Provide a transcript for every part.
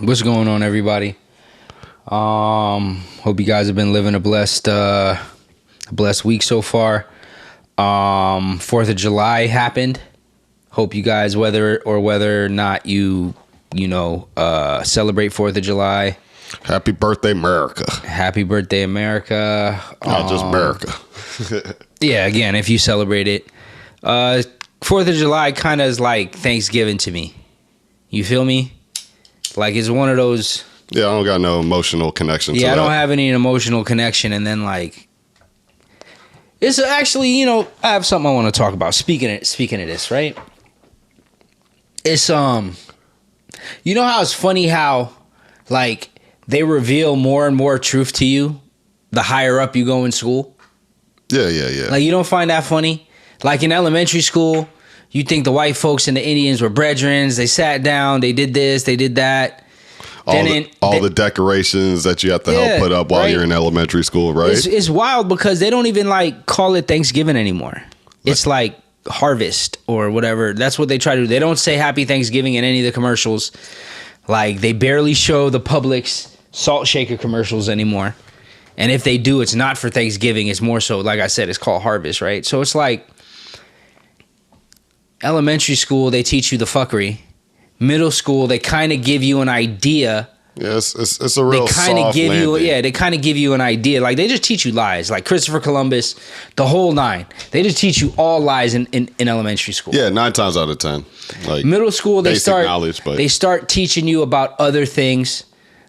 What's going on, everybody? Hope you guys have been living a blessed week so far. 4th of July happened. Hope you guys, whether or not you celebrate 4th of July. Happy birthday, America. Happy birthday, America. Not just America. Yeah, again, if you celebrate it. 4th of July kind of is like Thanksgiving to me. You feel me? Like, it's one of those... Yeah, I don't got no emotional connection to that. Yeah, I don't have any emotional connection. And then, like... It's actually, I have something I want to talk about. Speaking of this, right? It's, how it's funny how, like, they reveal more and more truth to you the higher up you go in school? Yeah. Like, you don't find that funny? Like, in elementary school, you think the white folks and the Indians were brethren. They sat down, they did this, they did that. All the decorations that you have to help put up while you're in elementary school, right? It's wild because they don't even, like, call it Thanksgiving anymore. It's like harvest or whatever. That's what they try to do. They don't say Happy Thanksgiving in any of the commercials. Like, they barely show the Publix salt shaker commercials anymore. And if they do, it's not for Thanksgiving. It's more so, like I said, it's called harvest, right? So it's like elementary school, they teach you the fuckery. Middle school, they kind of give you an idea. Yeah, it's a real soft landing. They kind of give you an idea. Like, they just teach you lies. Like Christopher Columbus, the whole nine. They just teach you all lies in elementary school. Yeah, 9 times out of 10. Like, middle school, they they start teaching you about other things.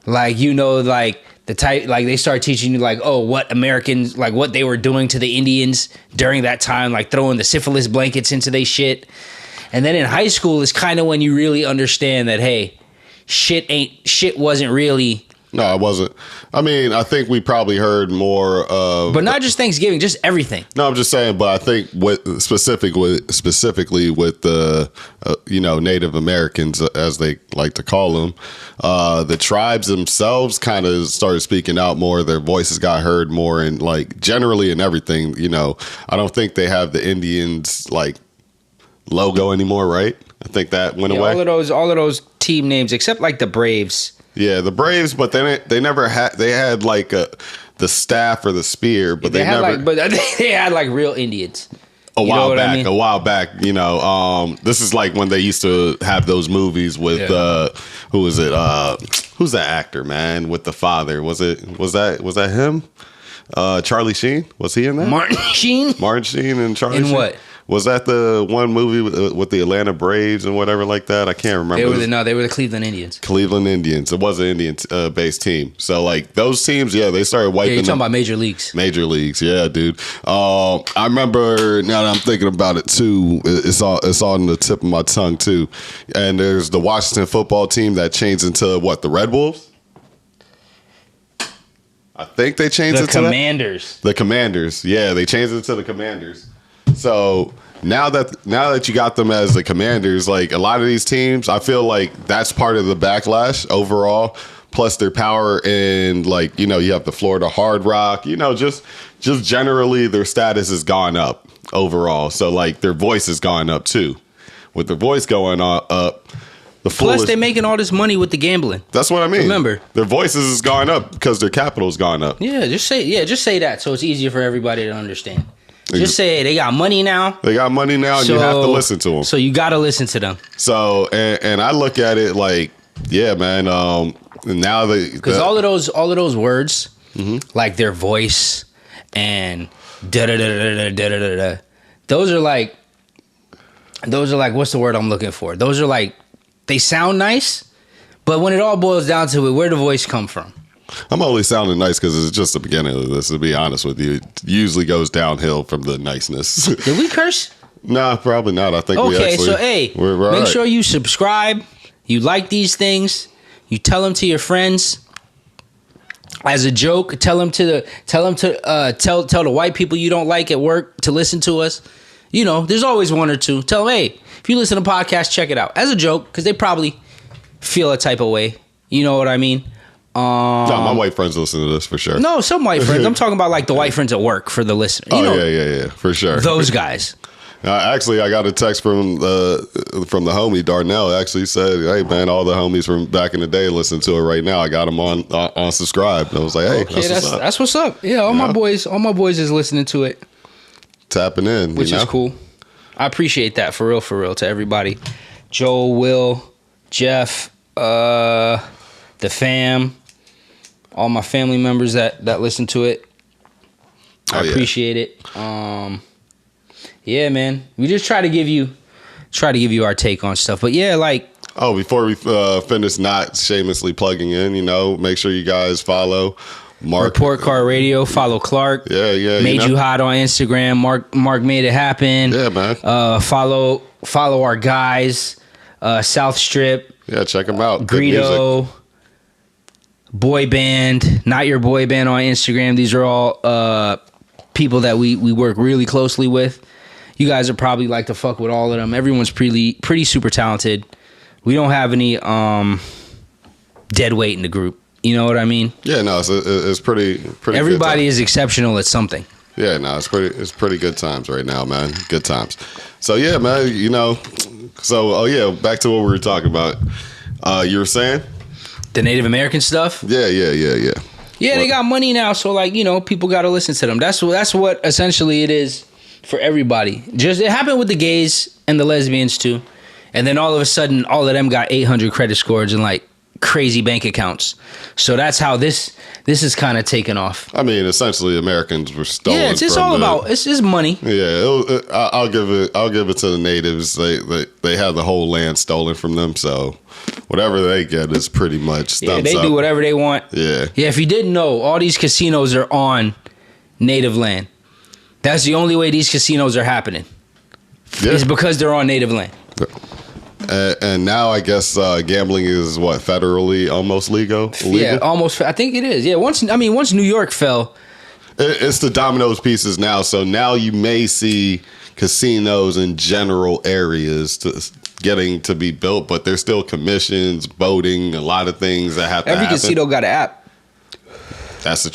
Like, they start teaching you, like, what Americans, like, what they were doing to the Indians during that time, like throwing the syphilis blankets into their shit. And then in high school is kind of when you really understand that, hey, shit wasn't really. No, it wasn't. I mean, I think we probably heard more of, but not just Thanksgiving, just everything. No, I'm just saying. But I think specifically with the Native Americans, as they like to call them, the tribes themselves kind of started speaking out more. Their voices got heard more, and, like, generally in everything. I don't think they have the Indians, like, logo anymore, right? I think that went away. All of those team names, except, like, the Braves. Yeah, the Braves, but they never had. They had, like, the staff or the spear, but they never. They had, like, real Indians. A while back, this is like when they used to have those movies with who was it? Who's that actor, man? With the father, was that him? Charlie Sheen, was he in that? Martin Sheen and Charlie Sheen. In what? Was that the one movie with the Atlanta Braves and whatever like that? I can't remember. They were the Cleveland Indians. Cleveland Indians. It was an Indian-based team. So, like, those teams, they started wiping. Yeah, you're talking about major leagues. Major leagues, yeah, dude. I remember, now that I'm thinking about it too, it's on the tip of my tongue too. And there's the Washington football team that changed into what, the Red Wolves? I think they changed it to Commanders. The Commanders. Yeah, they changed it to the Commanders. So now that you got them as the Commanders, like, a lot of these teams, I feel like that's part of the backlash overall. Plus their power, and, like, you have the Florida Hard Rock. Just generally their status has gone up overall. So, like, their voice has gone up too. With their voice going up, plus they're making all this money with the gambling. That's what I mean. Remember, their voices has gone up because their capital's gone up. Yeah, just say that so it's easier for everybody to understand. Just say they got money now. They got money now, and you have to listen to them. So you got to listen to them. So, and I look at it like, yeah, man. Now because all of those words, like their voice and da da da da da da da, those are like what's the word I'm looking for? Those are like, they sound nice, but when it all boils down to it, where the voice come from? I'm only sounding nice because it's just the beginning of this, to be honest with you. It usually goes downhill from the niceness. Did we curse? Nah, probably not. I think we're make sure you subscribe. You like these things. You tell them to your friends. As a joke, tell the white people you don't like at work to listen to us. There's always one or two. Tell them, hey, if you listen to podcasts, check it out. As a joke, because they probably feel a type of way. You know what I mean? No, my white friends listen to this for sure. No, some white friends. I'm talking about, like, the white friends at work for the listener. Yeah, for sure. Those guys. Actually, I got a text from the homie Darnell. Actually said, "Hey man, all the homies from back in the day listen to it right now. I got them on subscribe." And I was like, "Hey, okay, that's what's up. Yeah, all my boys is listening to it, tapping in, which is cool. I appreciate that for real to everybody. Joel, Will, Jeff, the fam, all my family members that listen to it. I appreciate it. Yeah, man. We just try to give you our take on stuff. But yeah, like. Oh, before we finish, not shamelessly plugging in, make sure you guys follow Marc. Report Card Radio. Follow Clark. Yeah. Made you hot on Instagram. Marc made it happen. Yeah, man. Follow our guys. South Strip. Yeah, check them out. Greedo. Boy Band. Not Your Boy Band on Instagram. These are all people that we work really closely with. You guys would probably like to fuck with all of them. Everyone's pretty super talented. We don't have any dead weight in the group. You know what I mean? Yeah, no, it's pretty. Everybody is exceptional at something. Yeah, no, it's pretty good times right now, man. Good times. So yeah, man, So back to what we were talking about. You were saying the Native American stuff. Yeah. Yeah, they got money now, so people got to listen to them. That's what essentially it is for everybody. Just it happened with the gays and the lesbians too, and then all of a sudden, all of them got 800 credit scores and crazy bank accounts. So that's how this is kind of taken off. I mean, essentially, Americans were stolen. Yeah, it's all about it's money. Yeah, I'll give it to the natives. They have the whole land stolen from them, so whatever they get is pretty much thumbs up. Yeah, they do whatever they want. Yeah. Yeah, if you didn't know, all these casinos are on native land. That's the only way these casinos are happening. Yeah. It's because they're on native land. And now I guess gambling is federally almost legal? Yeah, almost. I think it is. Yeah, once New York fell, it's the dominoes pieces now. So now you may see casinos in general areas getting to be built, but there's still commissions, voting, a lot of things that have to happen. Every casino got an app. That's a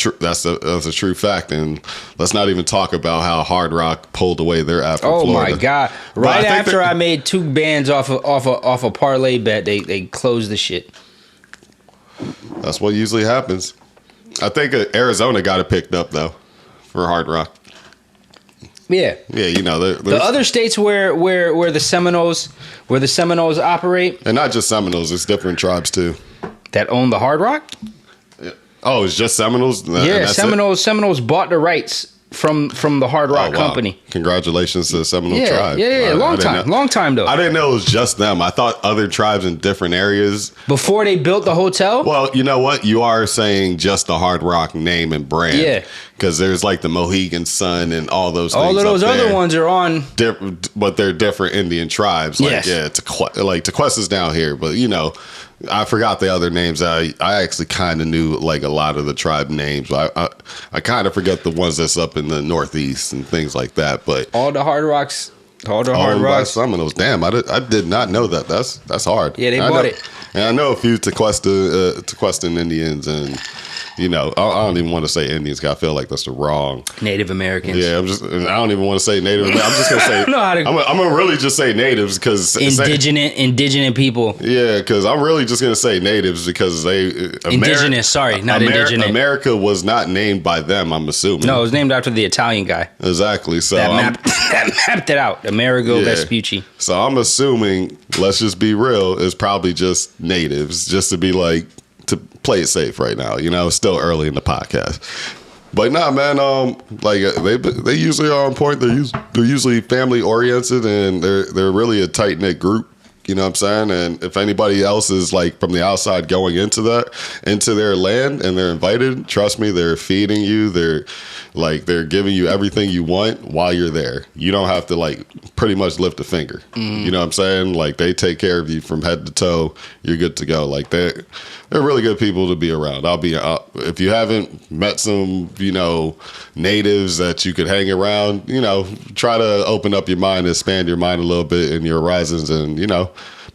true fact, and let's not even talk about how Hard Rock pulled away their app in Florida. My God! Right after I made 2 bands off a parlay bet, they closed the shit. That's what usually happens. I think Arizona got it picked up though for Hard Rock. Yeah, the other states where the Seminoles operate, and not just Seminoles, it's different tribes too that own the Hard Rock. Oh, it's just Seminoles? Yeah, Seminoles bought the rights from the Hard Rock Company. Congratulations to the Seminole tribe. Yeah, long time though. I didn't know it was just them. I thought other tribes in different areas. Before they built the hotel? Well, you know what? You are saying just the Hard Rock name and brand. Yeah. Because there's the Mohegan Sun and all those things. All of those other ones are on. But they're different Indian tribes. Yes. Yeah, Tequesta's down here, but I forgot the other names. I actually kind of knew a lot of the tribe names. I kind of forget the ones that's up in the Northeast and things like that. But all the Hard Rocks, Seminoles. Damn, I did not know that. That's hard. Yeah, they bought it. And I know a few Tequestan Indians, and I don't even want to say Indians because I feel like that's the wrong Native Americans. Yeah, I don't even want to say Native. I'm just gonna say I'm gonna really just say natives because indigenous people. Yeah, because I'm really just gonna say natives because indigenous. Sorry, not indigenous. America was not named by them. I'm assuming. No, it was named after the Italian guy. Exactly. So that mapped it out. Amerigo Vespucci. So I'm assuming. Let's just be real. It's probably just natives, just to be to play it safe right now. It's still early in the podcast. But nah, man, they usually are on point. They're usually family oriented, and they're really a tight knit group. You know what I'm saying? And if anybody else is from the outside going into their land and they're invited, trust me, they're feeding you. They're giving you everything you want while you're there. You don't have to pretty much lift a finger. You know what I'm saying? They take care of you from head to toe. You're good to go. They're really good people to be around. If you haven't met some, natives that you could hang around, try to open up your mind, expand your mind a little bit in your horizons, and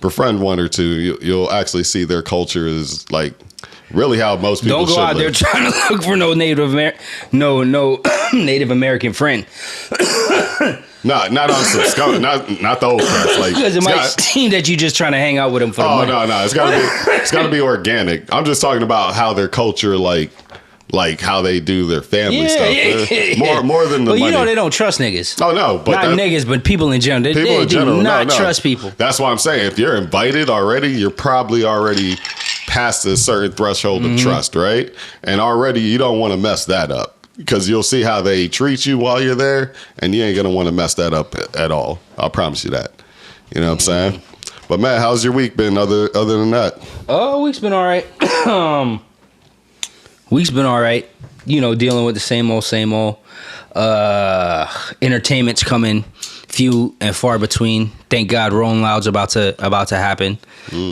befriend one or two. You'll actually see their culture is really how most people don't go out there trying to look for no Native American friend. Not on some scum, not the old crust. Like, because it might seem that you just trying to hang out with them for the money. No, it's gotta be organic. I'm just talking about how their culture, like how they do their family stuff. More than the money. You know they don't trust niggas. Oh no, but not niggas, but people in general. They do not trust people. That's why I'm saying if you're invited already, you're probably already past a certain threshold of trust, right? And already you don't want to mess that up. Because you'll see how they treat you while you're there, and you ain't gonna want to mess that up at all. I'll promise you that. You know what I'm saying? But Matt, how's your week been? Other than that, week's been all right. Week's been all right. You know, dealing with the same old. Entertainment's coming few and far between. Thank God, Rolling Loud's about to happen.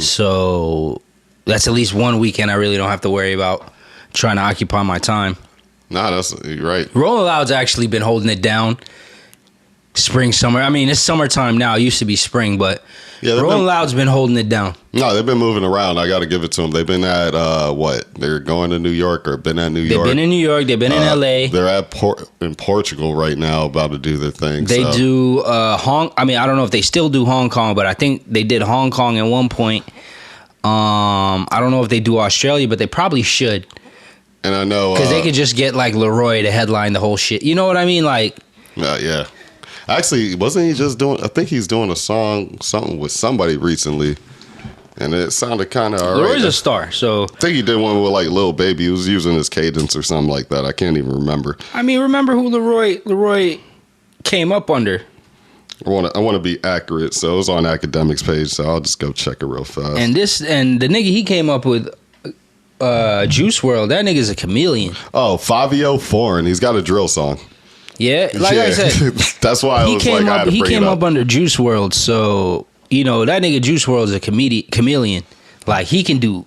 So that's at least one weekend I really don't have to worry about trying to occupy my time. Nah, that's right. Rolling Loud's actually been holding it down. Spring, summer. I mean, it's summertime now. It used to be spring, but Rolling Loud's been holding it down. No, they've been moving around. I got to give it to them. They've been at, They're going to New York or been at New York. They've been in New York. They've been in L.A. They're in Portugal right now about to do their thing. They do I don't know if they still do Hong Kong, but I think they did Hong Kong at one point. I don't know if they do Australia, but they probably should. And I know because they could just get like Leroy to headline the whole shit. You know what I mean? Like, yeah. Actually, wasn't he just doing? I think he's doing something with somebody recently, and it sounded kind of alright. Leroy's a star, so I think he did one with like Lil Baby. He was using his cadence or something like that. I can't even remember. I mean, remember who Leroy came up under? I want to be accurate, so it was on Academics page. So I'll just go check it real fast. And the nigga he came up with. Juice WRLD, that nigga's a chameleon. Oh, Fabio Foreign, he's got a drill song. Yeah, I said, that's why I had to he bring came it up. up under Juice WRLD, so you know that nigga Juice WRLD is a chameleon. Like he can do,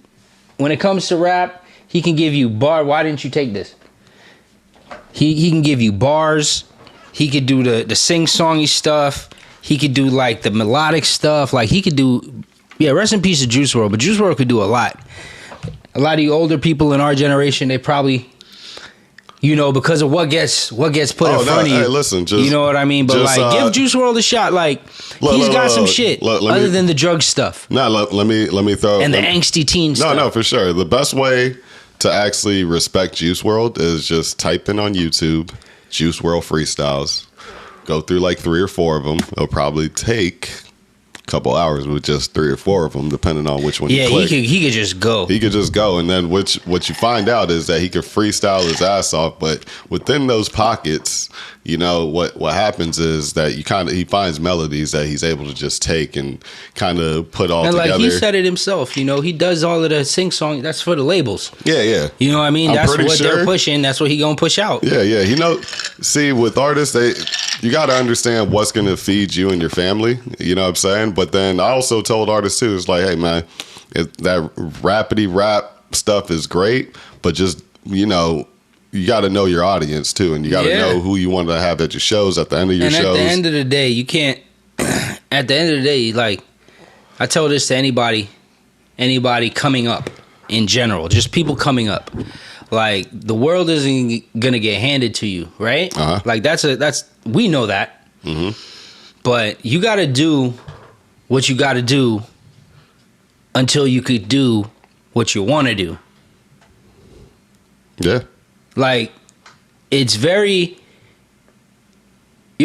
when it comes to rap, he can give you bar. Why didn't you take this? He can give you bars. He could do the sing-songy stuff. He could do like the melodic stuff. Like he could do, rest in peace to Juice WRLD, but Juice WRLD could do a lot. A lot of you older people in our generation, they probably, you know, because of what gets put in front of you. Hey, listen, you know what I mean? But like, give Juice WRLD a shot. Like, he's got some shit other than the drug stuff. Let me throw and the angsty teen stuff. No, for sure. The best way to actually respect Juice WRLD is just type in on YouTube Juice WRLD freestyles. Go through like 3 or 4 of them. It'll probably take couple hours with just 3 or 4 of them, depending on which one you click. He could just go. He could just go, and then what you find out is that he could freestyle his ass off, but within those pockets, you know what happens is that he finds melodies that he's able to just take and kind of put all together. Like he said it himself, you know, he does all of the sing song. That's for the labels. Yeah. You know what I mean? That's what they're pushing. That's what he gonna push out. Yeah. You know, see, with artists, you got to understand what's gonna feed you and your family. You know what I'm saying? But then I also told artists too, it's like, hey man, that rapidy rap stuff is great, but just, you know, you got to know your audience too, and you got to know who you want to have at your shows. At the end of your shows, at the end of the day, you can't. At the end of the day, like I tell this to anybody coming up in general, just people coming up. Like the world isn't gonna get handed to you, right? Like that's we know that. Mm-hmm. But you got to do what you got to do until you could do what you want to do. Yeah. Like, you'll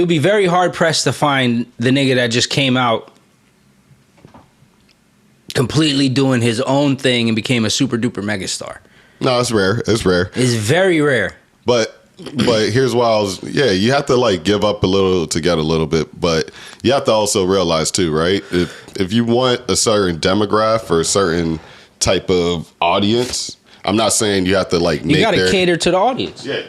be very hard pressed to find the nigga that just came out completely doing his own thing and became a super duper megastar. No, it's rare. It's very rare. But here's why you have to like give up a little to get a little bit, but you have to also realize too, right? If you want a certain demographic or a certain type of audience, I'm not saying you have to like you got to cater to the audience. Yeah.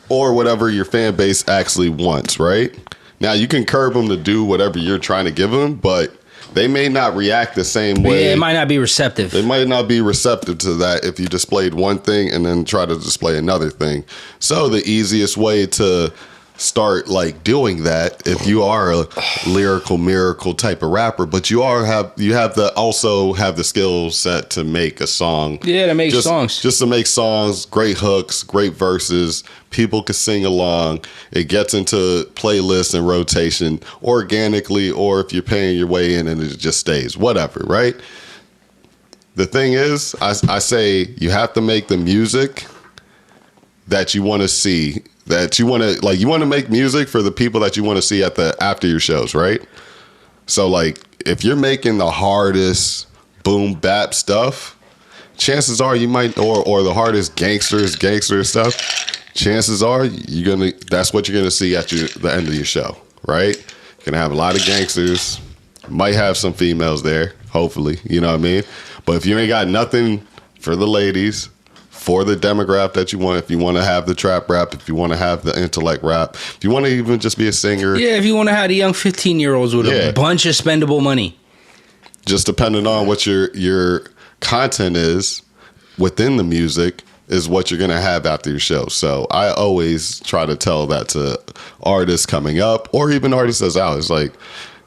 Or whatever your fan base actually wants, right? Now you can curb them to do whatever you're trying to give them, but they may not react the same way. Yeah, it might not be receptive. They might not be receptive to that if you displayed one thing and then try to display another thing. So the easiest way to start like doing that if you are a lyrical miracle type of rapper, but you have to also have the skill set to make a song. Yeah, to make songs. Just to make songs, great hooks, great verses. People can sing along. It gets into playlists and rotation organically, or if you're paying your way in and it just stays, whatever, right? The thing is, I say you have to make the music that you want to see, that you want to make music for the people that you want to see at the after your shows, right? So like if you're making the hardest boom bap stuff, chances are you might, or the hardest gangster stuff, chances are that's what you're gonna see at the end of your show, right? You're gonna have a lot of gangsters, might have some females there, hopefully, you know what I mean? But if you ain't got nothing for the ladies, for the demographic that you want, if you want to have the trap rap, if you want to have the intellect rap, if you want to even just be a singer. Yeah, if you want to have the young 15-year-olds with a bunch of spendable money. Just depending on what your content is within the music is what you're going to have after your show. So I always try to tell that to artists coming up or even artists that's out. It's like,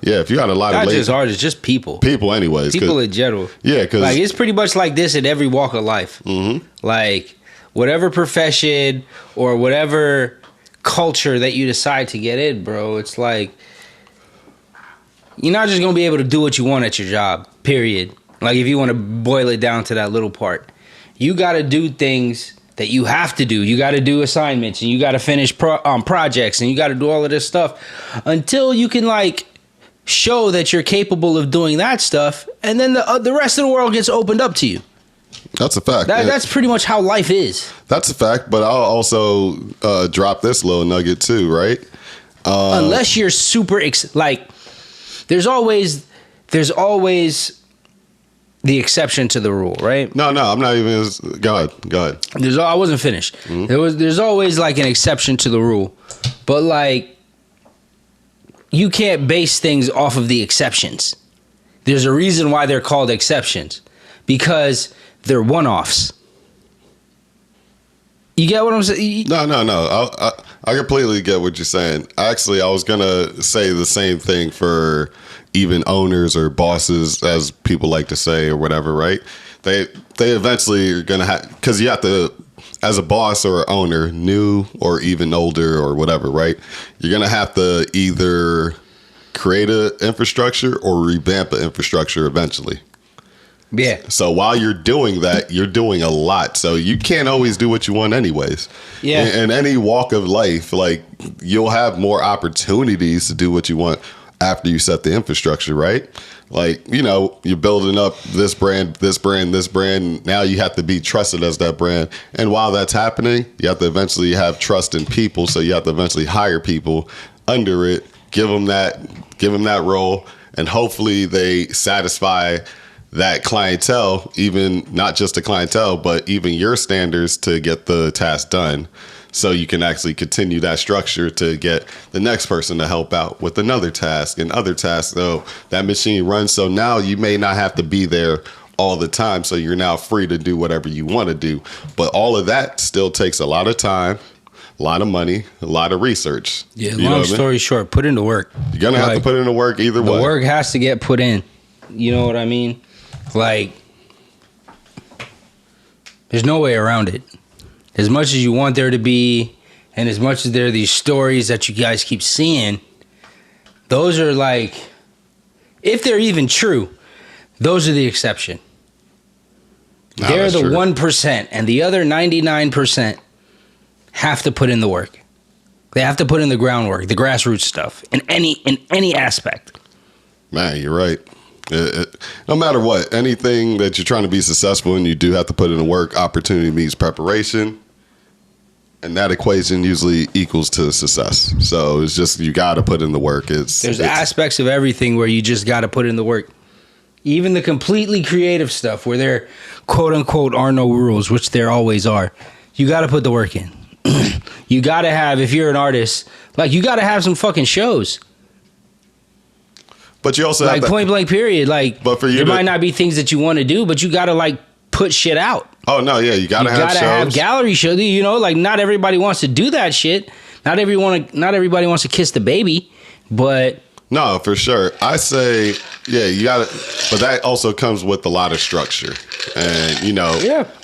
yeah, if you got a lot not of not just artists, just people. People anyways. People in general. Yeah, because like it's pretty much like this in every walk of life. Mm-hmm. Like whatever profession or whatever culture that you decide to get in, bro, it's like you're not just going to be able to do what you want at your job, period. Like if you want to boil it down to that little part. You got to do things that you have to do. You got to do assignments and you got to finish projects and you got to do all of this stuff until you can like show that you're capable of doing that stuff, and then the rest of the world gets opened up to you. That's a fact. That's pretty much how life is. That's a fact, but I'll also drop this little nugget too, right? Unless you're super like, there's always the exception to the rule, right? No, I'm not even. Go ahead. I wasn't finished. Mm-hmm. There's always like an exception to the rule, but like you can't base things off of the exceptions. There's a reason why they're called exceptions, because they're one-offs. You get what I'm saying? No. I completely get what you're saying. Actually, I was gonna say the same thing for even owners or bosses, as people like to say, or whatever, right? They eventually are gonna have, because you have to, as a boss or owner, new or even older or whatever, right? You're gonna have to either create an infrastructure or revamp an infrastructure eventually. Yeah. So while you're doing that, you're doing a lot. So you can't always do what you want anyways. Yeah. In any walk of life, like you'll have more opportunities to do what you want after you set the infrastructure, right? Like, you know, you're building up this brand. Now you have to be trusted as that brand. And while that's happening, you have to eventually have trust in people. So you have to eventually hire people under it, give them that role, and hopefully they satisfy that clientele, even not just the clientele, but even your standards to get the task done. So you can actually continue that structure to get the next person to help out with another task and other tasks. So that machine runs. So now you may not have to be there all the time. So you're now free to do whatever you want to do. But all of that still takes a lot of time, a lot of money, a lot of research. Yeah, long story short, put in the work. You're going to have to put in the work either way. The work has to get put in. You know what I mean? Like, there's no way around it. As much as you want there to be, and as much as there are these stories that you guys keep seeing, those are like, if they're even true, those are the exception. No, they're the true. 1%, and the other 99% have to put in the work. They have to put in the groundwork, the grassroots stuff, in any aspect. Man, you're right. No matter what, anything that you're trying to be successful in, you do have to put in the work. Opportunity meets preparation, and that equation usually equals to success. So it's just, you got to put in the work. There's aspects of everything where you just got to put in the work. Even the completely creative stuff where there, quote unquote, are no rules, which there always are. You got to put the work in. You got to have, if you're an artist, like you got to have some fucking shows. But you also like have point blank period. Like, but for you there might not be things that you want to do, but you got to like put shit out. Oh no, yeah, you gotta have shows. Have gallery shows. You know, like not everybody wants to do that shit. Not everybody wants to kiss the baby, but no, for sure. I say, yeah, you got to, but that also comes with a lot of structure. And,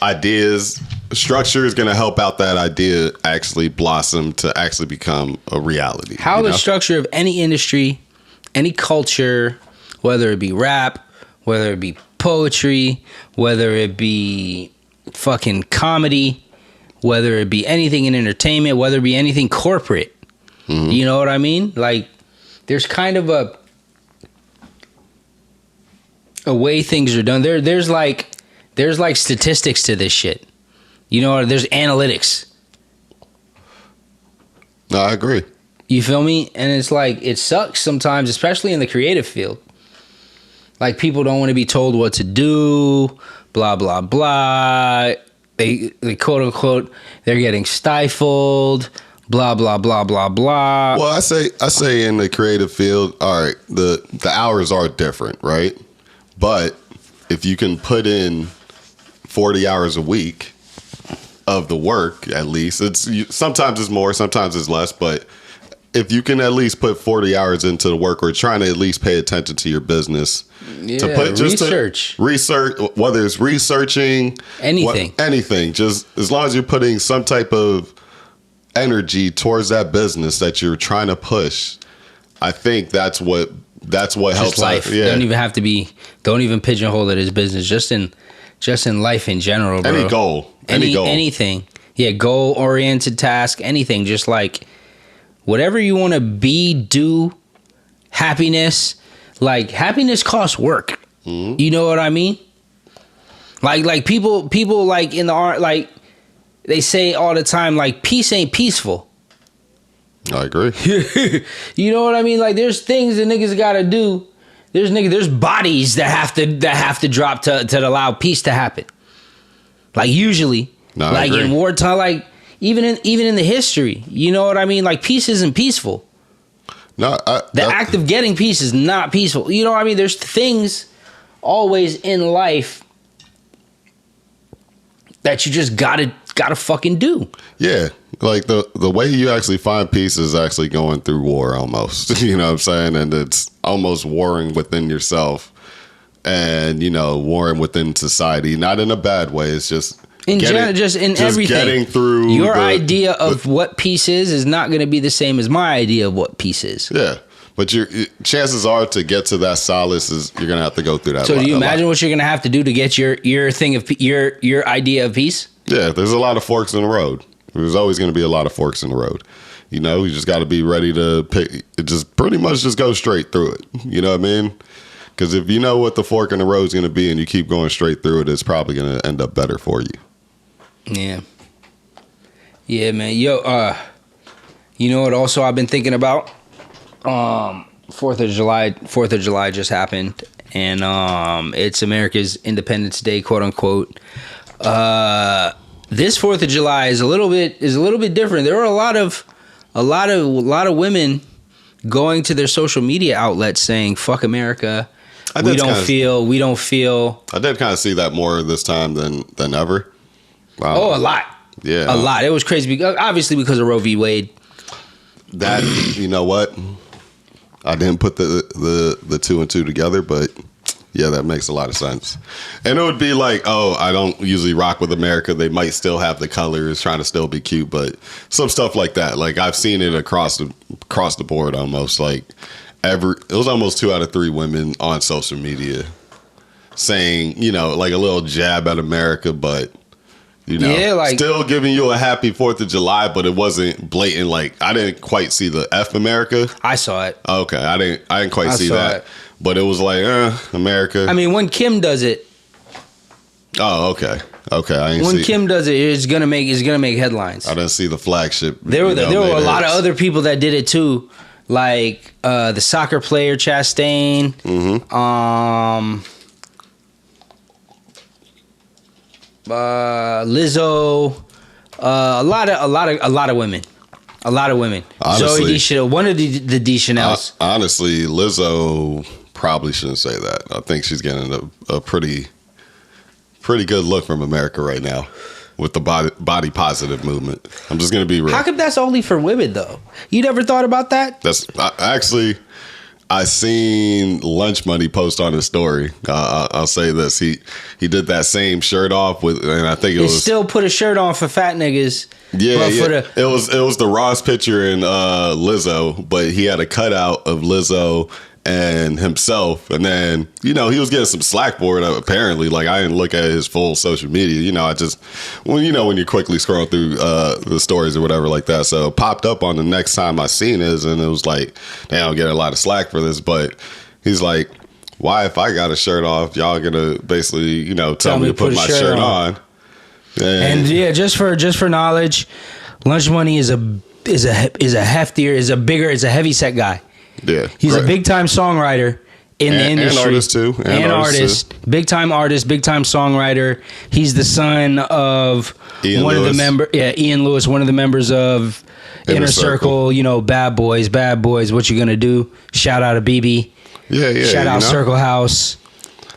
ideas, structure is going to help out that idea actually blossom to actually become a reality. How the structure of any industry, any culture, whether it be rap, whether it be poetry, whether it be fucking comedy, whether it be anything in entertainment, whether it be anything corporate. Mm-hmm. You know what I mean? Like, there's kind of a way things are done. There's like statistics to this shit. You know, there's analytics. No, I agree. You feel me? And it's like, it sucks sometimes, especially in the creative field. Like, people don't want to be told what to do, blah, blah, blah. They quote unquote, they're getting stifled. Blah blah blah blah blah. Well, I say in the creative field, all right, the hours are different, right? But if you can put in 40 hours a week of the work, at least sometimes it's more, sometimes it's less, but if you can at least put 40 hours into the work or trying to at least pay attention to your business, to put just research, whether it's researching anything, just as long as you're putting some type of energy towards that business that you're trying to push, I think that's what helps life. Yeah. Don't even pigeonhole it as business. Just in life in general, bro. Any goal. Anything. Yeah, goal oriented task, anything. Just like whatever you want to be, do, happiness. Like, happiness costs work. Mm-hmm. You know what I mean? Like people like in the art, like, they say all the time, like, peace ain't peaceful. I agree. You know what I mean? Like, there's things that niggas gotta do. There's bodies that have to drop to allow peace to happen. Like, usually, like in wartime, like even in the history, you know what I mean? Like, peace isn't peaceful. No, the act of getting peace is not peaceful. You know what I mean? There's things always in life that you just gotta fucking do. Yeah, like the way you actually find peace is actually going through war almost. You know what I'm saying? And it's almost warring within yourself and, warring within society. Not in a bad way. It's just everything. Getting through your idea of what peace is not going to be the same as my idea of what peace is. Yeah. But your chances are to get to that solace is you're going to have to go through that. So do you imagine what you're going to have to do to get your thing of your idea of peace? Yeah, there's a lot of forks in the road. There's always going to be a lot of forks in the road. You just got to be ready to pick. It just pretty much just go straight through it. You know what I mean? Because if you know what the fork in the road is going to be and you keep going straight through it, it's probably going to end up better for you. Yeah. Yeah, man. Yo, you know what also I've been thinking about? 4th of July just happened, and it's America's Independence Day, quote unquote. This 4th of July is a little bit different. There were a lot of women going to their social media outlets saying "fuck America." We don't feel. I did kind of see that more this time than ever. Wow. Oh, a lot. Yeah, a lot. It was crazy, obviously because of Roe v. Wade. That, you know what? I didn't put the two and two together, but yeah, that makes a lot of sense. And it would be like, oh, I don't usually rock with America. They might still have the colors, trying to still be cute, but some stuff like that. Like, I've seen it across the board almost. Like, it was almost 2 out of 3 women on social media saying, like a little jab at America, but still giving you a happy 4th of July, but it wasn't blatant. Like, I didn't quite see the F America. I saw it. Okay, I didn't quite see that. But it was like, America. I mean, when Kim does it. Oh, okay. When Kim does it, it's gonna make headlines. I didn't see the flagship. There were a lot of other people that did it too, like the soccer player Chastain. Mm-hmm. Lizzo, a lot of women. Honestly, Zoe Deschanel, one of the Deschanels. Honestly, Lizzo probably shouldn't say that. I think she's getting a pretty good look from America right now. with the body positive movement. I'm just gonna be real. How come that's only for women though? You never thought about that? I seen Lunch Money post on his story. I'll say this: he did that same shirt off with, and I think it was still put a shirt on for fat niggas. Yeah, it was the Ross picture in Lizzo, but he had a cutout of Lizzo and himself, and then he was getting some slack for it apparently. Like, I didn't look at his full social media. I just when you quickly scroll through the stories or whatever like that. So it popped up on the next time I seen his, and it was like, they don't get a lot of slack for this, but he's like, why, if I got a shirt off, y'all gonna basically tell me to put my shirt on? And yeah, just for knowledge, Lunch Money is a heavy set guy. Yeah, he's a big time songwriter in the industry, and artist too, big time artist, big time songwriter. He's the son of Ian Lewis, one of the members of Inner Circle. Bad Boys. What you gonna do? Shout out to BB. Yeah. Shout out Circle House.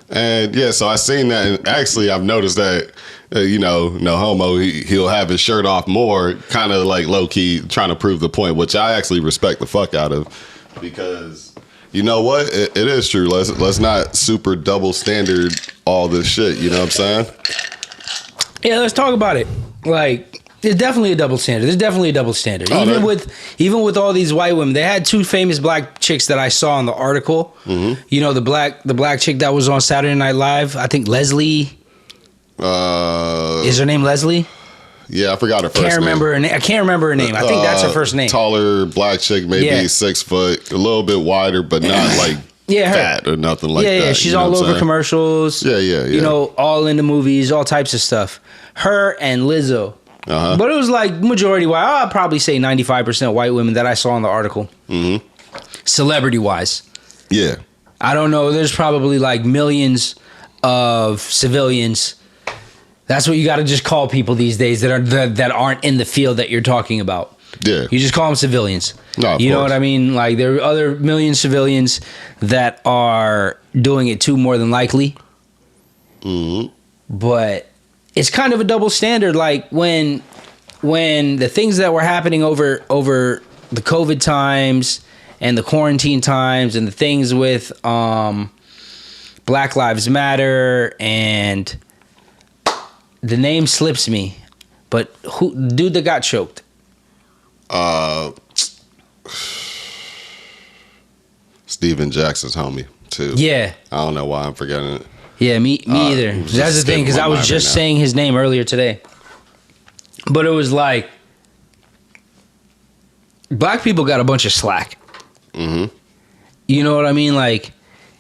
And yeah, so I seen that, and actually I've noticed that. No homo, he'll have his shirt off more, kind of like low key trying to prove the point, which I actually respect the fuck out of, because you know what, it is true. Let's not super double standard all this shit. You know what I'm saying? Yeah, let's talk about it. Like, there's definitely a double standard. Even with all these white women, they had two famous black chicks that I saw in the article. Mm-hmm. The black chick that was on Saturday Night Live. I think Leslie. Is her name Leslie? Yeah, I forgot her first name. I can't remember her name. I think that's her first name. Taller black chick, maybe 6 foot, a little bit wider, but not like fat or nothing like that. Yeah, she's all over commercials. Yeah. All into movies, all types of stuff. Her and Lizzo. Uh-huh. But it was like majority white. I'd probably say 95% white women that I saw in the article. Mm-hmm. Celebrity wise. Yeah. I don't know. There's probably like millions of civilians. That's what you got to just call people these days that aren't in the field that you're talking about. Yeah. You just call them civilians. No, you know what I mean? Like, there are other million civilians that are doing it too, more than likely. Mm-hmm. But it's kind of a double standard. Like, when the things that were happening over the COVID times and the quarantine times and the things with Black Lives Matter, and the name slips me, but dude that got choked? Steven Jackson's homie too. Yeah, I don't know why I'm forgetting it. Yeah, me either. That's the thing, because I was just saying his name earlier today. But it was like, black people got a bunch of slack. Mm-hmm. You know what I mean? Like,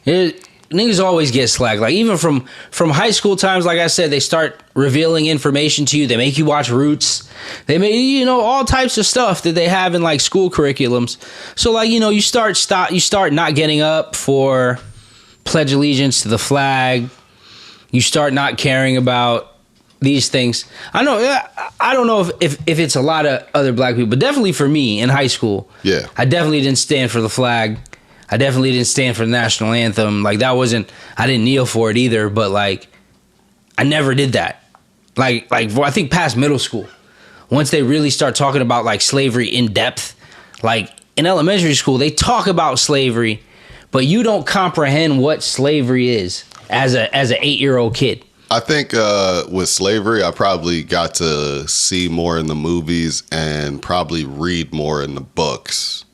niggas always get slack. Like, even from high school times, like I said, they start revealing information to you. They make you watch Roots. They make, all types of stuff that they have in like school curriculums. So like, you start not getting up for pledge allegiance to the flag. You start not caring about these things. I don't know if it's a lot of other black people, but definitely for me in high school. Yeah, I definitely didn't stand for the flag. I definitely didn't stand for the national anthem. Like, I didn't kneel for it either, but like, I never did that. Like I think past middle school, once they really start talking about like slavery in depth, like in elementary school, they talk about slavery, but you don't comprehend what slavery is as an 8-year-old kid. I think with slavery, I probably got to see more in the movies and probably read more in the books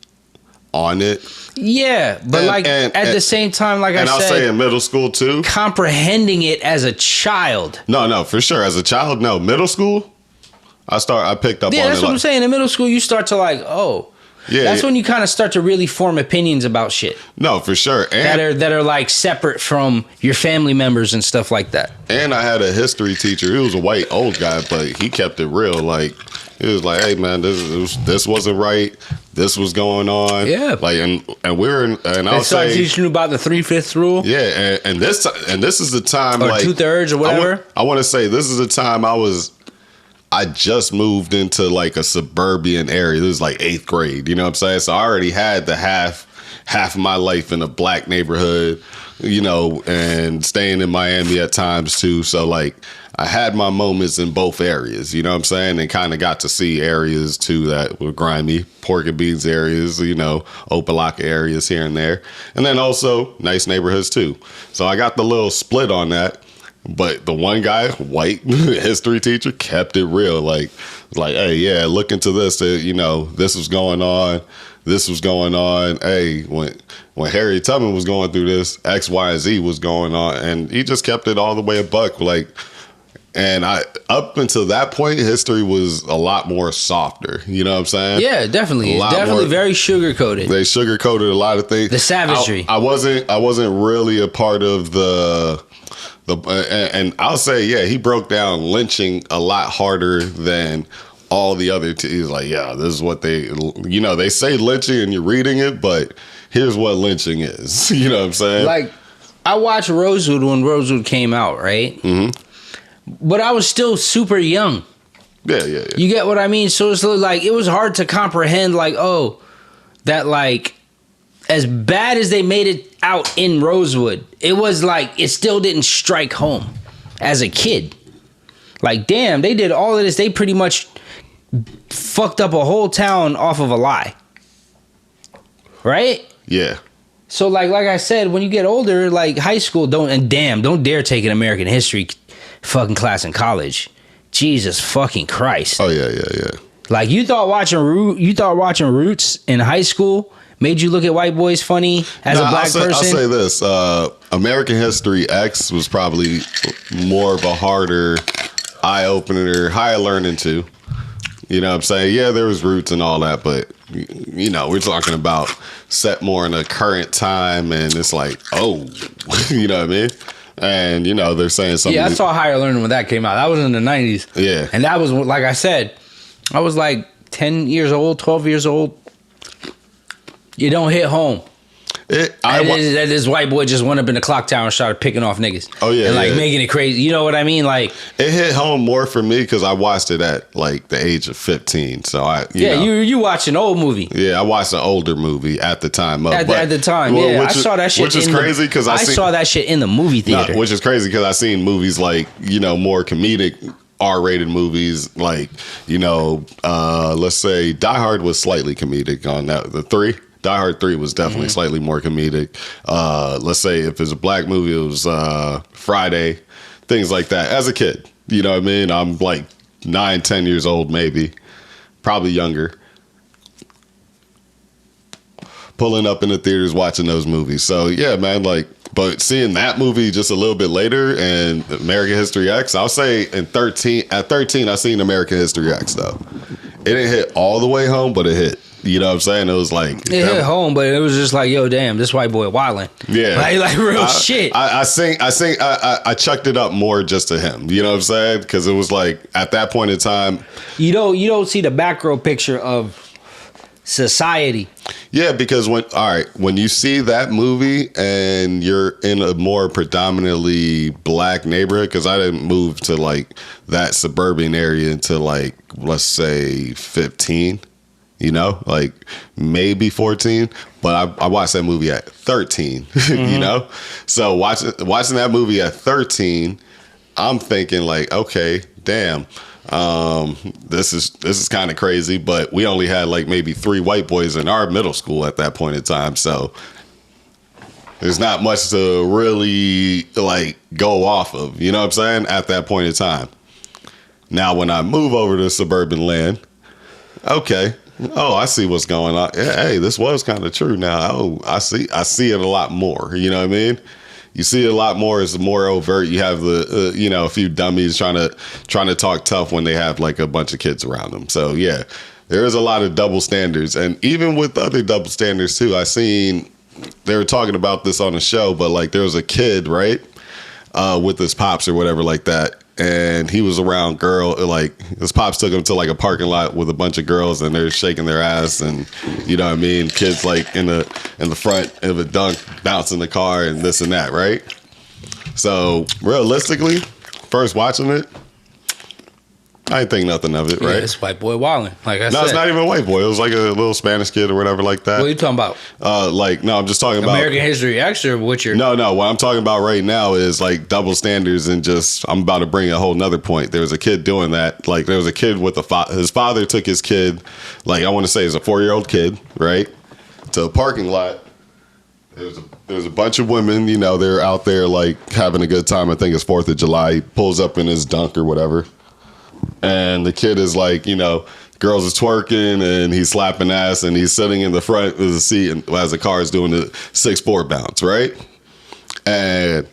on it. Yeah, but at the same time, like I said, and I'll say in middle school too, comprehending it as a child. No, for sure. As a child, no. Middle school, I picked up on it. Yeah, that's what I'm saying. In middle school, you start to like, that's when you kind of start to really form opinions about shit. No, for sure. And that are like separate from your family members and stuff like that. And I had a history teacher. He was a white old guy, but he kept it real. Like, he was like, "Hey man, this wasn't right. This was going on." Yeah. Like, and we're in, and I'll say teaching you about the 3/5 rule. Yeah, and this is the time, or like 2/3 or whatever. I want to say this is the time I just moved into like a suburban area. This was like 8th grade. You know what I'm saying? So I already had the half of my life in a black neighborhood. and staying in Miami at times too. So like I had my moments in both areas, you know what I'm saying? And kind of got to see areas too that were grimy, pork and beans areas, Opalaka areas here and there. And then also nice neighborhoods too. So I got the little split on that. But the one guy, white history teacher, kept it real. Like, hey, yeah, look into this. This was going on. This was going on. Hey, when Harriet Tubman was going through this, X, Y, and Z was going on. And he just kept it all the way a buck. And up until that point, history was a lot more softer. You know what I'm saying? Yeah, definitely. It's definitely very sugar-coated. They sugar-coated a lot of things. The savagery. I wasn't really a part of and I'll say, yeah, he broke down lynching a lot harder than all the other he's like, yeah, this is what they say lynching and you're reading it, but here's what lynching is. You know what I'm saying? Like, I watched Rosewood when Rosewood came out, right? Mm-hmm. But I was still super young. Yeah. You get what I mean? So it's like, it was hard to comprehend, like, that, like, as bad as they made it out in Rosewood, it was like it still didn't strike home as a kid. Like, damn, they did all of this. They pretty much fucked up a whole town off of a lie. Right? Yeah. So like I said, when you get older, like high school, don't dare take an American history fucking class in college. Jesus fucking Christ. Oh yeah. Like you thought watching Roots in high school made you look at white boys funny as a black person? I'll say this. American History X was probably more of a harder eye-opener, higher learning to. You know what I'm saying? Yeah, there was Roots and all that, but, we're talking about set more in a current time, and it's like, you know what I mean? And, they're saying something. Yeah, I saw Higher Learning when that came out. That was in the 90s. Yeah. And that was, like I said, I was like 10 years old, 12 years old. You don't hit home. That this white boy just went up in the clock tower and started picking off niggas. Oh yeah, and making it crazy. You know what I mean? Like it hit home more for me because I watched it at like the age of 15. So you watched an old movie. Yeah, I watched an older movie at the time. At the time, I saw that shit. Which is crazy because I saw that shit in the movie theater. Which is crazy because I seen movies like more comedic. R-rated movies like let's say Die Hard was slightly comedic on that. The 3. Die Hard 3 was definitely slightly more comedic. Let's say if it's a black movie, it was Friday, things like that. As a kid, you know what I mean? I'm like 9, 10 years old, maybe, probably younger. Pulling up in the theaters, watching those movies. So yeah, man, but seeing that movie just a little bit later and American History X, I'll say at 13, I seen American History X though. It didn't hit all the way home, but it hit. You know what I'm saying? It was like it hit home, but it was just like, yo, damn, this white boy wilding. Yeah, like real shit. I chucked it up more just to him. You know what I'm saying? Because it was like at that point in time, you don't see the macro picture of society. Yeah, because when you see that movie and you're in a more predominantly black neighborhood, because I didn't move to like that suburban area until like let's say 15. Like maybe 14, but I watched that movie at 13, So watching that movie at 13, I'm thinking like, okay, damn, this is kind of crazy, but we only had like maybe 3 white boys in our middle school at that point in time. So there's not much to really like go off of, you know what I'm saying? At that point in time. Now, when I move over to suburban land, okay. Oh, I see what's going on. Hey, this was kind of true now. Oh, I see it a lot more. You know what I mean? You see it a lot more. It's more overt. You have the, a few dummies trying to talk tough when they have like a bunch of kids around them. So yeah, there is a lot of double standards, and even with other double standards too. I seen they were talking about this on the show, but like there was a kid, right, with his pops or whatever like that. And he was around like his pops took him to like a parking lot with a bunch of girls and they're shaking their ass and you know what I mean? Kids like in the front of a dunk bouncing the car and this and that, right? So realistically, first watching it, I ain't think nothing of it, right? It's white boy wilding. Like I said. No, it's not even a white boy. It was like a little Spanish kid or whatever like that. What are you talking about? No, I'm just talking about American History X or what you're... No, what I'm talking about right now is like double standards and just, I'm about to bring a whole nother point. There was a kid doing that. Like there was a kid with his father took his kid, like I want to say it's a 4-year-old kid, right? To a parking lot. There's a bunch of women, you know, they're out there like having a good time. I think it's 4th of July. He pulls up in his dunk or whatever. And the kid is like, you know, girls is twerking and he's slapping ass and he's sitting in the front of the seat and as the car is doing the 6'4" bounce, right? And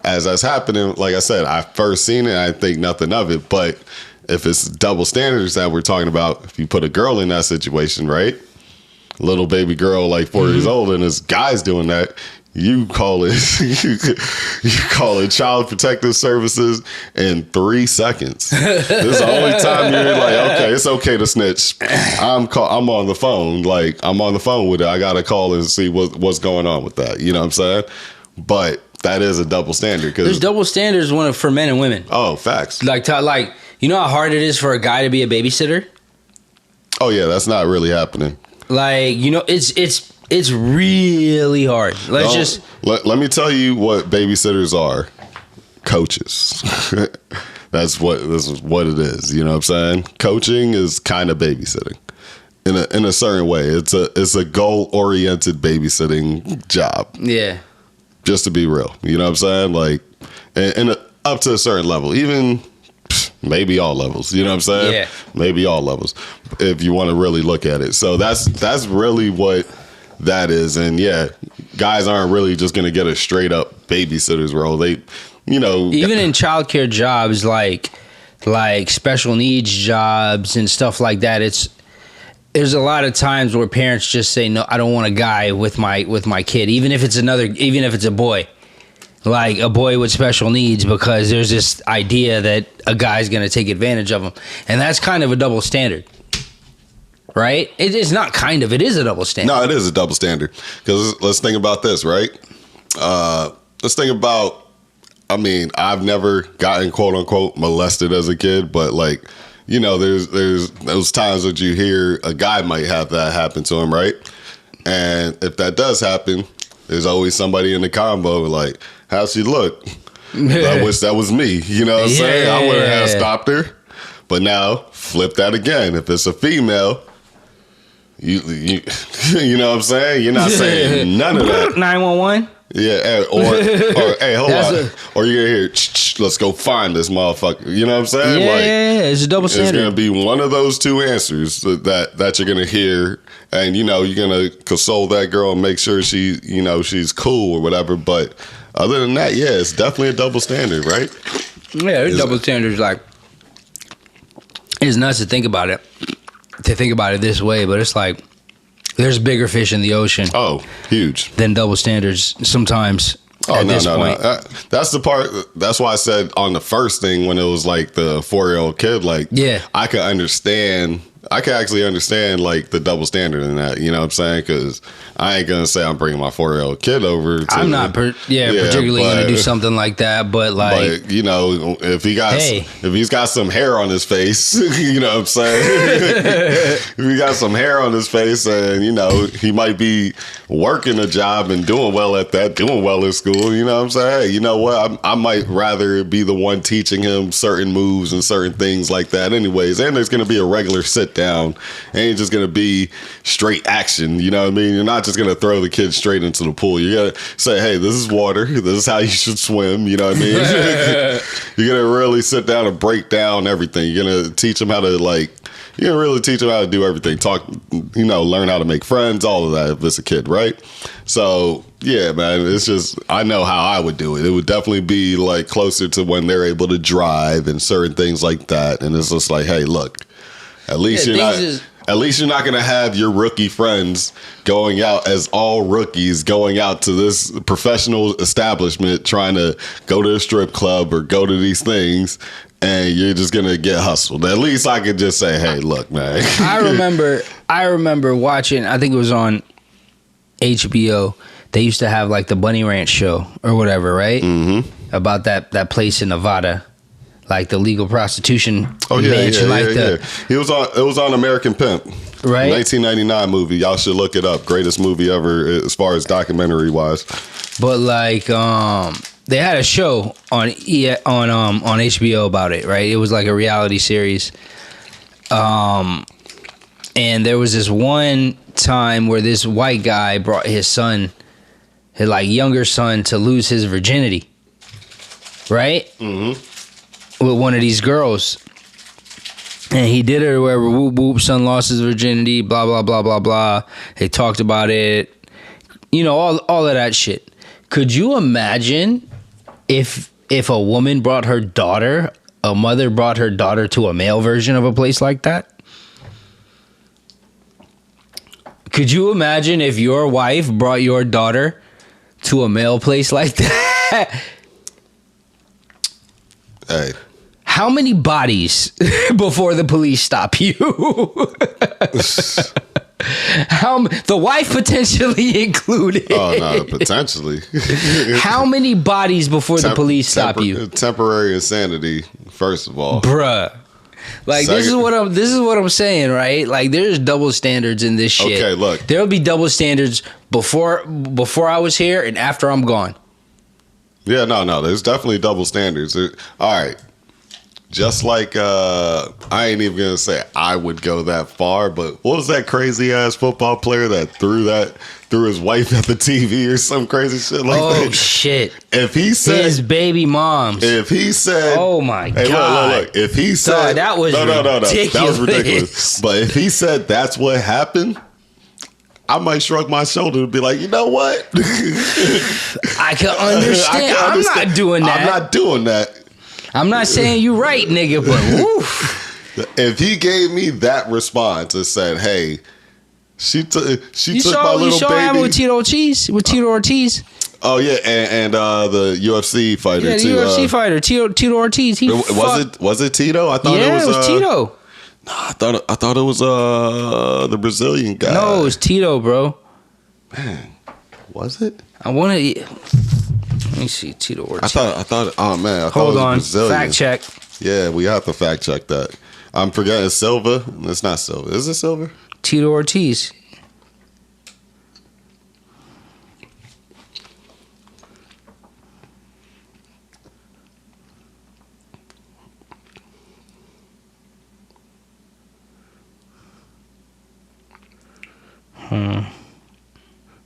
as that's happening, like I said, I first seen it, I think nothing of it. But if it's double standards that we're talking about, if you put a girl in that situation, right? Little baby girl like 4 years old and this guy's doing that, you call it Child Protective Services in 3 seconds. This is the only time you're like, okay, it's okay to snitch. I'm on the phone. Like I'm on the phone with it. I gotta call and see what's going on with that. You know what I'm saying? But that is a double standard. There's double standards for men and women. Oh, facts. Like you know how hard it is for a guy to be a babysitter? Oh yeah, that's not really happening. Like, you know, it's really hard. Let me tell you what babysitters are. Coaches. This is what it is. You know what I'm saying? Coaching is kind of babysitting in a certain way. It's a goal oriented babysitting job. Yeah. Just to be real, you know what I'm saying? Like, and up to a certain level, even. Maybe all levels, you know what I'm saying? Yeah. Maybe all levels, if you want to really look at it. So that's really what that is. And yeah, guys aren't really just going to get a straight up babysitter's role. They, you know, even in childcare jobs, like special needs jobs and stuff like that, there's a lot of times where parents just say, no, I don't want a guy with my kid, even if it's a boy. Like a boy with special needs, because there's this idea that a guy's going to take advantage of him. And that's kind of a double standard, right? It is not kind of, it is a double standard. No, it is a double standard. Because let's think about this, right? Let's think about, I mean, I've never gotten quote unquote molested as a kid, but like, you know, there's those times that you hear a guy might have that happen to him, right? And if that does happen, there's always somebody in the combo like, how's she look? I wish that was me. You know what I'm saying? I would have stopped her. But now, flip that again. If it's a female, you know what I'm saying? You're not saying none of that. 911? Yeah, or hey, hold on. Or you're going to hear, let's go find this motherfucker. You know what I'm saying? Yeah, it's a double standard. It's going to be one of those two answers that you're going to hear. And, you know, you're going to console that girl and make sure she's cool or whatever. But other than that, yeah, it's definitely a double standard, right? Yeah, double standards. Like, it's nuts to think about it. To think about it this way, but it's like there's bigger fish in the ocean. Oh, huge. Than double standards sometimes. Oh, no. That's the part. That's why I said on the first thing when it was like the 4-year-old kid, like, yeah, I could actually understand like the double standard in that, you know what I'm saying? Because I ain't gonna say I'm bringing my 4-year-old kid over. I'm not particularly gonna do something like that, but you know, if he's got some hair on his face, you know what I'm saying? If he got some hair on his face, and you know he might be working a job and doing well at that, doing well in school, you know what I'm saying? Hey, you know what? I might rather be the one teaching him certain moves and certain things like that, anyways. And there's gonna be a regular sit down. Ain't just gonna be straight action, you know what I mean? You're not just gonna throw the kid straight into the pool. You gotta say, hey, this is water, this is how you should swim, you know what I mean? You're gonna really sit down and break down everything. You're gonna teach them how to really teach them how to do everything. Talk, you know, learn how to make friends, all of that if it's a kid, right? So yeah, man, it's just, I know how I would do it. It would definitely be like closer to when they're able to drive and certain things like that. And it's just like, hey, look, at least you're not going to have your rookie friends going out as all rookies, going out to this professional establishment, trying to go to a strip club or go to these things, and you're just going to get hustled. At least I could just say, hey, look, man. I remember watching, I think it was on HBO. They used to have like the Bunny Ranch show or whatever, right? Mm-hmm. About that place in Nevada. like the legal prostitution mansion. The It was on American Pimp, right? 1999 movie. Y'all should look it up. Greatest movie ever as far as documentary wise. But like they had a show on HBO about it, right? It was like a reality series. And there was this one time where this white guy brought his son, his like younger son, to lose his virginity, right? Mm-hmm. With one of these girls. And he did it or whatever, whoop whoop, son lost his virginity, blah, blah, blah, blah, blah. They talked about it. You know, all of that shit. Could you imagine if a woman brought her daughter, a mother brought her daughter to a male version of a place like that? Could you imagine if your wife brought your daughter to a male place like that? Hey. How many bodies before the police stop you? The wife potentially included. Oh no, potentially. How many bodies before the police stop you? Temporary insanity, first of all, bruh. Like this is what I'm saying, right? Like there's double standards in this shit. Okay, look, there'll be double standards before I was here and after I'm gone. Yeah, no, there's definitely double standards. All right. Just like, I ain't even going to say I would go that far, but what was that crazy ass football player that threw his wife at the TV or some crazy shit like that? Oh, shit. If he said. His baby moms. If he said. Oh, my God. Look. If he said. That was ridiculous. That was ridiculous. But if he said that's what happened, I might shrug my shoulder and be like, you know what? I can understand. I'm not doing that. I'm not doing that. I'm not saying you right, nigga, but woof. If he gave me that response and said, "Hey, she took my little baby," you saw him with Tito Ortiz. Oh yeah, and the UFC fighter. Yeah, the UFC fighter Tito Ortiz. Was it Tito? I thought it was Tito. No, I thought it was the Brazilian guy. No, it was Tito, bro. Man, was it? I want to. Let me see, Tito Ortiz. I thought. Oh man, I thought Hold it was on, Brazilian. fact check. Yeah, we have to fact check that. I'm forgetting Silva. It's not Silva. Is it Silva? Tito Ortiz.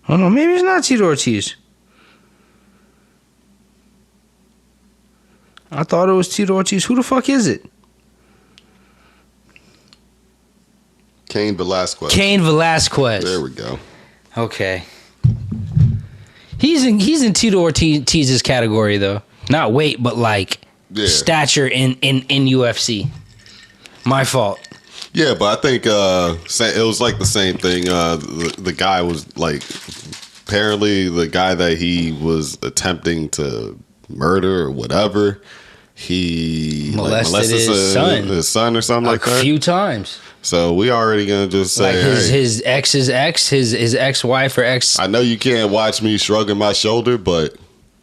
Oh no, maybe it's not Tito Ortiz. I thought it was Tito Ortiz. Who the fuck is it? Cain Velasquez. There we go. Okay. He's in Tito Ortiz's category though. Not weight, but like stature in UFC. My fault. Yeah, but I think it was like the same thing. The guy was like, apparently the guy that he was attempting to murder or whatever, he molested his son or something like that a few times. So we already gonna just say like his ex-wife or ex. I know you can't watch me shrugging my shoulder, but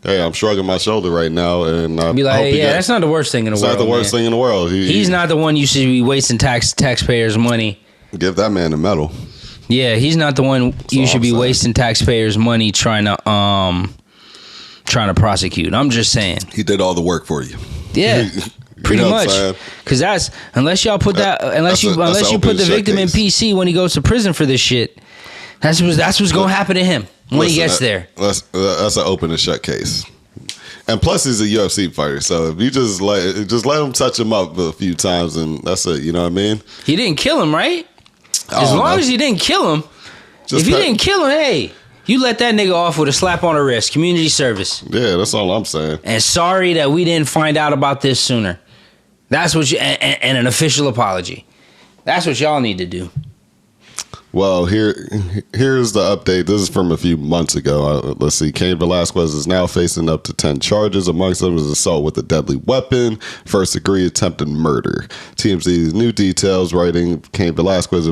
hey, I'm shrugging my shoulder right now, and be like, hey, that's not the worst thing in the world. It's not the worst thing in the world. He's not the one you should be wasting taxpayers' money. Give that man a medal. Yeah, he's not the one you should be wasting taxpayers' money trying to prosecute. I'm just saying he did all the work for you. Yeah, pretty much. Because that's unless you put the victim in PC when he goes to prison for this shit. That's what's gonna happen to him when he gets there. That's an open and shut case. And plus, he's a UFC fighter, so if you just let him touch him up a few times, and that's it. You know what I mean? He didn't kill him, right? As long as you didn't kill him. If you didn't kill him, hey, you let that nigga off with a slap on the wrist. Community service. Yeah, that's all I'm saying. And sorry that we didn't find out about this sooner. That's what and an official apology. That's what y'all need to do. Well, here's the update. This is from a few months ago. Let's see. Cain Velasquez is now facing up to 10 charges. Amongst them is assault with a deadly weapon, first-degree attempted murder. TMZ's new details, writing Cain Velasquez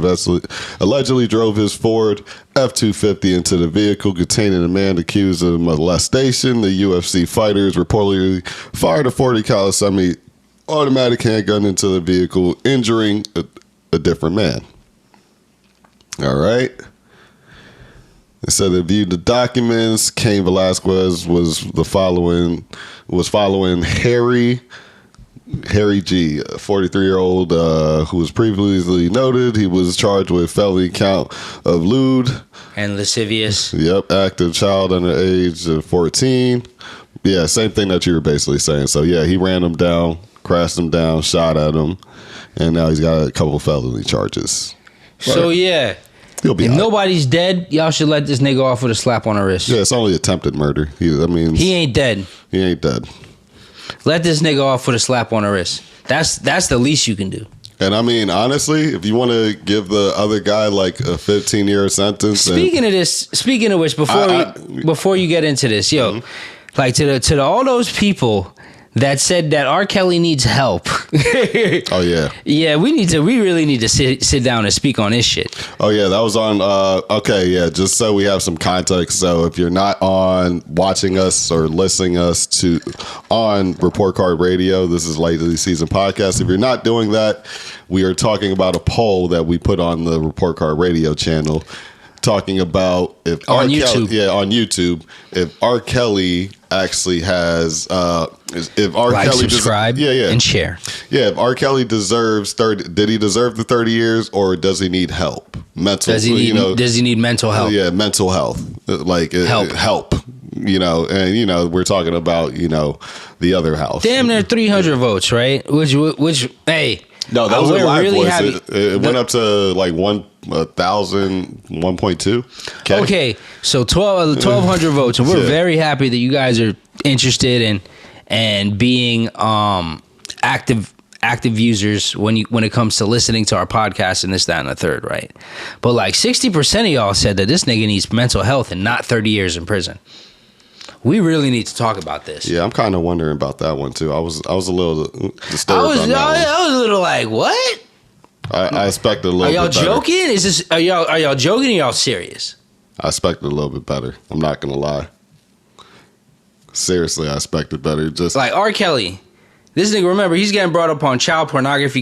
allegedly drove his Ford F-250 into the vehicle containing a man accused of molestation. The UFC fighters reportedly fired a .40 caliber automatic handgun into the vehicle, injuring a different man. All right. It said they viewed the documents. Cain Velasquez was following Harry G, a 43-year-old who was previously noted. He was charged with felony count of lewd and lascivious. Yep, active child under the age of 14. Yeah, same thing that you were basically saying. So yeah, he ran him down, crashed him down, shot at him, and now he's got a couple felony charges. So yeah, if nobody's dead, y'all should let this nigga off with a slap on the wrist. Yeah, it's only attempted murder. He ain't dead. He ain't dead. Let this nigga off with a slap on the wrist. That's the least you can do. And I mean, honestly, if you want to give the other guy like a 15-year sentence. Speaking of which, before you get into this, yo, like to all those people that said that R. Kelly needs help. Oh yeah. Yeah, we really need to sit down and speak on this shit. Oh yeah, that was on okay, yeah, just so we have some context. So if you're not on watching us or listening us on Report Card Radio, this is Lately Season Podcast. If you're not doing that, we are talking about a poll that we put on the Report Card Radio channel talking about if on YouTube, if R. Kelly actually has if R. Like, Kelly subscribe, and share. Yeah, if R. Kelly deserves 30, did he deserve the 30 years or does he need help? Does he need mental health? Yeah, mental health. Like help. And we're talking about, the other house. Damn near 300 votes, right? Which hey. No, that was a live really voice. It went up to like 1,000, 1.2. Okay, so 1,200 votes, and we're very happy that you guys are interested in being active users when it comes to listening to our podcast and this, that, and the third, right? But like 60% of y'all said that this nigga needs mental health and not 30 years in prison. We really need to talk about this. Yeah, I'm kind of wondering about that one too. I was a little disturbed. I was a little like, what? I expected a little. Are y'all joking? Are y'all joking? Or y'all serious? I expected a little bit better. I'm not gonna lie. Seriously, I expected better. Just like R. Kelly, this nigga. Remember, he's getting brought up on child pornography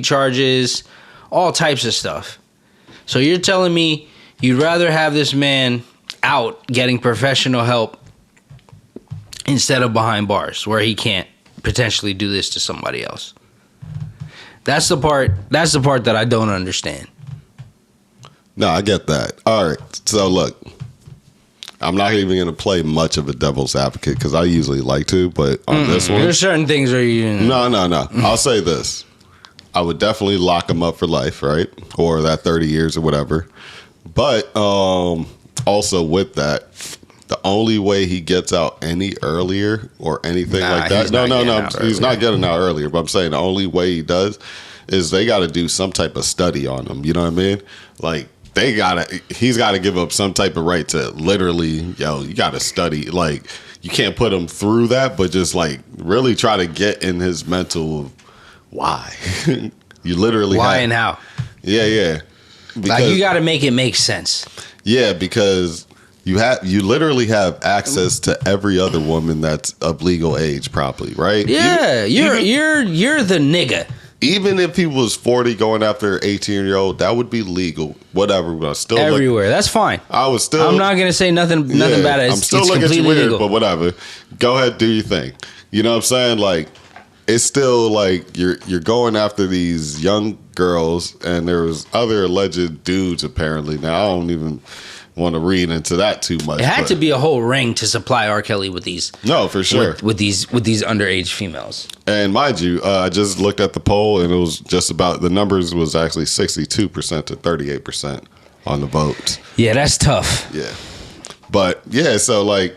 charges, all types of stuff. So you're telling me you'd rather have this man out getting professional help instead of behind bars where he can't potentially do this to somebody else? That's the part that I don't understand. No, I get that. All right. So look, I'm not even going to play much of a devil's advocate because I usually like to, but on this one, there's certain things where you No. I'll say this. I would definitely lock him up for life, right? Or that 30 years or whatever. But also with that, the only way he gets out any earlier or anything like that. He's not getting out earlier. But I'm saying the only way he does is they got to do some type of study on him. You know what I mean? Like he's got to give up some type of right to literally, you got to study. Like you can't put him through that, but just like really try to get in his mental. Why? You literally and how? Yeah. Because, like you got to make it make sense. Yeah, because you literally have access to every other woman that's of legal age, probably, right? Yeah, you're the nigga. Even if he was 40 going after an 18-year-old, that would be legal. Whatever, but still everywhere. That's fine. I'm not gonna say nothing bad. I'm still looking at you weird, legal. But whatever. Go ahead, do your thing. You know what I'm saying? Like, it's still like you're going after these young girls, and there's other alleged dudes apparently. Now I don't even want to read into that too much. It had to be a whole ring to supply R. Kelly with these. No, for sure. With these underage females. And mind you, I just looked at the poll, and it was just about the numbers was actually 62% to 38% on the vote. Yeah, that's tough. Yeah, but yeah, so like.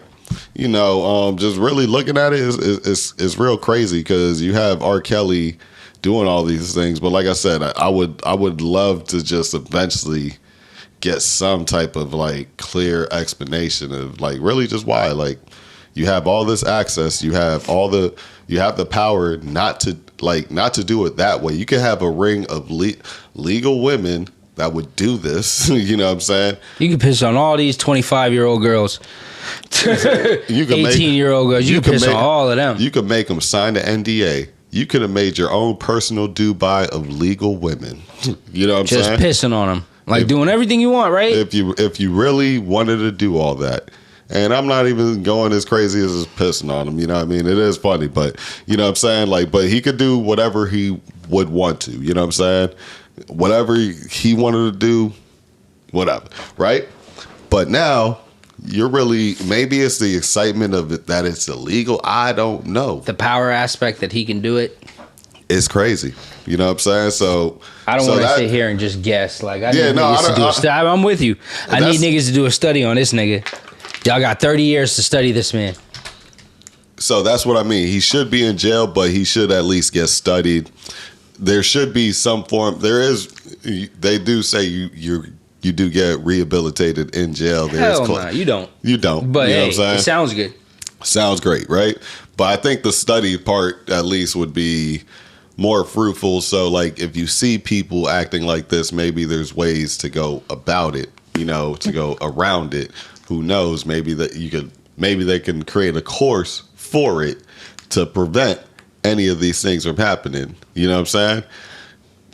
Just really looking at it is real crazy because you have R. Kelly doing all these things, but like I said, I would love to just eventually get some type of like clear explanation of like really just why. Like you have all this access, you have the power not to do it that way. You can have a ring of legal women that would do this. You know what I'm saying? You can piss on all these 25-year-old girls. You can 18-year-old girls. You can piss on all of them. You could make them sign the NDA. You could have made your own personal Dubai of legal women. You know what I'm saying? Just pissing on them. Like doing everything you want, right? If you really wanted to do all that. And I'm not even going as crazy as just pissing on him. You know what I mean? It is funny, but you know what I'm saying? Like, but he could do whatever he would want to. You know what I'm saying? Whatever he wanted to do, whatever. Right? But now you're really, maybe it's the excitement of it that it's illegal. I don't know. The power aspect that he can do it. It's crazy. You know what I'm saying? So I don't want to sit here and just guess. Like, I need niggas to do a study. I'm with you. I need niggas to do a study on this nigga. Y'all got 30 years to study this man. So that's what I mean. He should be in jail, but he should at least get studied. There should be some form. There is. They do say you do get rehabilitated in jail. Hell no, you don't. You don't. But you know hey, what I'm saying? It sounds good. Sounds great, right? But I think the study part at least would be more fruitful. So like if you see people acting like this, maybe there's ways to go about it, you know, to go around it. Who knows? Maybe they can create a course for it to prevent any of these things from happening. You know what I'm saying?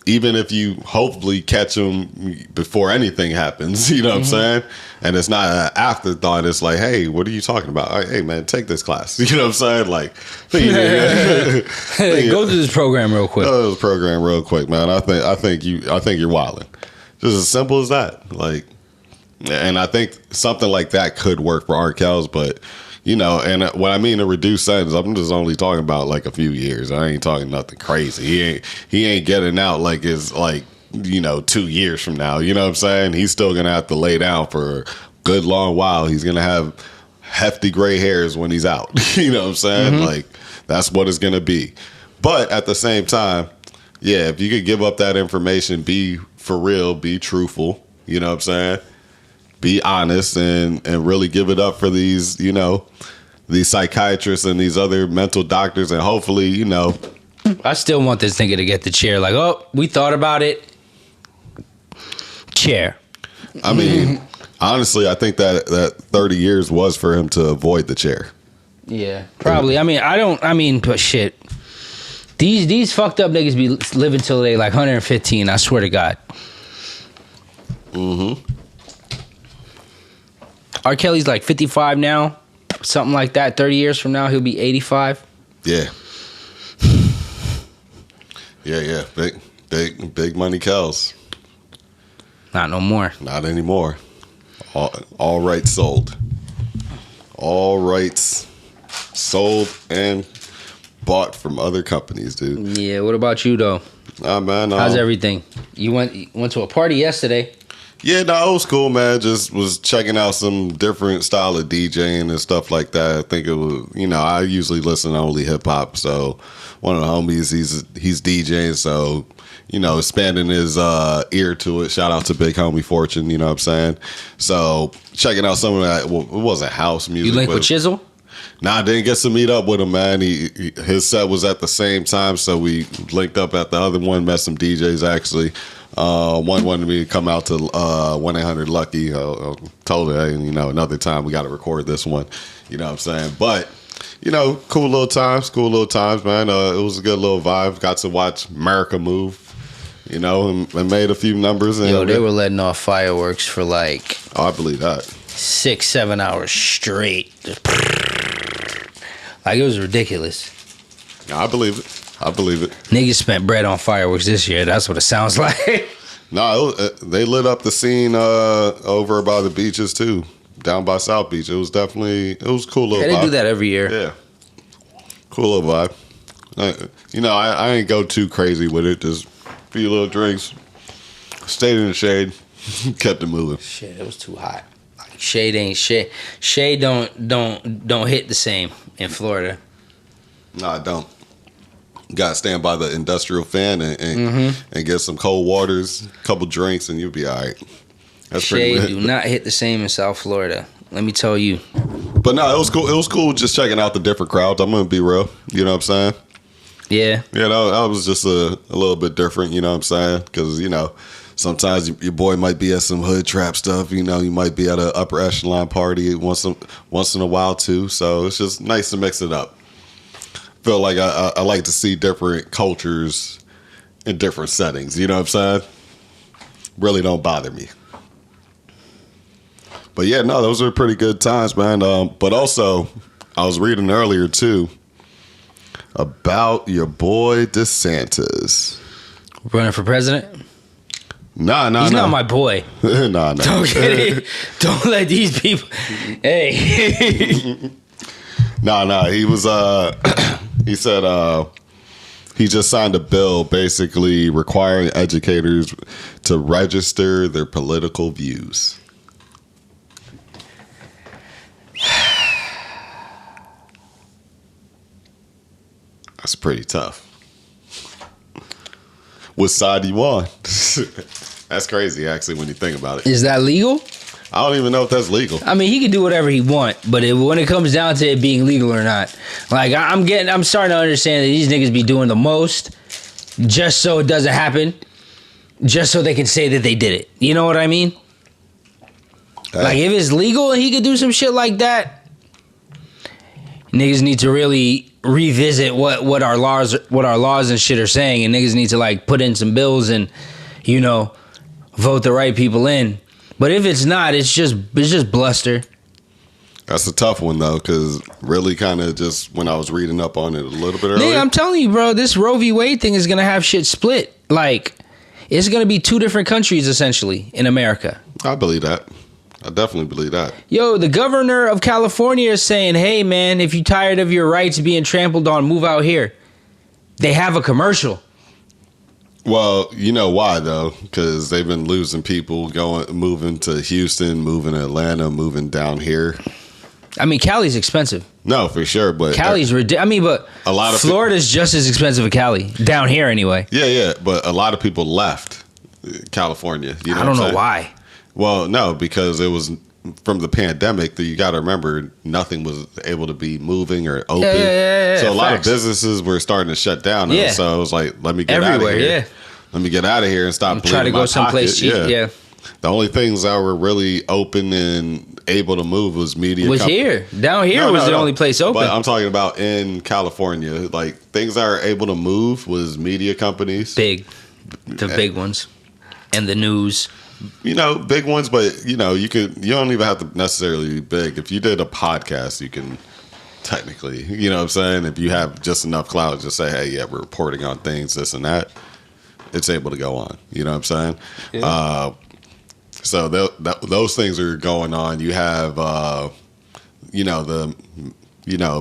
Even if you hopefully catch them before anything happens, you know what I'm saying? And it's not an afterthought. It's like, hey, what are you talking about? Hey, man, take this class. You know what I'm saying? Like, go through this program real quick. Go through this program real quick, man. I think you're wilding. Just as simple as that. Like, and I think something like that could work for R. Kells, but you know, and what I mean a reduced sentence, I'm just only talking about like a few years. I ain't talking nothing crazy. He ain't getting out like it's like, you know, 2 years from now. You know what I'm saying? He's still gonna have to lay down for a good long while. He's gonna have hefty gray hairs when he's out. You know what I'm saying? Like that's what it's gonna be. But at the same time, yeah, if you could give up that information, be for real, be truthful. You know what I'm saying? Be honest and really give it up for these, you know, these psychiatrists and these other mental doctors. And hopefully, you know. I still want this nigga to get the chair. Like, oh, we thought about it. Chair. I mean, honestly, I think that 30 years was for him to avoid the chair. Yeah, probably. I mean, but shit. These fucked up niggas be living till they like 115, I swear to God. R. Kelly's like 55 now, something like that. 30 years from now, he'll be 85. Yeah. Yeah. Big money Kells. Not no more. Not anymore. All rights sold. All rights sold and bought from other companies, dude. Yeah, what about you, though? Man. How's everything? You went to a party yesterday. Yeah, no, it was cool, man. Just was checking out some different style of DJing and stuff like that. I think it was, you know, I usually listen to only hip hop. So one of the homies, he's DJing, so you know, expanding his ear to it. Shout out to Big Homie Fortune, you know what I'm saying? So checking out some of that. Well, it wasn't house music. You linked with Chisel? Nah, I didn't get to meet up with him, man. His set was at the same time, so we linked up at the other one. Met some DJs actually. One wanted me to come out to 1-800-LUCKY. Told her, hey, you know, another time we got to record this one. You know what I'm saying? But, you know, cool little times, man. It was a good little vibe. Got to watch America move, you know, and made a few numbers. And yo, they were letting off fireworks for like... Oh, I believe that. 6-7 hours straight. Like, it was ridiculous. I believe it. Niggas spent bread on fireworks this year. That's what it sounds like. No, they lit up the scene over by the beaches too, down by South Beach. It was cool little vibe. They do that every year. Yeah, cool little vibe. You know, I ain't go too crazy with it. Just a few little drinks, stayed in the shade, kept it moving. Shit, it was too hot. Shade ain't shade. Shade don't hit the same in Florida. No, I don't. Got to stand by the industrial fan and get some cold waters, a couple drinks, and you'll be all right. That's Shade do not hit the same in South Florida. Let me tell you. But no, it was cool. It was cool just checking out the different crowds. I'm gonna be real. You know what I'm saying? Yeah. Yeah, that was just a little bit different. You know what I'm saying? Because you know, Sometimes your boy might be at some hood trap stuff. You know, you might be at an upper echelon party once in a while too. So it's just nice to mix it up. Feel like I like to see different cultures in different settings. You know what I'm saying? Really don't bother me. But yeah, no, those are pretty good times, man. But also, I was reading earlier too about your boy DeSantis running for president. Nah, he's not my boy. Nah. Don't get it. Don't let these people. Hey. Nah. He was. He said. He just signed a bill basically requiring educators to register their political views. That's pretty tough. What side you on? That's crazy, actually, when you think about it. Is that legal? I don't even know if that's legal. I mean, he can do whatever he want, but when it comes down to it being legal or not, like I'm starting to understand that these niggas be doing the most just so it doesn't happen, just so they can say that they did it. You know what I mean? Like if it's legal and he could do some shit like that, niggas need to really revisit what our laws and shit are saying, and niggas need to like put in some bills and, you know, vote the right people in. But if it's not, it's just bluster. That's a tough one though, because really kind of just when I was reading up on it a little bit earlier. Yeah, I'm telling you, bro, this Roe v. Wade thing is gonna have shit split. Like, it's gonna be two different countries essentially in America. I believe that. I definitely believe that. Yo, the governor of California is saying, hey, man, if you're tired of your rights being trampled on, move out here. They have a commercial. Well, you know why, though? Because they've been losing people moving to Houston, moving to Atlanta, moving down here. I mean, Cali's expensive. No, for sure. But Cali's ridiculous. I mean, but a lot of Florida's just as expensive as Cali. Down here, anyway. Yeah. But a lot of people left California. You know I don't know why. Well, no, because it was from the pandemic that you got to remember nothing was able to be moving or open. Yeah, so a lot of businesses were starting to shut down. Yeah. So it was like, let me get out of here. Yeah. Let me get out of here and stop try to go someplace cheap. Yeah. The only things that were really open and able to move was media. Here. Down here was the only place open. But I'm talking about in California. Like things that are able to move was media companies. Big ones. And the news. You know, big ones, but you know, you don't even have to necessarily be big. If you did a podcast, you can technically, you know what I'm saying? If you have just enough clout to say, hey, yeah, we're reporting on things, this and that, it's able to go on. You know what I'm saying? Yeah. So those things are going on. You have,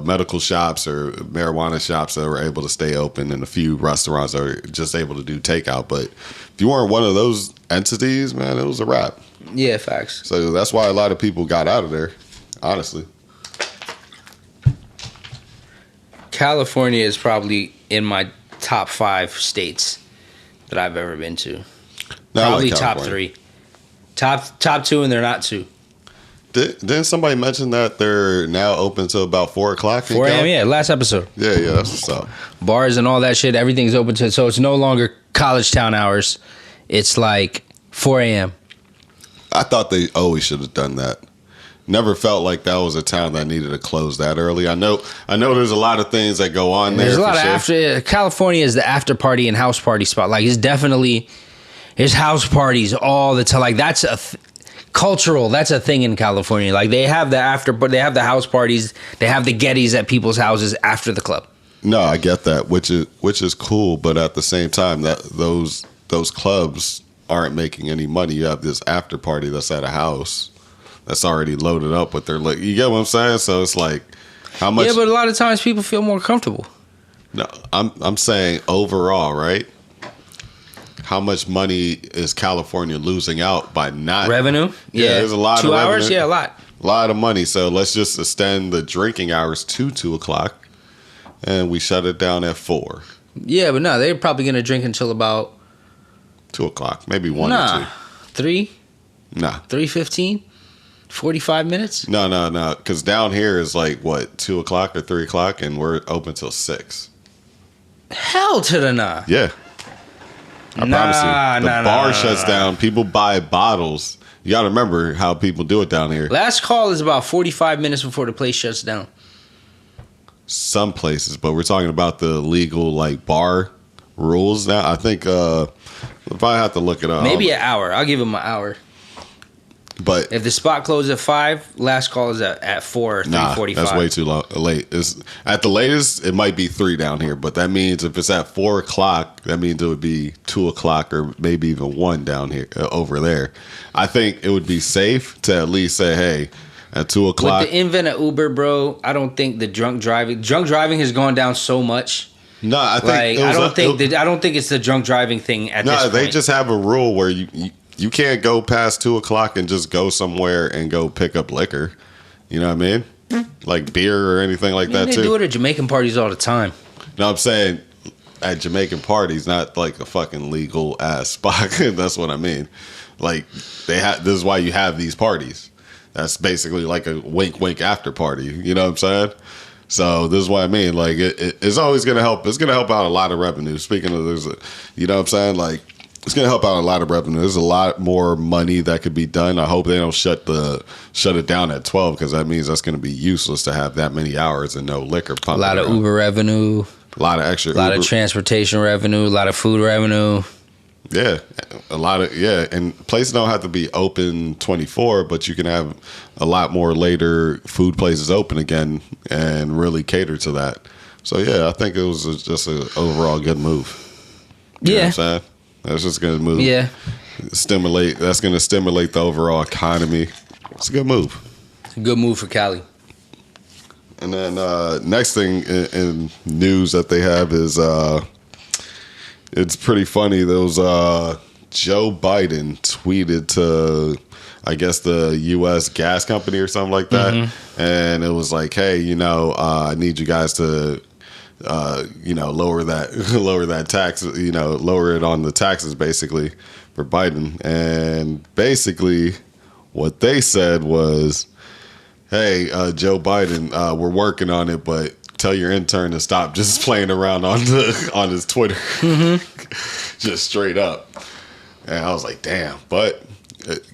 medical shops or marijuana shops that were able to stay open, and a few restaurants that are just able to do takeout. But if you weren't one of those entities, man, it was a wrap. Yeah, facts. So that's why a lot of people got out of there, honestly. California is probably in my top 5 states that I've ever been to. Probably like top 3. Top 2, and they're not 2. Didn't somebody mention that they're now open till about 4 o'clock? 4 a.m., yeah, last episode. Yeah, that's what's up. Bars and all that shit, everything's open to, so it's no longer college town hours. It's like 4 a.m. I thought they always should have done that. Never felt like that was a town that needed to close that early. I know there's a lot of things that go on there. There's a lot of after. California is the after party and house party spot. Like, it's definitely, there's house parties all the time. Like, that's cultural. That's a thing in California. Like, they have they have the house parties. They have the Gettys at people's houses after the club. No, I get that, which is cool. But at the same time, that those clubs aren't making any money. You have this after party that's at a house that's already loaded up with their you get what I'm saying? So it's like, how much? Yeah, but a lot of times people feel more comfortable. No, I'm saying overall, right? How much money is California losing out by not revenue? Yeah, there's a lot of 2 hours. revenue. Yeah, a lot. A lot of money. So let's just extend the drinking hours to 2 o'clock, and we shut it down at 4. Yeah, but no, they're probably gonna drink until about 2 o'clock, maybe 1 or 2. 3. Nah. 3:15. 45 minutes. No. Because down here is like what, 2 o'clock or 3 o'clock, and we're open till 6. Hell to the nah. Yeah. I promise you. The bar shuts down. People buy bottles. You got to remember how people do it down here. Last call is about 45 minutes before the place shuts down. Some places, but we're talking about the legal like bar rules now. I think we'll probably have to look it up. Maybe an hour. I'll give them an hour. But if the spot closes at 5, last call is at 4 or 3:45. That's way too late. It's, at the latest, it might be 3 down here, but that means if it's at 4 o'clock, that means it would be 2 o'clock or maybe even 1 down here over there. I think it would be safe to at least say, hey, at 2 o'clock. With the invent of Uber, bro, I don't think the drunk driving has gone down so much. No, I think I don't think it's the drunk driving thing at this point. No, they just have a rule where you can't go past 2 o'clock and just go somewhere and go pick up liquor. You know what I mean? Like beer or anything like that, they too. They do it at Jamaican parties all the time. No, I'm saying at Jamaican parties, not like a fucking legal ass spot. That's what I mean. Like, this is why you have these parties. That's basically like a wink after party. You know what I'm saying? So this is what I mean. Like, it's always going to help. It's going to help out a lot of revenue. Speaking of, you know what I'm saying? Like, it's going to help out a lot of revenue. There's a lot more money that could be done. I hope they don't shut it down at 12 because that means that's going to be useless to have that many hours and no liquor pumping. A lot of around. Uber revenue. A lot of extra. A lot of transportation revenue. A lot of food revenue. Yeah, and places don't have to be open 24, but you can have a lot more later food places open again and really cater to that. So yeah, I think it was just an overall good move. You know what I'm saying? That's just going to move. Yeah. That's going to stimulate the overall economy. It's a good move. It's a good move for Cali. And then next thing in news that they have is it's pretty funny. Those Joe Biden tweeted to, I guess, the U.S. gas company or something like that. Mm-hmm. And it was like, hey, I need you guys to lower that tax, lower it on the taxes basically for Biden. And basically what they said was, hey, Joe Biden, we're working on it, but tell your intern to stop just playing around on his Twitter. Mm-hmm. Just straight up. And I was like, damn. But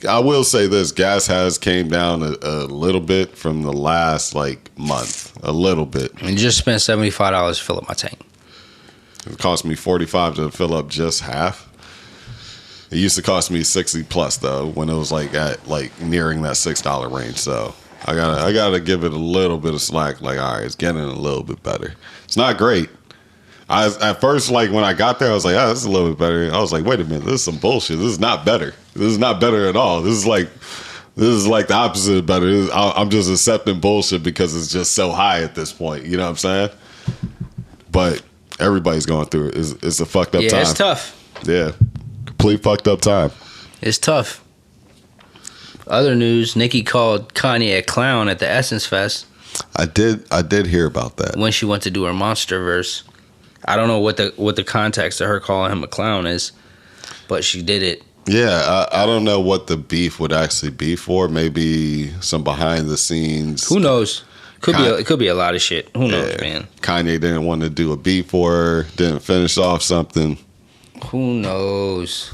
I will say this, gas has came down a little bit from the last month, a little bit. And just spent $75 to fill up my tank. It cost me $45 to fill up just half. It used to cost me $60 plus though when it was at nearing that $6 range. So I gotta give it a little bit of slack. All right, it's getting a little bit better. It's not great. At first, when I got there, I was like, oh, this is a little bit better. I was like, wait a minute, this is some bullshit. This is not better. This is not better at all. This is like the opposite of better. I'm just accepting bullshit because it's just so high at this point. You know what I'm saying? But everybody's going through it. It's a fucked up time. Yeah, it's tough. Yeah, complete fucked up time. It's tough. Other news, Nicki called Kanye a clown at the Essence Fest. I did hear about that. When she went to do her Monster verse. I don't know what the context of her calling him a clown is, but she did it. Yeah, I don't know what the beef would actually be for. Maybe some behind the scenes. Who knows? It could be a lot of shit. Who knows, man? Kanye didn't want to do a beat for her, didn't finish off something. Who knows?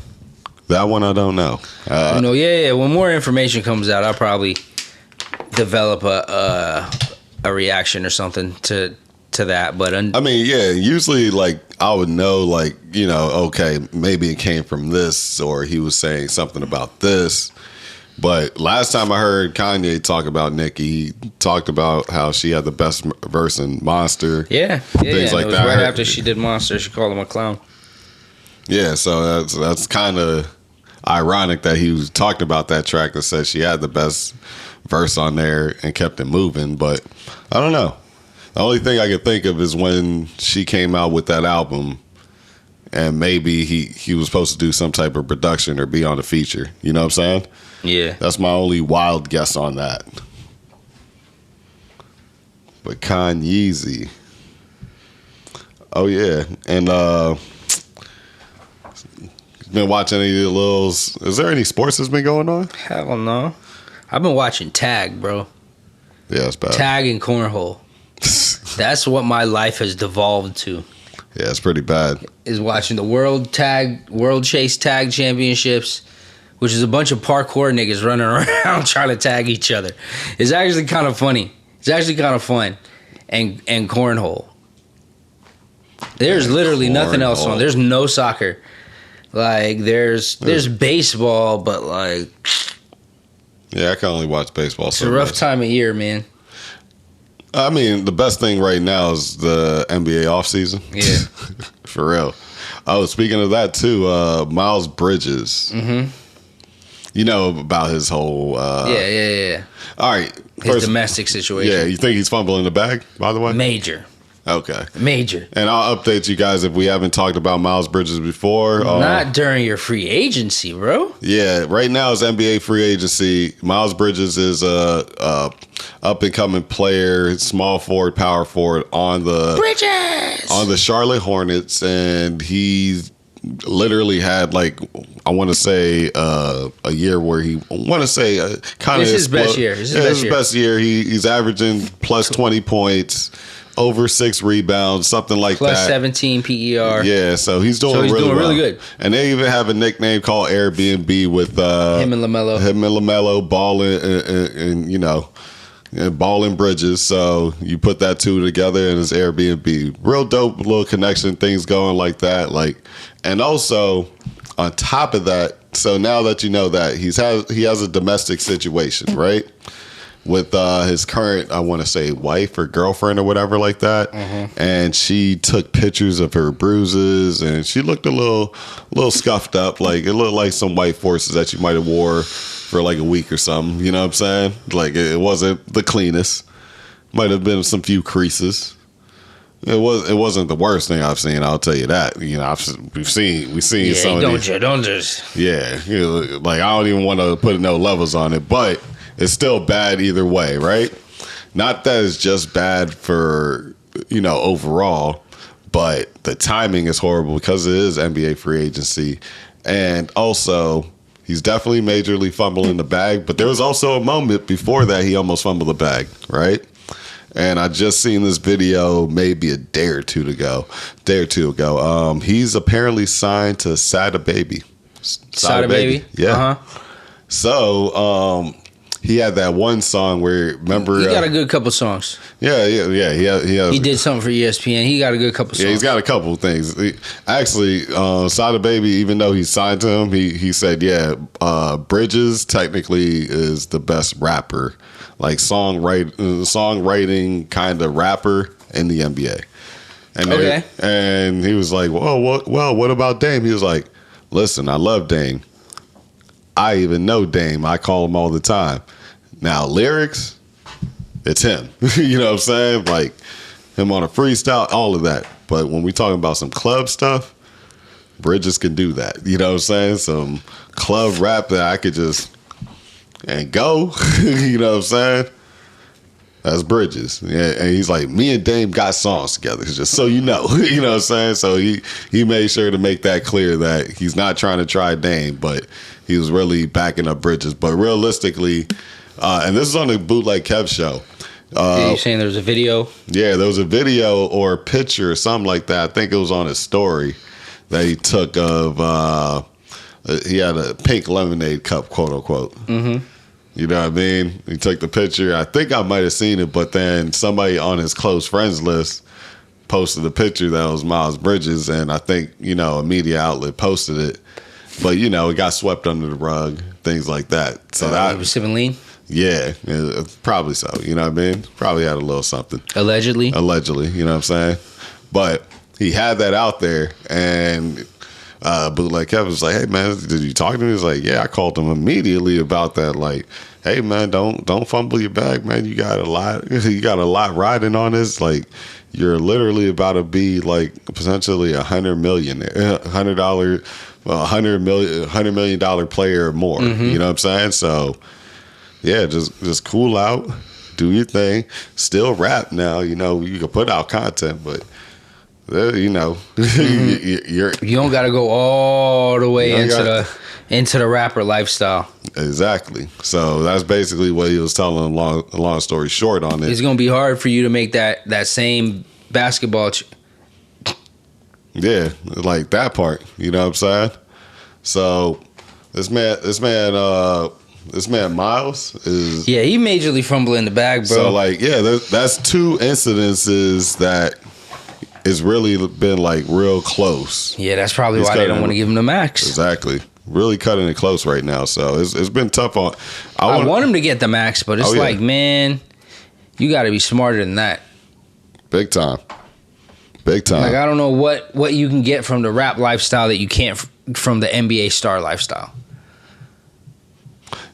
That one I don't know. Yeah. When more information comes out, I'll probably develop a reaction or something to that. But usually I would know okay, maybe it came from this or he was saying something about this. But last time I heard Kanye talk about Nicki, he talked about how she had the best verse in Monster. Yeah. Things like it was that. Right after she did Monster, she called him a clown. Yeah, so that's kind of ironic that he was talking about that track that said she had the best verse on there and kept it moving. But I don't know. The only thing I could think of is when she came out with that album and maybe he was supposed to do some type of production or be on the feature. You know what I'm saying? Yeah. That's my only wild guess on that. But Kanye. Oh, yeah. And been watching any of the littles. Is there any sports that's been going on? Hell no. I've been watching tag, bro. Yeah, it's bad. Tag and cornhole. That's what my life has devolved to. Yeah, it's pretty bad. Is watching the World Chase Tag Championships, which is a bunch of parkour niggas running around trying to tag each other. It's actually kind of funny. It's actually kind of fun. And cornhole. There's literally nothing else on. There's no soccer. Like there's baseball, but like yeah, I can only watch baseball. It's a rough time of year, man. I mean, the best thing right now is the NBA offseason. Yeah. For real. Oh, speaking of that too, Miles Bridges. Mm-hmm. You know about his whole yeah. All right. His domestic situation. Yeah, you think he's fumbling the bag, by the way? Major. Okay. Major. And I'll update you guys if we haven't talked about Miles Bridges before. Not during your free agency, bro. Yeah, right now it's NBA free agency. Miles Bridges is a up and coming player, small forward, power forward on the Charlotte Hornets, and he's literally had like I want to say a year where he kind of his best year. His best year. He's averaging plus 20 points. Over 6 rebounds, something like plus that. 17 PER. Yeah, so he's doing really good. And they even have a nickname called Airbnb with him and LaMelo balling and you know, balling Bridges. So you put that two together and it's Airbnb. Real dope little connection things going like that. Like, and also on top of that, so now that you know that he has a domestic situation, right? With his current, I want to say, wife or girlfriend or whatever like that. Mm-hmm. And she took pictures of her bruises and she looked a little scuffed up. Like it looked like some white forces that you might have wore for like a week or something. You know what I'm saying? Like it wasn't the cleanest. Might have been some few creases. It wasn't the worst thing I've seen. I'll tell you that. You know, we've seen yeah, some don't of these. Don't just. Yeah, you know, like I don't even want to put no levels on it, but it's still bad either way, right? Not that it's just bad for, you know, overall, but the timing is horrible because it is NBA free agency. And also, he's definitely majorly fumbling the bag, but there was also a moment before that he almost fumbled the bag, right? And I just seen this video maybe a day or two ago. He's apparently signed to Sada Baby. Sada Baby? Yeah. Uh-huh. So, he had that one song where, remember... He got a good couple songs. Yeah. He did something for ESPN. He got a good couple songs. Yeah, he's got a couple things. Actually, Sada Baby, even though he signed to him, he said, Bridges technically is the best rapper, like songwriting kind of rapper in the NBA. And and he was like, well, what about Dame? He was like, listen, I love Dame. I even know Dame. I call him all the time. Now, lyrics, it's him. You know what I'm saying? Like, him on a freestyle, all of that. But when we talking about some club stuff, Bridges can do that. You know what I'm saying? Some club rap that I could just, and go. You know what I'm saying? That's Bridges. Yeah, and he's like, me and Dame got songs together, just so you know. You know what I'm saying? So he made sure to make that clear that he's not trying to try Dame, but he was really backing up Bridges. But realistically, and this is on the Bootleg Kev show. You saying there was a video? Yeah, there was a video or a picture or something like that. I think it was on his story that he took of, he had a pink lemonade cup, quote unquote. Mm-hmm. You know what I mean? He took the picture. I think I might have seen it, but then somebody on his close friends list posted a picture that was Miles Bridges, and I think, you know, a media outlet posted it. But, you know, it got swept under the rug, things like that. So that he was sipping lean? Yeah, probably so. You know what I mean? Probably had a little something. Allegedly, you know what I'm saying? But he had that out there, and Bootleg Kevin was like, hey man, did you talk to me? He was like, yeah, I called him immediately about that. Like, hey man, don't fumble your bag, man. You got a lot riding on this. Like, you're literally about to be like potentially $100 million player or more. Mm-hmm. You know what I'm saying? So yeah, just cool out, do your thing, still rap now. You know, you can put out content, but you know, mm-hmm. you don't got to go all the way into the rapper lifestyle. Exactly. So that's basically what he was telling. A long story short on it, it's gonna be hard for you to make that same basketball. Yeah, like that part. You know what I'm saying? So this man Miles is he majorly fumbling the bag, bro. So like that's two incidences that it's really been like real close. Yeah, that's probably why they don't want to give him the max. Exactly. Really cutting it close right now. So it's been tough on. I want him to get the max, but it's like, man, you got to be smarter than that. Big time. Big time. Like, I don't know what you can get from the rap lifestyle that you can't from the NBA star lifestyle.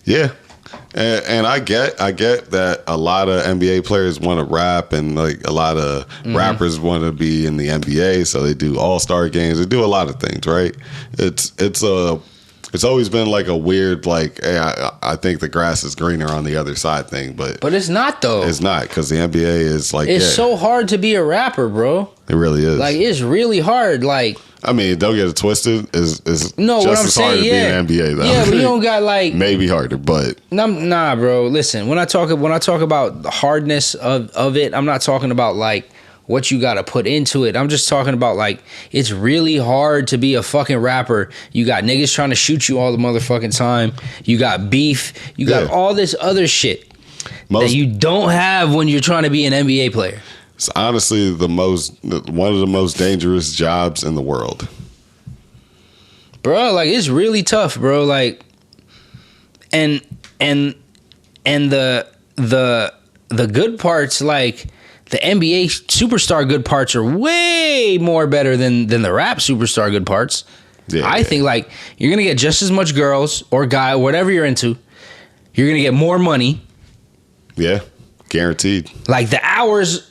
Yeah. And I get that a lot of NBA players want to rap, and like a lot of rappers want to be in the NBA, so they do all-star games. They do a lot of things, right? It's always been like a weird, like, hey, I think the grass is greener on the other side thing, but it's not though. It's not, because the NBA is like it's so hard to be a rapper, bro. It really is. Like, it's really hard. Like, I mean, don't get it twisted. Is no, just what I'm as saying, hard to be in the NBA though. Yeah, but you don't got like maybe harder, but nah, bro. Listen, when I talk about the hardness of it, I'm not talking about like what you got to put into it. I'm just talking about like it's really hard to be a fucking rapper. You got niggas trying to shoot you all the motherfucking time. You got beef. You got all this other shit that you don't have when you're trying to be an NBA player. It's honestly one of the most dangerous jobs in the world, bro. Like, it's really tough, bro. Like, and the good parts, like the NBA superstar good parts, are way more better than the rap superstar good parts. Yeah, I think like you're gonna get just as much girls or guy, whatever you're into. You're gonna get more money. Yeah, guaranteed. Like the hours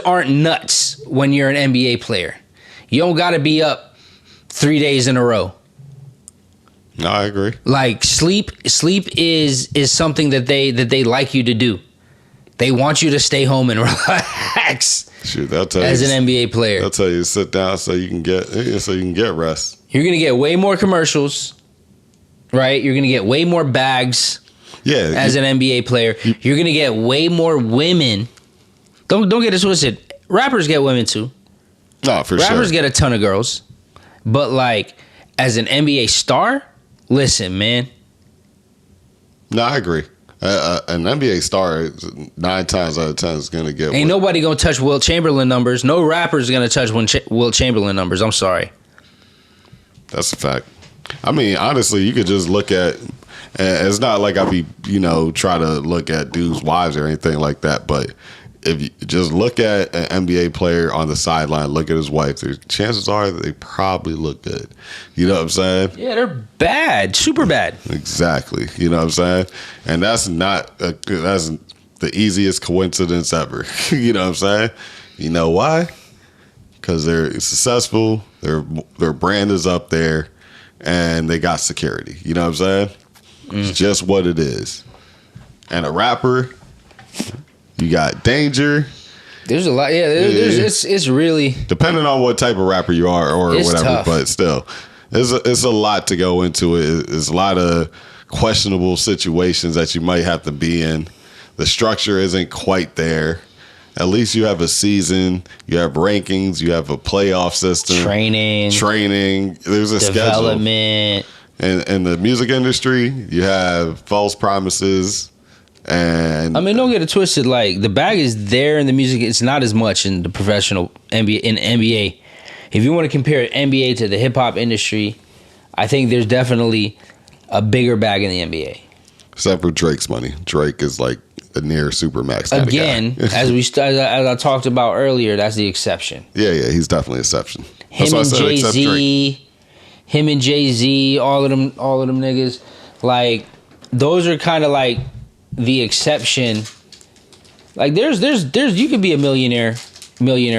aren't nuts when you're an NBA player. You don't got to be up 3 days in a row. No, I agree. Like sleep is something that they like you to do. They want you to stay home and relax. Shoot, they'll tell as an NBA player. They'll tell you to sit down so you can get rest. You're gonna get way more commercials, right? You're gonna get way more bags. Yeah. As an NBA player, you're gonna get way more women. Don't get it twisted. Rappers get women too. No, for sure. Rappers get a ton of girls, but like as an NBA star, listen, man. No, I agree. An NBA star 9 times out of 10 is gonna get. Ain't nobody gonna touch Wilt Chamberlain numbers. No rapper's gonna touch Wilt Chamberlain numbers. I'm sorry. That's a fact. I mean, honestly, you could just look at. It's not like I be try to look at dudes' wives or anything like that, but if you just look at an NBA player on the sideline, look at his wife, the chances are that they probably look good. You know what I'm saying? Yeah, they're bad, super bad. Exactly. You know what I'm saying? And that's that's the easiest coincidence ever. You know what I'm saying? You know why? Because they're successful, their brand is up there, and they got security. You know what I'm saying? It's just what it is. And a rapper, you got danger. There's a lot. Yeah, it's really depending on what type of rapper you are or whatever. Tough. But still, it's a lot to go into it. It's a lot of questionable situations that you might have to be in. The structure isn't quite there. At least you have a season, you have rankings, you have a playoff system, training. There's a development. Schedule. In the music industry, you have false promises, and I mean, don't get it twisted. Like the bag is there in the music; it's not as much in the professional NBA. In NBA, if you want to compare NBA to the hip hop industry, I think there's definitely a bigger bag in the NBA. Except for Drake's money. Drake is like a near supermax kind again, of guy. as I talked about earlier, that's the exception. Yeah, he's definitely an exception. Him and Jay-Z. Him and Jay-Z, all of them niggas, like those are kind of like the exception. Like there's you could be a millionaire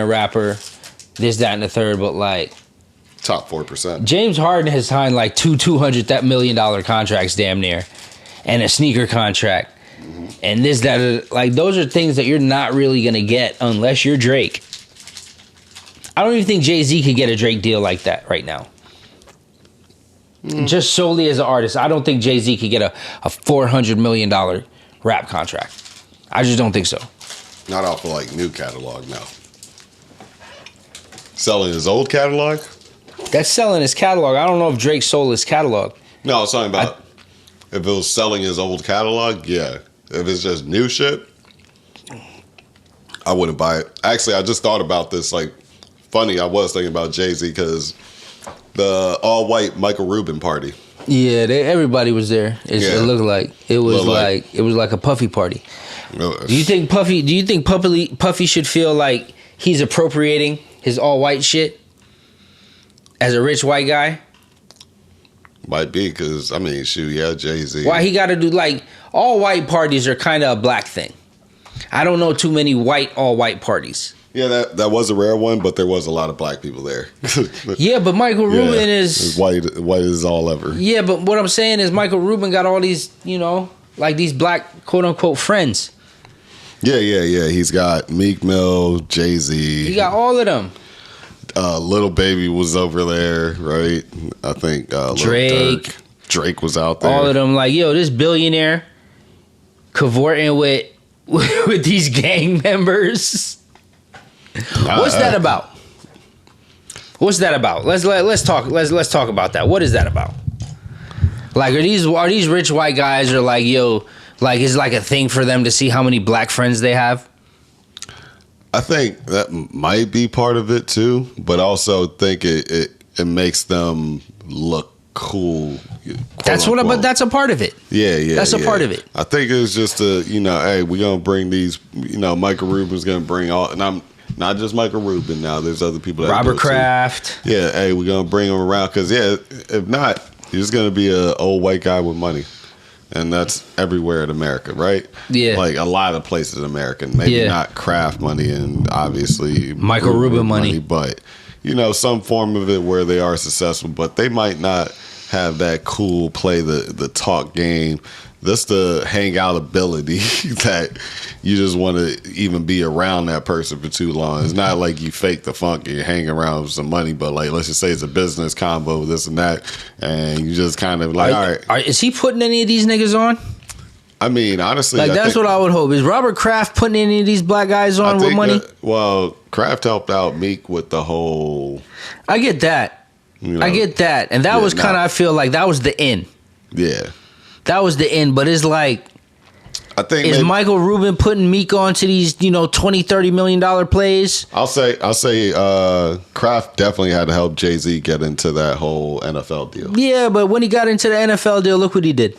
rapper, this, that, and the third, but like top 4%. James Harden has signed like $200 million contracts damn near, and a sneaker contract, and this, that, like those are things that you're not really gonna get unless you're Drake. I don't even think Jay-Z could get a Drake deal like that right now. Just solely as an artist, I don't think Jay-Z could get a $400 million rap contract. I just don't think so. Not off of like new catalog, no. Selling his old catalog? That's selling his catalog. I don't know if Drake sold his catalog. No, I was talking about if it was selling his old catalog, yeah. If it's just new shit, I wouldn't buy it. Actually, I just thought about this. Like, funny, I was thinking about Jay-Z because the all-white Michael Rubin party. Yeah, everybody was there. It looked like it was like a Puffy party. Do you think Puffy should feel like he's appropriating his all-white shit as a rich white guy? Might be, because, I mean, shoot, yeah, Jay-Z. Why he got to do, like, all-white parties are kind of a black thing. I don't know too many all-white parties. Yeah, that was a rare one, but there was a lot of black people there. Yeah, but Michael Rubin is... White as all ever. Yeah, but what I'm saying is Michael Rubin got all these, like these black, quote-unquote, friends. Yeah. He's got Meek Mill, Jay-Z. He got all of them. Little Baby was over there, right? I think Drake was out there. All of them, like, yo, this billionaire cavorting with these gang members. What's that about? Let's talk about that. What is that about? Like, are these rich white guys are like, yo, like, is like a thing for them to see how many black friends they have? I think that might be part of it too, but also think it makes them look cool. But that's a part of it. Yeah. That's a part of it. I think it's just hey, we're gonna bring these. Michael Rubin's gonna bring all, and I'm not just Michael Rubin now. There's other people. Robert Kraft. Yeah, hey, we're gonna bring them around because if not, he's gonna be an old white guy with money. And that's everywhere in America, right? Yeah. Like a lot of places in America. Maybe not Kraft money and obviously Michael Rubin money. But, some form of it where they are successful. But they might not have that cool play the talk game. That's the hangout ability that you just want to even be around that person for too long. It's not like you fake the funk and you hang around with some money, but like, let's just say it's a business combo, this and that, and you just kind of like, all right. Is he putting any of these niggas on? I mean, honestly, like, that's what I would hope. Is Robert Kraft putting any of these black guys on with money? Kraft helped out Meek with the whole. I get that. I get that, and that was kind of. I feel like that was the end. Yeah. That was the end, but it's like, I think is Michael Rubin putting Meek onto these, $20-30 million plays? I'll say, Kraft definitely had to help Jay-Z get into that whole NFL deal. Yeah, but when he got into the NFL deal, look what he did.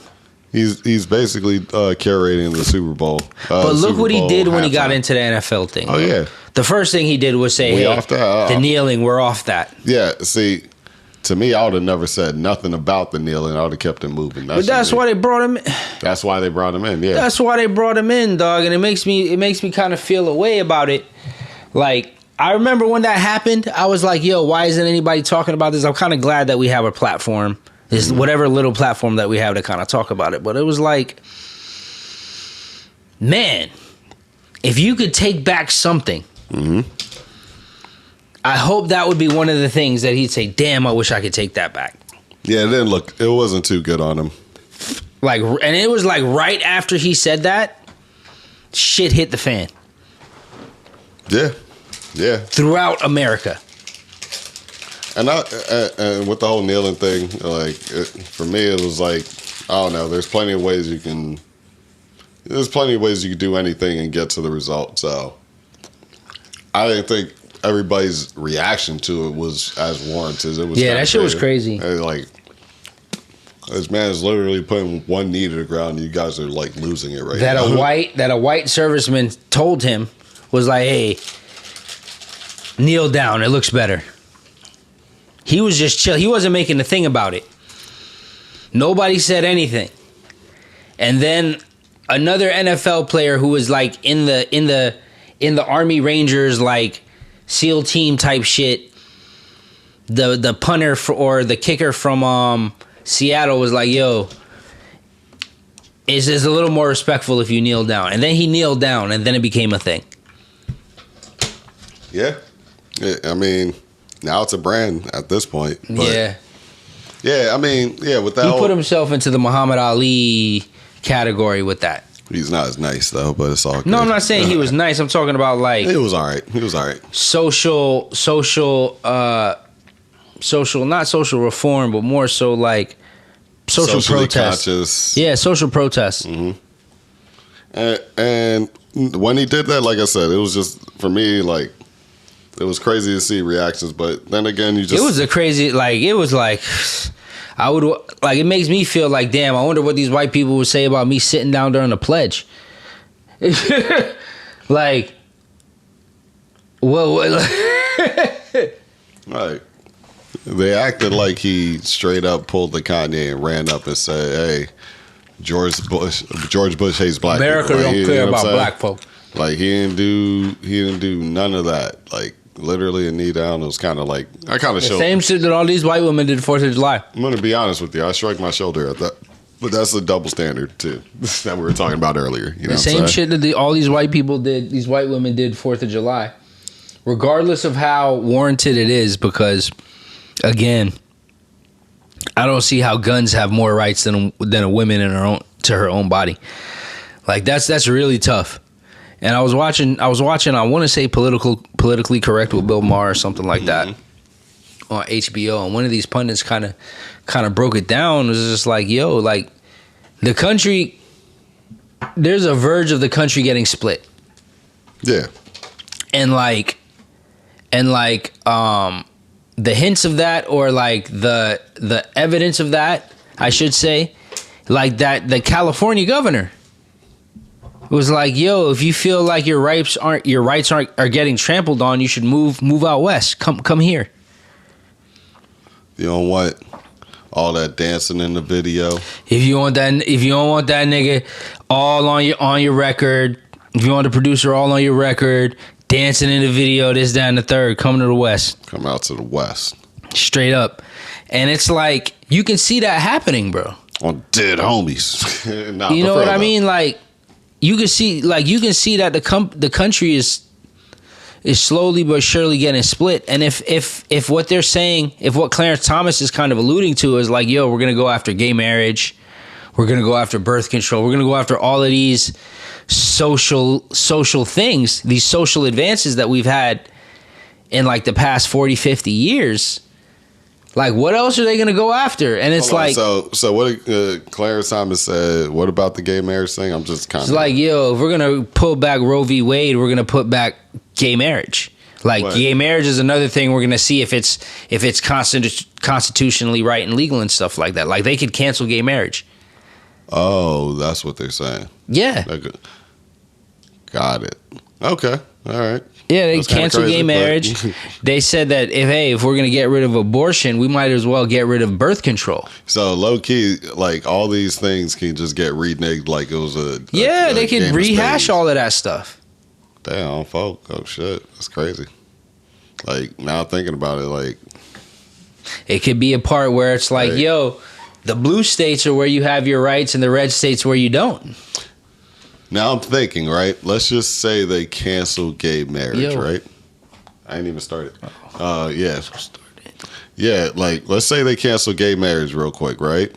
He's basically curating the Super Bowl. But look what he did when he got into the NFL thing. Oh yeah, the first thing he did was say, "Hey, off that. The kneeling, we're off that." Yeah, see. To me, I would have never said nothing about the kneeling. I would have kept it moving. But that's why they brought him in. That's why they brought him in, yeah. That's why they brought him in, dog. And it makes me kind of feel a way about it. Like, I remember when that happened, I was like, yo, why isn't anybody talking about this? I'm kind of glad that we have a platform. This whatever little platform that we have to kind of talk about it. But it was like, man, if you could take back something, I hope that would be one of the things that he'd say, damn, I wish I could take that back. Yeah, it wasn't too good on him. Like, and it was like right after he said that, shit hit the fan. Yeah. Throughout America. And with the whole kneeling thing, like, for me, it was like, I don't know, there's plenty of ways you can do anything and get to the result. So I didn't think everybody's reaction to it was as warranted. It was that shit was crazy. Like, this man is literally putting one knee to the ground. And you guys are like losing it right now. That a white serviceman told him was like, "Hey, kneel down. It looks better." He was just chill. He wasn't making a thing about it. Nobody said anything. And then another NFL player who was like in the Army Rangers, like, SEAL team type shit, the punter or the kicker from Seattle was like, yo, it's just a little more respectful if you kneel down. And then he kneeled down, and then it became a thing. Yeah, I mean, now it's a brand at this point. But I mean, with that, he put himself into the Muhammad Ali category with that. He's not as nice though, but it's all good. No, I'm not saying he was nice. I'm talking about like it was all right. He was all right. Social, not social reform, but more so like social protests. Conscious. Yeah, social protests. Mm-hmm. And when he did that, like I said, it was just for me like it was crazy to see reactions. But then again, it was a crazy it was like. I would like it makes me feel like damn. I wonder what these white people would say about me sitting down during the pledge. Like, well, right? They acted like he straight up pulled the Kanye and ran up and said, "Hey, George Bush hates black America people." Like, don't care about black folk. Like he didn't do none of that. Like. Literally a knee down. It was kind of like I kind of showed same shit that all these white women did 4th of July. I'm gonna be honest with you. I shrugged my shoulder at that, but that's a double standard too that we were talking about earlier. You know, the same shit that all these white people did. These white women did 4th of July, regardless of how warranted it is. Because again, I don't see how guns have more rights than a woman in her own body. Like that's really tough. And I was watching. I want to say politically correct with Bill Maher or something like that on HBO. And one of these pundits kind of broke it down. It was just like, yo, like the country. There's a verge of the country getting split. Yeah. And the hints of that, or like the evidence of that, I should say, like that the California governor. It was like, yo, if you feel like your rights are getting trampled on, you should move out west. Come here. You don't want all that dancing in the video. If you don't want that nigga all on your record, if you want the producer all on your record, dancing in the video, this, that, and the third, come to the west. Come out to the west. Straight up. And it's like you can see that happening, bro. On dead homies. You know what I mean? Like you can see that the country is slowly but surely getting split. And if what they're saying, if what Clarence Thomas is kind of alluding to is like, yo, we're gonna go after gay marriage, we're gonna go after birth control, we're gonna go after all of these social things, these social advances that we've had in like the past 40, 50 years. Like, what else are they going to go after? And it's like... So what Clarence Thomas said, what about the gay marriage thing? I'm just kind of... It's like, yo, if we're going to pull back Roe v. Wade, we're going to put back gay marriage. Like, what? Gay marriage is another thing we're going to see if it's constitutionally right and legal and stuff like that. Like, they could cancel gay marriage. Oh, that's what they're saying. Yeah. Got it. Okay. All right. Yeah, they cancel gay marriage. They said that if we're going to get rid of abortion, we might as well get rid of birth control. So low key, like all these things can just get reneged like it was they could rehash all of that stuff. Damn, folk. Oh shit, that's crazy. Like now thinking about it, like it could be a part where it's like, yo, the blue states are where you have your rights, and the red states where you don't. Now I'm thinking, right? Let's just say they cancel gay marriage, right? I ain't even started. Yeah. Yeah, like, let's say they cancel gay marriage real quick, right?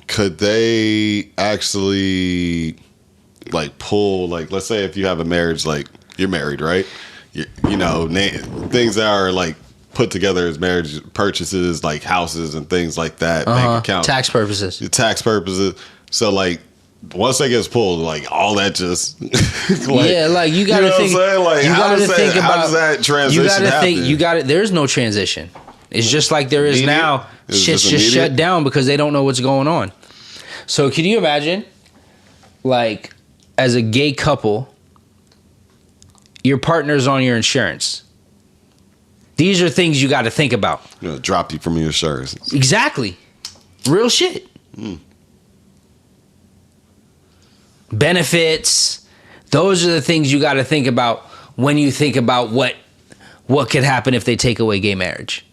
Could they actually, like, pull, like, let's say if you have a marriage, like, you're married, right? You know, things that are, like, put together as marriage purchases, like houses and things like that, bank accounts. Tax purposes. Tax purposes. So, like, once that gets pulled, like all that just like you gotta think. Like, you gotta think about how does that transition. You gotta think. There's no transition. It's just like there is now. Shit's just shut down because they don't know what's going on. So can you imagine, like, as a gay couple, your partner's on your insurance. These are things you got to think about. Drop you from your insurance. Exactly, real shit. Benefits, those are the things you got to think about when you think about what could happen if they take away gay marriage.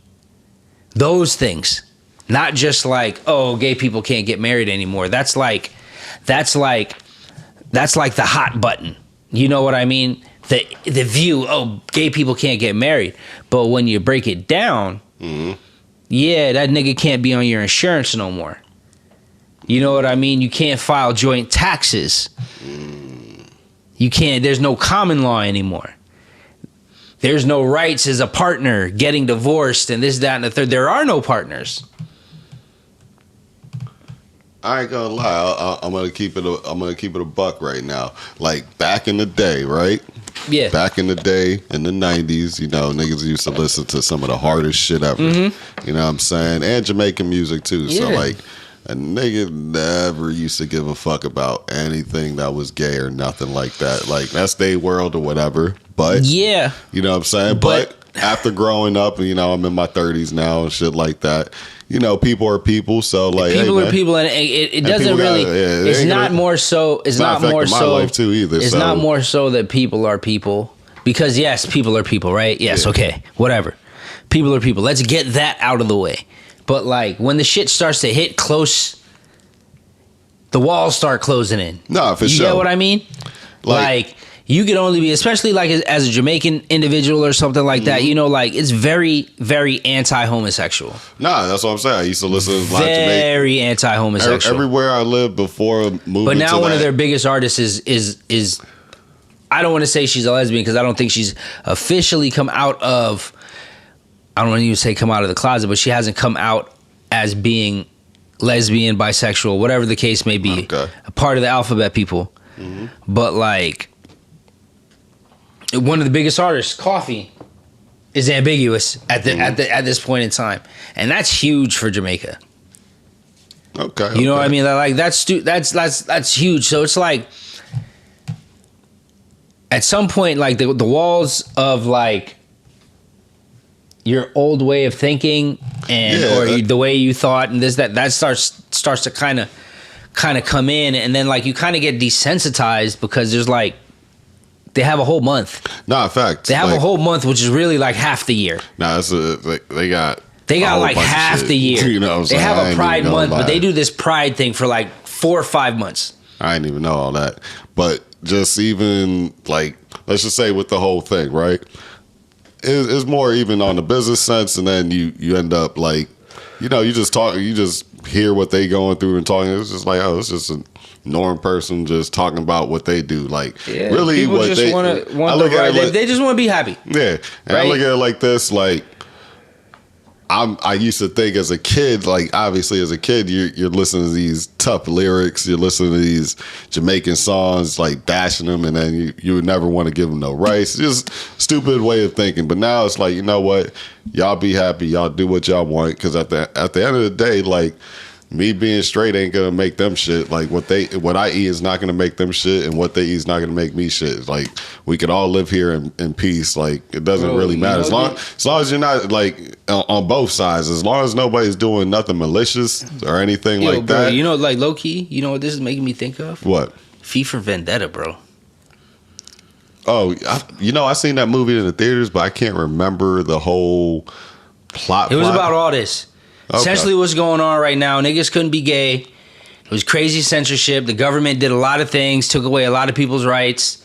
Those things, not just like, oh, gay people can't get married anymore. That's like the hot button. You know what I mean? The view, oh, gay people can't get married. But when you break it down, yeah, that nigga can't be on your insurance no more. You know what I mean? You can't file joint taxes. You can't. There's no common law anymore. There's no rights as a partner getting divorced and this, that, and the third. There are no partners. I ain't gonna lie. I'm gonna keep it. I'm gonna keep it a buck right now. Like back in the day, right? Yeah. Back in the day, in the 90s, you know, niggas used to listen to some of the hardest shit ever. You know what I'm saying? And Jamaican music too. Yeah. So like, a nigga never used to give a fuck about anything that was gay or nothing like that. Like that's their world or whatever. But yeah, you know what I'm saying? But after growing up, you know, I'm in my 30s now and shit like that. You know, people are people, so like people are people, and it doesn't really. It's not more so. It's not more so. My life too either. It's not more so that people are people, because yes, people are people, right? Yes, okay, whatever. People are people. Let's get that out of the way. But like when the shit starts to hit close, the walls start closing in. No, for sure. You get what I mean? Like you can only be, especially like as a Jamaican individual or something like that, you know, like it's very, very anti-homosexual. Nah, that's what I'm saying. I used to listen to a lot of Jamaican. Very anti-homosexual. Everywhere I lived before moving. But now one of their biggest artists is I don't want to say she's a lesbian because I don't think she's officially come out of, I don't want to even say come out of the closet, but she hasn't come out as being lesbian, bisexual, whatever the case may be. Okay. A part of the alphabet people. But like, one of the biggest artists, Coffee, is ambiguous at this point in time, and that's huge for Jamaica. Okay, you know what I mean? Like that's huge. So it's like at some point, like the walls of like your old way of thinking and the way you thought and that starts to kind of come in, and then like you kind of get desensitized because there's like. They have a whole month. Nah, in fact. They have a whole month, which is really like half the year. Nah, they got like half the year. You know what I'm saying? They have a Pride month, but they do this Pride thing for like 4 or 5 months. I didn't even know all that. But just even like, let's just say with the whole thing, right? It's more even on the business sense, and then you end up like, you know, you just hear what they going through and talking. It's just like, oh, it's just a normal person just talking about what they do. Like, really, people what just they want the right. They just want to be happy. Yeah, and I look at it like this. Like, I used to think as a kid, like obviously as a kid, you're listening to these tough lyrics, you're listening to these Jamaican songs, like bashing them, and then you would never want to give them no rights. Just stupid way of thinking. But now it's like, you know what, y'all be happy, y'all do what y'all want, because at the end of the day, like. Me being straight ain't gonna make them shit. Like what I eat is not gonna make them shit, and what they eat is not gonna make me shit. Like we could all live here in peace. Like it doesn't really matter as long as you're not like on both sides. As long as nobody's doing nothing malicious or anything like that. You know, like low key. You know what this is making me think of? What? V for Vendetta, bro. Oh, I seen that movie in the theaters, but I can't remember the whole plot. It was about all this. Okay. Essentially what's going on right now, niggas couldn't be gay. It was crazy censorship. The government did a lot of things, took away a lot of people's rights.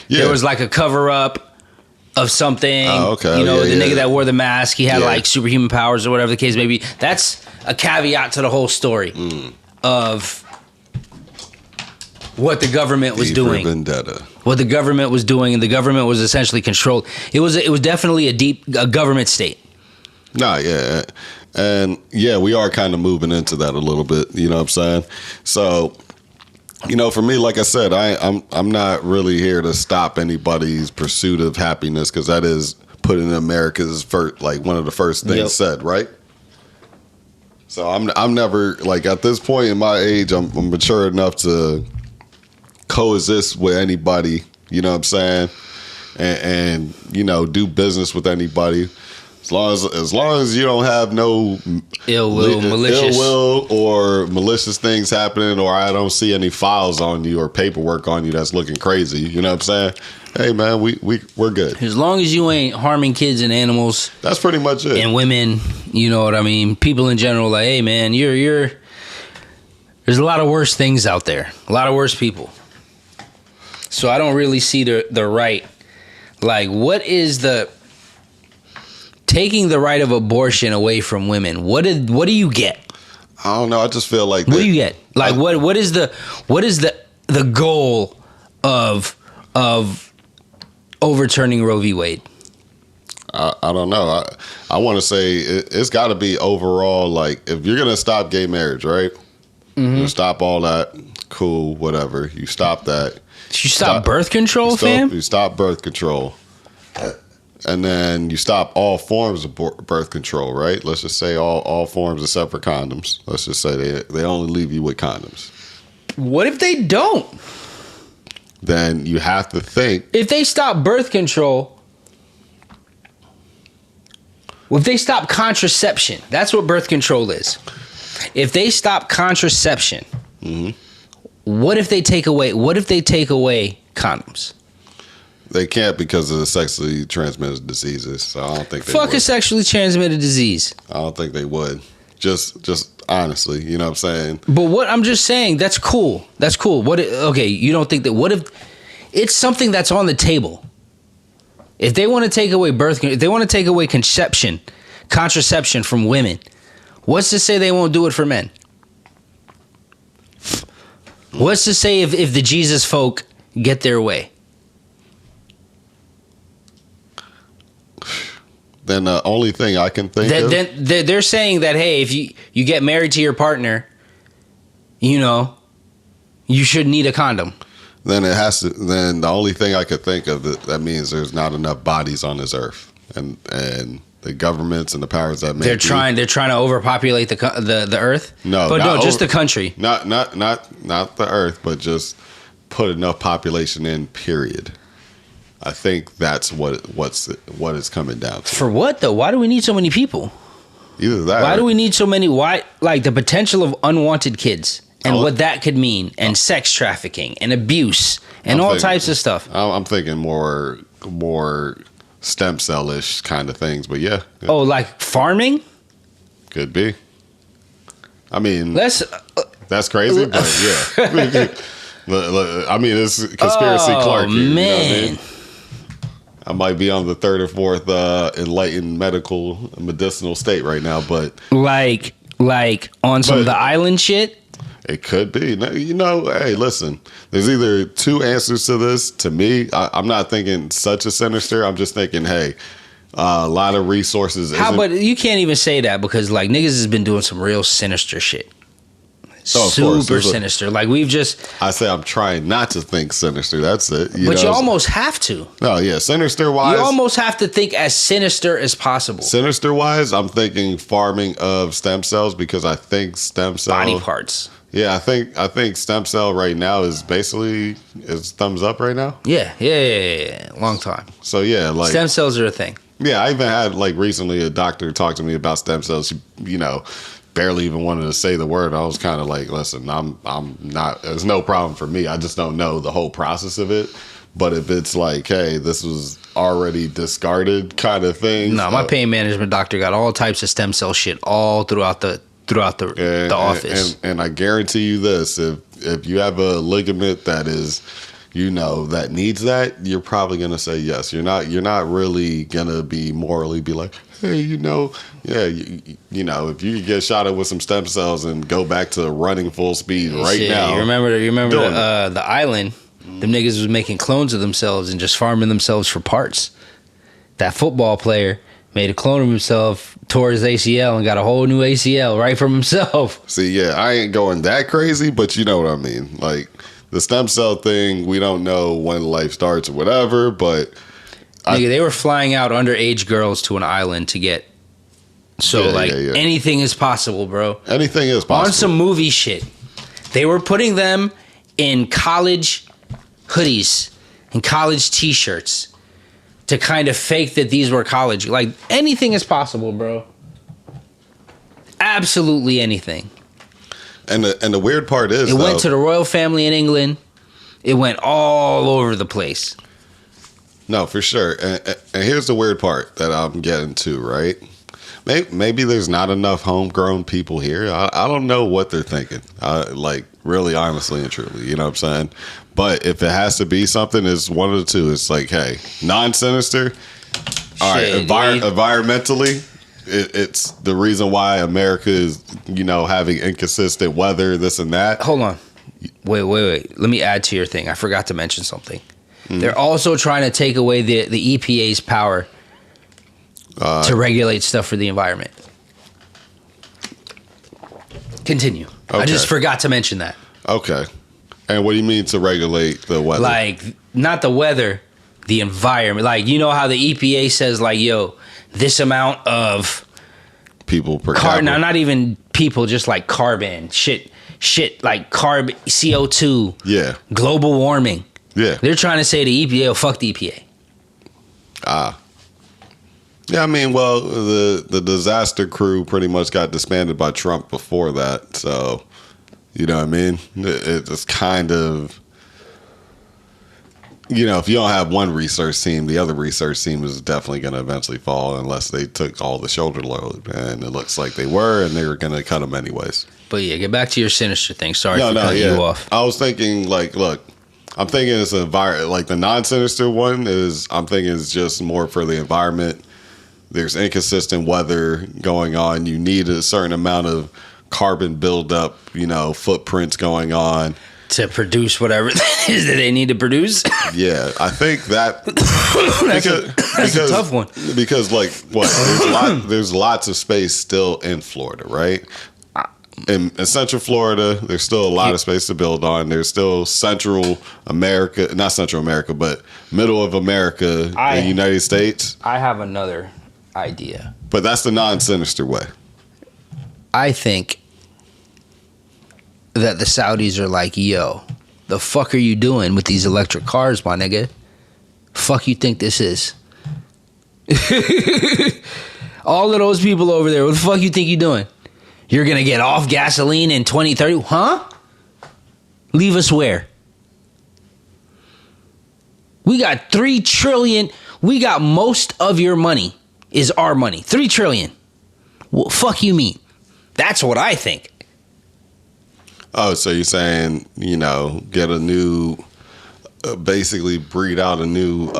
Yeah. There was like a cover-up of something. Oh, okay. You know, the nigga that wore the mask, he had like superhuman powers or whatever the case may be. That's a caveat to the whole story of what the government was doing. Vendetta. What the government was doing, and the government was essentially controlled. It was definitely a government state. Nah, yeah. And yeah, we are kind of moving into that a little bit, you know what I'm saying? So, you know, for me, like I said, I'm not really here to stop anybody's pursuit of happiness, because that is putting America's first, like one of the first things said, right? So I'm never like at this point in my age, I'm mature enough to coexist with anybody, you know what I'm saying? And you know, do business with anybody. As long as you don't have no ill will or malicious things happening, or I don't see any files on you or paperwork on you that's looking crazy, you know what I'm saying? Hey man, we're good. As long as you ain't harming kids and animals, that's pretty much it. And women, you know what I mean? People in general, like, hey man, you're there's a lot of worse things out there, a lot of worse people. So I don't really see the right. Like, what is the taking the right of abortion away from women? What do you get? I don't know. I just feel like what do you get? Like what is the goal of overturning Roe v. Wade? I don't know. I want to say it's got to be overall, like, if you're gonna stop gay marriage, right? Mm-hmm. You stop all that, cool, whatever. You stop that. You stop birth control, fam? You stop birth control. And then you stop all forms of birth control, right? Let's just say all forms except for condoms. Let's just say they only leave you with condoms. What if they don't? Then you have to think. If they stop birth control, if they stop contraception, that's what birth control is. If they stop contraception, mm-hmm. What if they take away condoms? They can't because of the sexually transmitted diseases. So I don't think they would. A sexually transmitted disease. I don't think they would. Just honestly, you know what I'm saying? But what I'm just saying, that's cool. That's cool. You don't think that, what if it's something that's on the table? If they want to take away if they want to take away contraception from women, what's to say they won't do it for men? What's to say if the Jesus folk get their way? Then the only thing I can think of... Then they're saying that, hey, if you get married to your partner, you should need a condom. Then it has to... Then the only thing I could think of that means there's not enough bodies on this earth. And the governments and the powers that make... They're trying to overpopulate the earth? No. But no, just the country. Not the earth, but just put enough population in, period. I think that's what it's coming down to. For what though? Why do we need so many people? Either that. Why do we need so many? Why, like, the potential of unwanted kids and what that could mean, and sex trafficking and abuse and all types of stuff. I'm thinking more stem cell-ish kind of things, but yeah. Oh, like farming? Could be. I mean, that's crazy, but yeah. I mean, it's conspiracy Clark here, man. You know what I mean? I might be on the third or fourth enlightened medicinal state right now, but like on some of the island shit. It could be. Hey, listen. There's either two answers to this. To me, I'm not thinking such a sinister. I'm just thinking, hey, a lot of resources. But you can't even say that because like niggas has been doing some real sinister shit. Super sinister. Like we've just... I say I'm trying not to think sinister. That's it. You almost have to. No, yeah. Sinister wise... You almost have to think as sinister as possible. Sinister wise, I'm thinking farming of stem cells because I think stem cell... Body parts. Yeah, I think stem cell right now is basically... Is thumbs up right now? Yeah. Long time. So yeah, like... Stem cells are a thing. Yeah, I even had like recently a doctor talk to me about stem cells. Barely even wanted to say the word. I was kind of like, listen, I'm not, there's no problem for me. I just don't know the whole process of it. But if it's like, hey, this was already discarded kind of thing. No, my pain management doctor got all types of stem cell shit all throughout the office. And I guarantee you this, if you have a ligament that is, that needs that, you're probably going to say yes. You're not really going to be like, hey, if you could get shot at with some stem cells and go back to running full speed now. You remember the island? Them niggas was making clones of themselves and just farming themselves for parts. That football player made a clone of himself, tore his ACL, and got a whole new ACL right from himself. See, yeah, I ain't going that crazy, but you know what I mean. Like, the stem cell thing, we don't know when life starts or whatever, but... they were flying out underage girls to an island to get... anything is possible, bro. Anything is possible. On some movie shit. They were putting them in college hoodies and college t-shirts to kind of fake that these were college. Like, anything is possible, bro. Absolutely anything. And the weird part is, it went to the royal family in England. It went all over the place. No, for sure. And here's the weird part that I'm getting to, right? Maybe there's not enough homegrown people here. I don't know what they're thinking. Really, honestly and truly, you know what I'm saying? But if it has to be something, it's one of the two. It's like, hey, non-sinister. All right, environmentally, it's the reason why America is, having inconsistent weather, this and that. Hold on. Wait. Let me add to your thing. I forgot to mention something. They're also trying to take away the EPA's power to regulate stuff for the environment. Continue. Okay. I just forgot to mention that. Okay. And what do you mean to regulate the weather? Like, not the weather, the environment. Like, you know how the EPA says, like, yo, this amount of people per capita. Now, not even people, just like carbon. Shit, like carbon, CO2. Yeah. Global warming. Yeah. They're trying to say the EPA, fuck the EPA. Yeah, I mean, well, the disaster crew pretty much got disbanded by Trump before that. So, you know what I mean? It's kind of, if you don't have one research team, the other research team is definitely going to eventually fall unless they took all the shoulder load. And it looks like they were, and they were going to cut them anyways. But yeah, get back to your sinister thing. Sorry for cutting you off. I was thinking, look, I'm thinking it's like the non-sinister one I'm thinking is just more for the environment. There's inconsistent weather going on. You need a certain amount of carbon buildup, footprints going on to produce whatever it is that they need to produce. Yeah, I think that that's a tough one. Because there's lots of space still in Florida, right? In Central Florida, there's still a lot of space to build on. There's still Central America, not Central America, but middle of America, the United States. I have another idea. But that's the non-sinister way. I think that the Saudis are like, yo, the fuck are you doing with these electric cars, my nigga? Fuck you think this is? All of those people over there, what the fuck you think you doing? You're going to get off gasoline in 2030? Huh? Leave us where? We got $3 trillion. We got most of your money is our money. $3 trillion. Well, fuck you mean? That's what I think. Oh, so you're saying, get a new, basically breed out a new...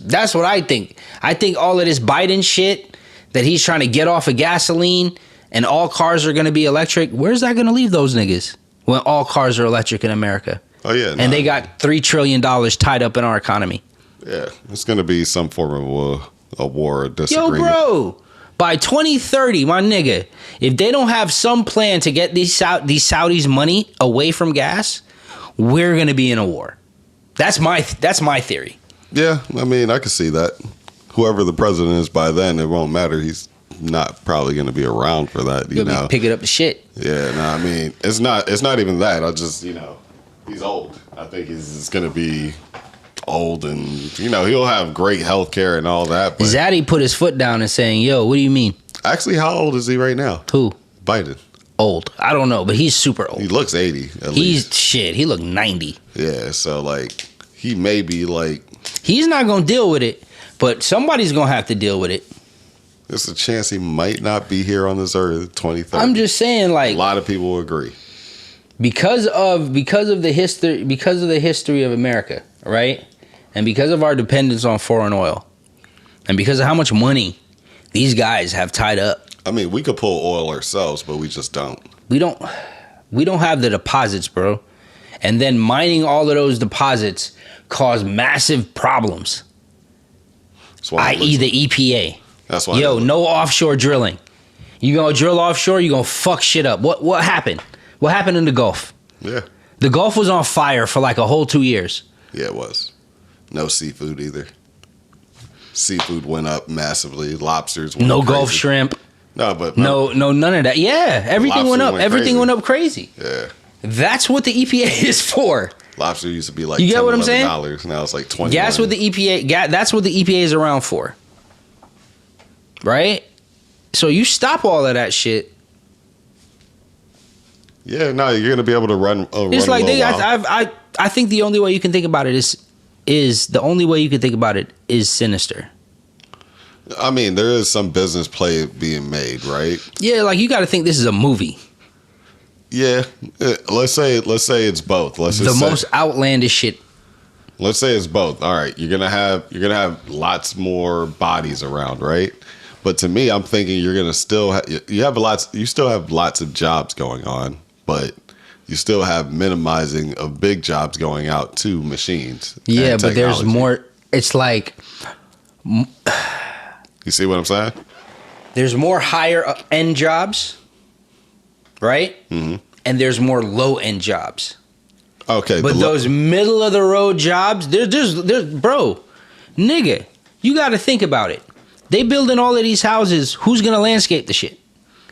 That's what I think. I think all of this Biden shit that he's trying to get off of gasoline and all cars are going to be electric, where's that going to leave those niggas when all cars are electric in America? Oh, yeah. And they got $3 trillion tied up in our economy. Yeah, it's going to be some form of a war or disagreement. Yo, bro, by 2030, my nigga, if they don't have some plan to get these Saudis' money away from gas, we're going to be in a war. That's my theory. Yeah, I mean, I can see that. Whoever the president is by then, it won't matter. He's not probably going to be around for that. You'll be picking up the shit. Yeah, no, I mean, it's not even that. I just, he's old. I think he's going to be old and, he'll have great health care and all that. But Zaddy put his foot down and saying, yo, what do you mean? Actually, how old is he right now? Who? Biden. Old. I don't know, but he's super old. He looks 80 at least. He looked 90. Yeah, so he may be he's not going to deal with it, but somebody's going to have to deal with it. There's a chance he might not be here on this earth 2030. I'm just saying, a lot of people will agree. Because of the history of America, right? And because of our dependence on foreign oil, and because of how much money these guys have tied up. I mean, we could pull oil ourselves, but we just don't. We don't have the deposits, bro. And then mining all of those deposits cause massive problems. I.e. the EPA. That's why. Yo, no offshore drilling. You gonna drill offshore, you gonna fuck shit up. What happened? What happened in the Gulf? Yeah. The Gulf was on fire for a whole 2 years. Yeah, it was. No seafood either. Seafood went up massively. Lobsters went up. No Gulf shrimp. No, but no, none of that. Yeah, everything went up. Everything went up crazy. Yeah. That's what the EPA is for. Lobster used to be you get what I'm saying? $10, now it's $20. That's what the EPA is around for. Right? So you stop all of that shit. Yeah, no, you're gonna be able to run. It's like I think the only way you can think about it is sinister. I mean, there is some business play being made, right? Yeah, you got to think this is a movie. Yeah, let's say it's both. Most outlandish shit. Let's say it's both. All right, you're gonna have lots more bodies around, right? But to me, I'm thinking you're gonna still you still have lots of jobs going on, but you still have minimizing of big jobs going out to machines. Yeah, but there's more. It's like, you see what I'm saying? There's more higher end jobs, right? Mm-hmm. And there's more low end jobs. Okay, but those middle of the road jobs, there's bro, nigga, you got to think about it. They building all of these houses. Who's gonna landscape the shit?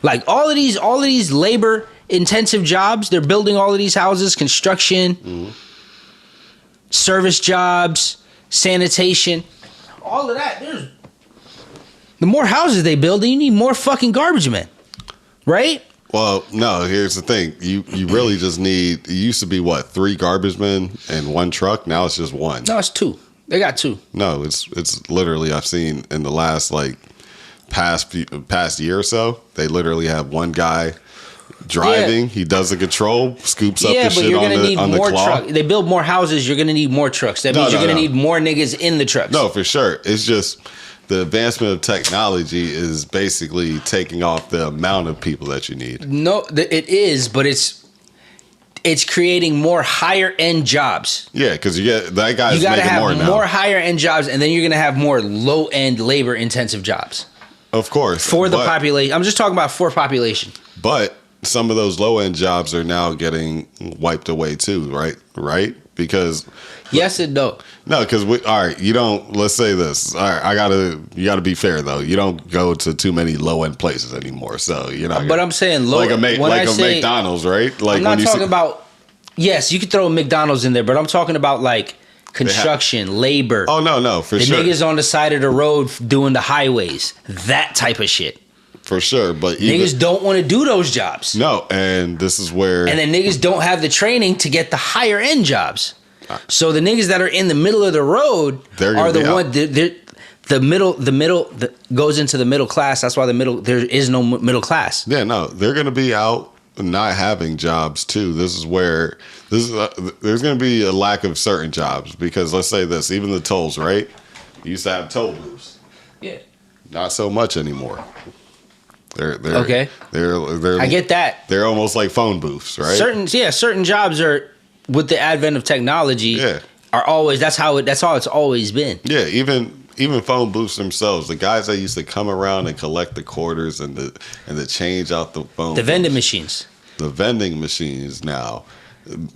Like all of these labor intensive jobs. They're building all of these houses, construction, service jobs, sanitation, all of that. The more houses they build, you need more fucking garbage men, right? Well, no, here's the thing. You really just need, it used to be what, 3 garbage men and 1 truck? Now it's just 1. No, it's 2. They got 2. No, it's literally, I've seen in the last past year or so, they literally have 1 guy driving. Yeah. He does the control, scoops up the shit on the claw. They build more houses, you're going to need more trucks. That means you're going to need more niggas in the trucks. No, for sure. It's just the advancement of technology is basically taking off the amount of people that you need. No, it is, but it's creating more higher end jobs. Yeah, because you get that guy's making more now. You got to have more higher end jobs, and then you're going to have more low end labor intensive jobs. Of course, for the population. I'm just talking about for population. But some of those low end jobs are now getting wiped away too, right? Right? Because yes and no. No, because all right, you don't. Let's say this. All right, you gotta be fair though. You don't go to too many low end places anymore. So you know. But I'm saying low, like a McDonald's, right? Like I'm not talking about. Yes, you could throw McDonald's in there, but I'm talking about like construction, labor. Oh no, for sure. The niggas on the side of the road doing the highways, that type of shit. For sure, but niggas don't want to do those jobs. No, and this is where... And then niggas don't have the training to get the higher end jobs. So the niggas that are in the middle of the road are the one... The middle goes into the middle class. That's why there is no middle class. Yeah, no, they're going to be out not having jobs too. There's going to be a lack of certain jobs because let's say this, even the tolls, right? You used to have toll booths. Yeah. Not so much anymore. They're okay. I get that. They're almost like phone booths, right? Certain jobs are with the advent of technology. Yeah. Are always that's how it's always been. Yeah, even phone booths themselves. The guys that used to come around and collect the quarters and the change out the phone. The vending machines. The vending machines now.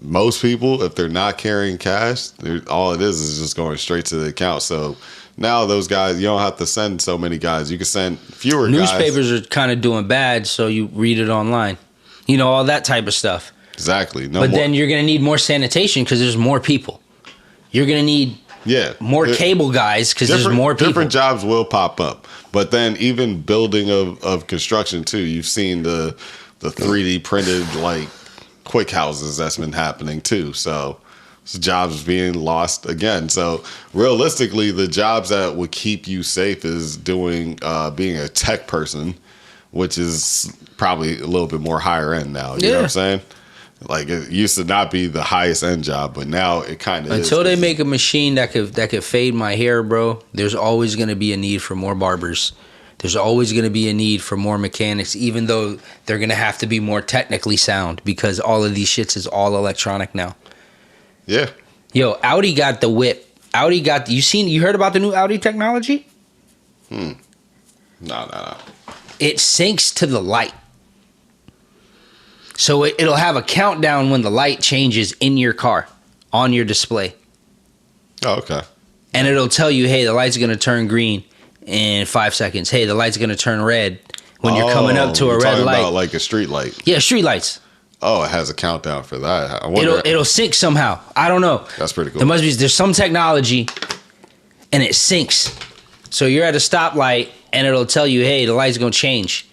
Most people, if they're not carrying cash, all it is just going straight to the account. So now those guys, you don't have to send so many guys. You can send fewer guys. Newspapers are kind of doing bad, so you read it online. You know, all that type of stuff. Exactly. Then you're going to need more sanitation because there's more people. You're going to need more cable guys because there's more people. Different jobs will pop up. But then even building of construction too, you've seen the 3D printed like quick houses that's been happening too. So jobs being lost again. So realistically, the jobs that would keep you safe is being a tech person, which is probably a little bit more higher end now. You know what I'm saying? Like it used to not be the highest end job, but now it kind of is. Until they make a machine that could fade my hair, bro, there's always going to be a need for more barbers. There's always going to be a need for more mechanics, even though they're going to have to be more technically sound because all of these shits is all electronic now. Yeah. Yo, Audi got the whip. You heard about the new Audi technology? No. It syncs to the light. So it'll have a countdown when the light changes in your car on your display. Oh, okay. And it'll tell you, hey, the light's going to turn green in 5 seconds. Hey, the light's going to turn red when you're coming up to a red light. About like a street light. Yeah, street lights. Oh, it has a countdown for that. I wonder, it'll sync somehow. I don't know. That's pretty cool. There's some technology and it syncs. So you're at a stoplight and it'll tell you, hey, the light's going to change.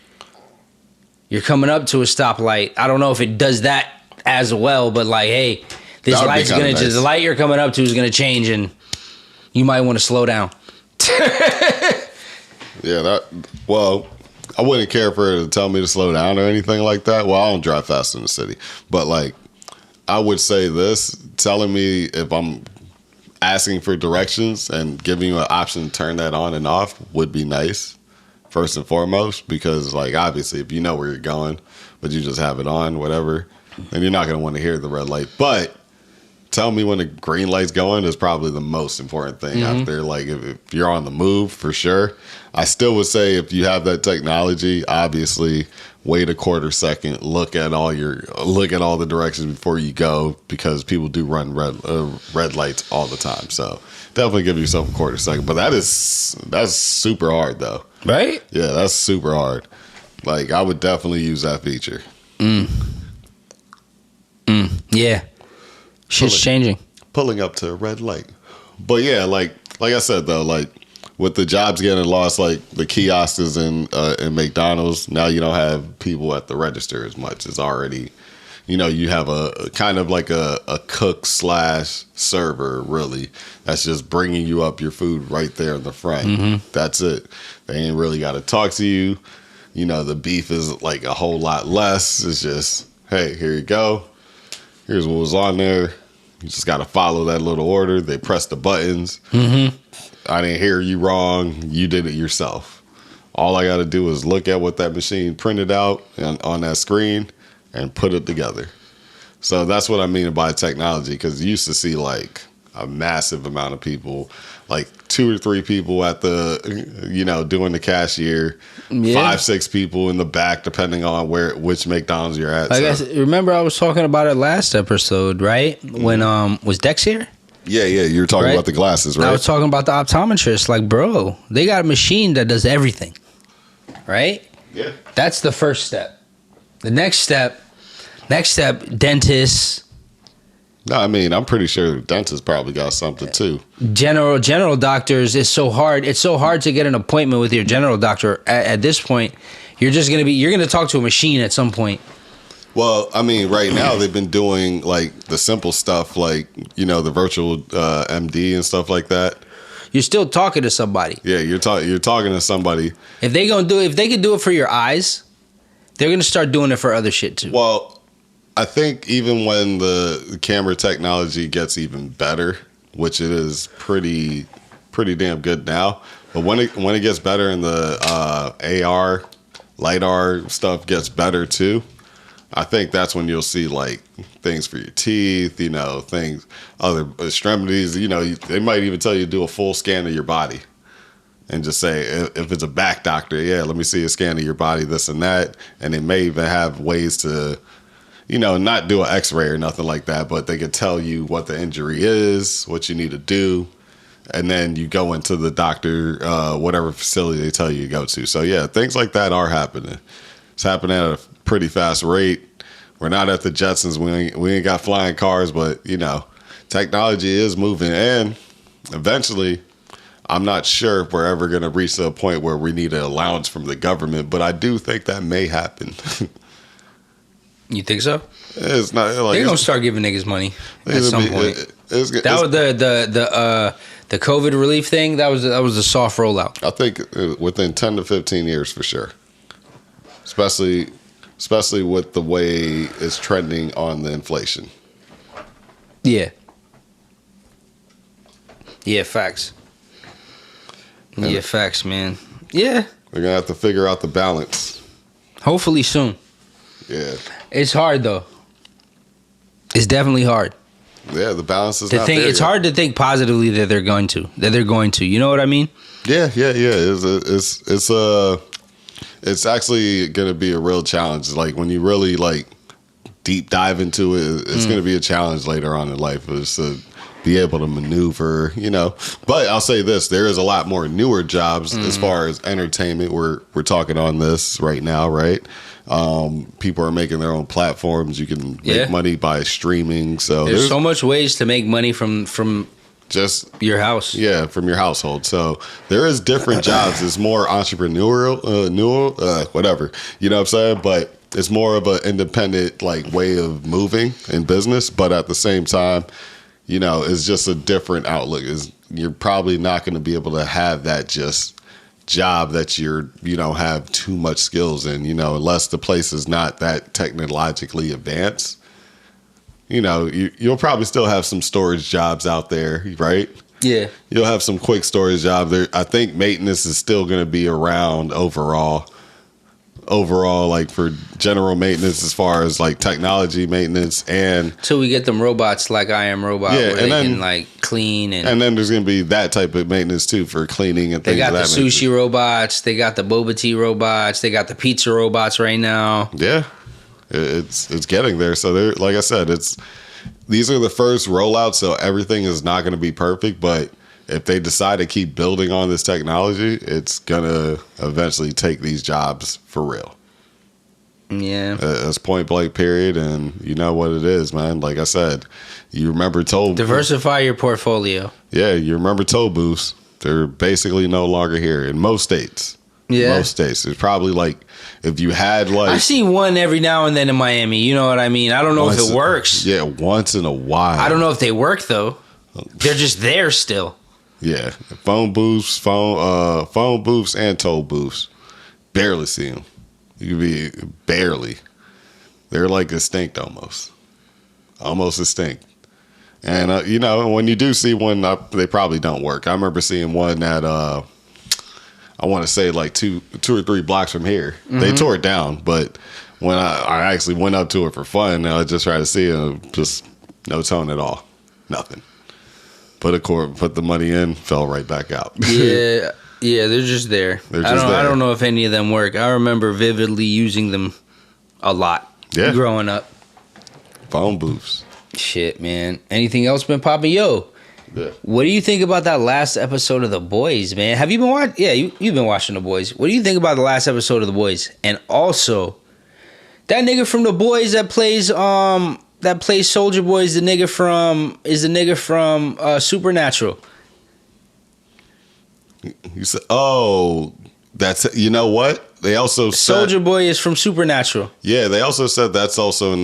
You're coming up to a stoplight. I don't know if it does that as well, but like, hey, this light's going to, the light you're coming up to is going to change and you might want to slow down. Yeah, I wouldn't care for it to tell me to slow down or anything like that. Well, I don't drive fast in the city. But like, I would say this, telling me if I'm asking for directions and giving you an option to turn that on and off would be nice. first and foremost, because like obviously if you know where you're going, but you just have it on, whatever, then you're not going to want to hear the red light. But tell me when the green light's going is probably the most important thing out there. Like if you're on the move, for sure. I still would say if you have that technology, obviously wait a quarter second, look at all the directions before you go, because people do run red lights all the time. So definitely give yourself a quarter second. But that's super hard though. Right? Yeah, that's super hard. Like I would definitely use that feature. Yeah. Shit's changing. Pulling up to a red light. But yeah, like I said though, like with the jobs getting lost, like the kiosks in McDonald's, now you don't have people at the register as much. It's already, you have a kind of like a cook / server, really, that's just bringing you up your food right there in the front. That's it. They ain't really got to talk to you. The beef is like a whole lot less. It's just, hey, here you go. Here's what was on there. You just got to follow that little order. They press the buttons. I didn't hear you wrong. You did it yourself. All I got to do is look at what that machine printed out on that screen and put it together. So that's what I mean by technology, because you used to see like a massive amount of people, like 2 or 3 people at the, doing the cashier, 5, 6 people in the back, depending on which McDonald's you're at. I guess, remember I was talking about it last episode, right? When was Dex here? Yeah, you were talking about the glasses, right? I was talking about the optometrist. Like, bro, they got a machine that does everything, right? Yeah. That's the first step. The next step, dentists. No, I mean, I'm pretty sure dentists probably got something too. General doctors is so hard. It's so hard to get an appointment with your general doctor. At this point, you're going to talk to a machine at some point. Well, I mean, right now they've been doing like the simple stuff, like the virtual MD and stuff like that. You're still talking to somebody. Yeah, you're talking to somebody. If they can do it for your eyes, they're gonna start doing it for other shit too. Well, I think even when the camera technology gets even better, which it is pretty damn good now, but when it gets better and the AR, LiDAR stuff gets better too, I think that's when you'll see like things for your teeth, things, other extremities. They might even tell you to do a full scan of your body and just say, if it's a back doctor, yeah, let me see a scan of your body, this and that. And they may even have ways to, not do an x-ray or nothing like that, but they could tell you what the injury is, what you need to do. And then you go into the doctor, whatever facility they tell you to go to. So yeah, things like that are happening. It's happening at a pretty fast rate. We're not at the Jetsons. We ain't got flying cars, but technology is moving, and eventually, I'm not sure if we're ever going to reach the point where we need an allowance from the government, but I do think that may happen. You think so? It's not like they're gonna start giving niggas money at some point. That was the COVID relief thing. That was a soft rollout. I think within 10 to 15 years for sure. Especially with the way it's trending on the inflation. Yeah. Yeah, facts. Yeah, facts, man. Yeah. We're going to have to figure out the balance. Hopefully soon. Yeah. It's hard, though. It's definitely hard. Yeah, the balance is not there It's yet. hard to think positively that they're going to. You know what I mean? Yeah. It's actually going to be a real challenge. Like when you really like deep dive into it, it's going to be a challenge later on in life. It's to be able to maneuver, But I'll say this: there is a lot more newer jobs as far as entertainment. We're talking on this right now, right? People are making their own platforms. You can make money by streaming. So there's so much ways to make money from just your house. Yeah, from your household. So there is different jobs. It's more entrepreneurial, whatever. You know what I'm saying? But it's more of an independent like way of moving in business. But at the same time, it's just a different outlook. You're probably not going to be able to have that just job that have too much skills in, unless the place is not that technologically advanced. You'll probably still have some storage jobs out there, right? Yeah. You'll have some quick storage job there. I think maintenance is still going to be around overall, like for general maintenance as far as like technology maintenance and till we get them robots like I Am Robot where they then, can like clean and then there's going to be that type of maintenance too for cleaning and things. They got of that the sushi nature. robots, they got the boba tea robots, they got the pizza robots right now. Yeah, it's getting there. So they're, like I said, these are the first rollouts, so everything is not going to be perfect, but if they decide to keep building on this technology, it's going to eventually take these jobs for real. Yeah. That's point blank period, and you know what it is, man. Like I said, you remember toll... Diversify your portfolio. Yeah, you remember toll booths. They're basically no longer here in most states. Yeah. Most states. There's probably like, if you had like... I see one every now and then in Miami. You know what I mean? I don't know if it works. Yeah, once in a while. I don't know if they work, though. They're just there still. Yeah, phone booths and toll booths. Barely see them. You could be barely. They're like extinct almost extinct. And when you do see one, they probably don't work. I remember seeing one at I want to say like two or three blocks from here. Mm-hmm. They tore it down, but when I actually went up to it for fun, I just tried to see it, just no tone at all, nothing. Put the money in, fell right back out. Yeah, they're just there. I don't know if any of them work. I remember vividly using them a lot growing up. Phone booths. Shit, man. Anything else been popping? Yo, what do you think about that last episode of The Boys, man? Have you been watching? Yeah, you've been watching The Boys. What do you think about the last episode of The Boys? And also, that nigga from The Boys that plays Soldier Boy is the nigga from Supernatural. You said, that's, you know what? They also said Soldier Boy is from Supernatural. Yeah, they also said that's also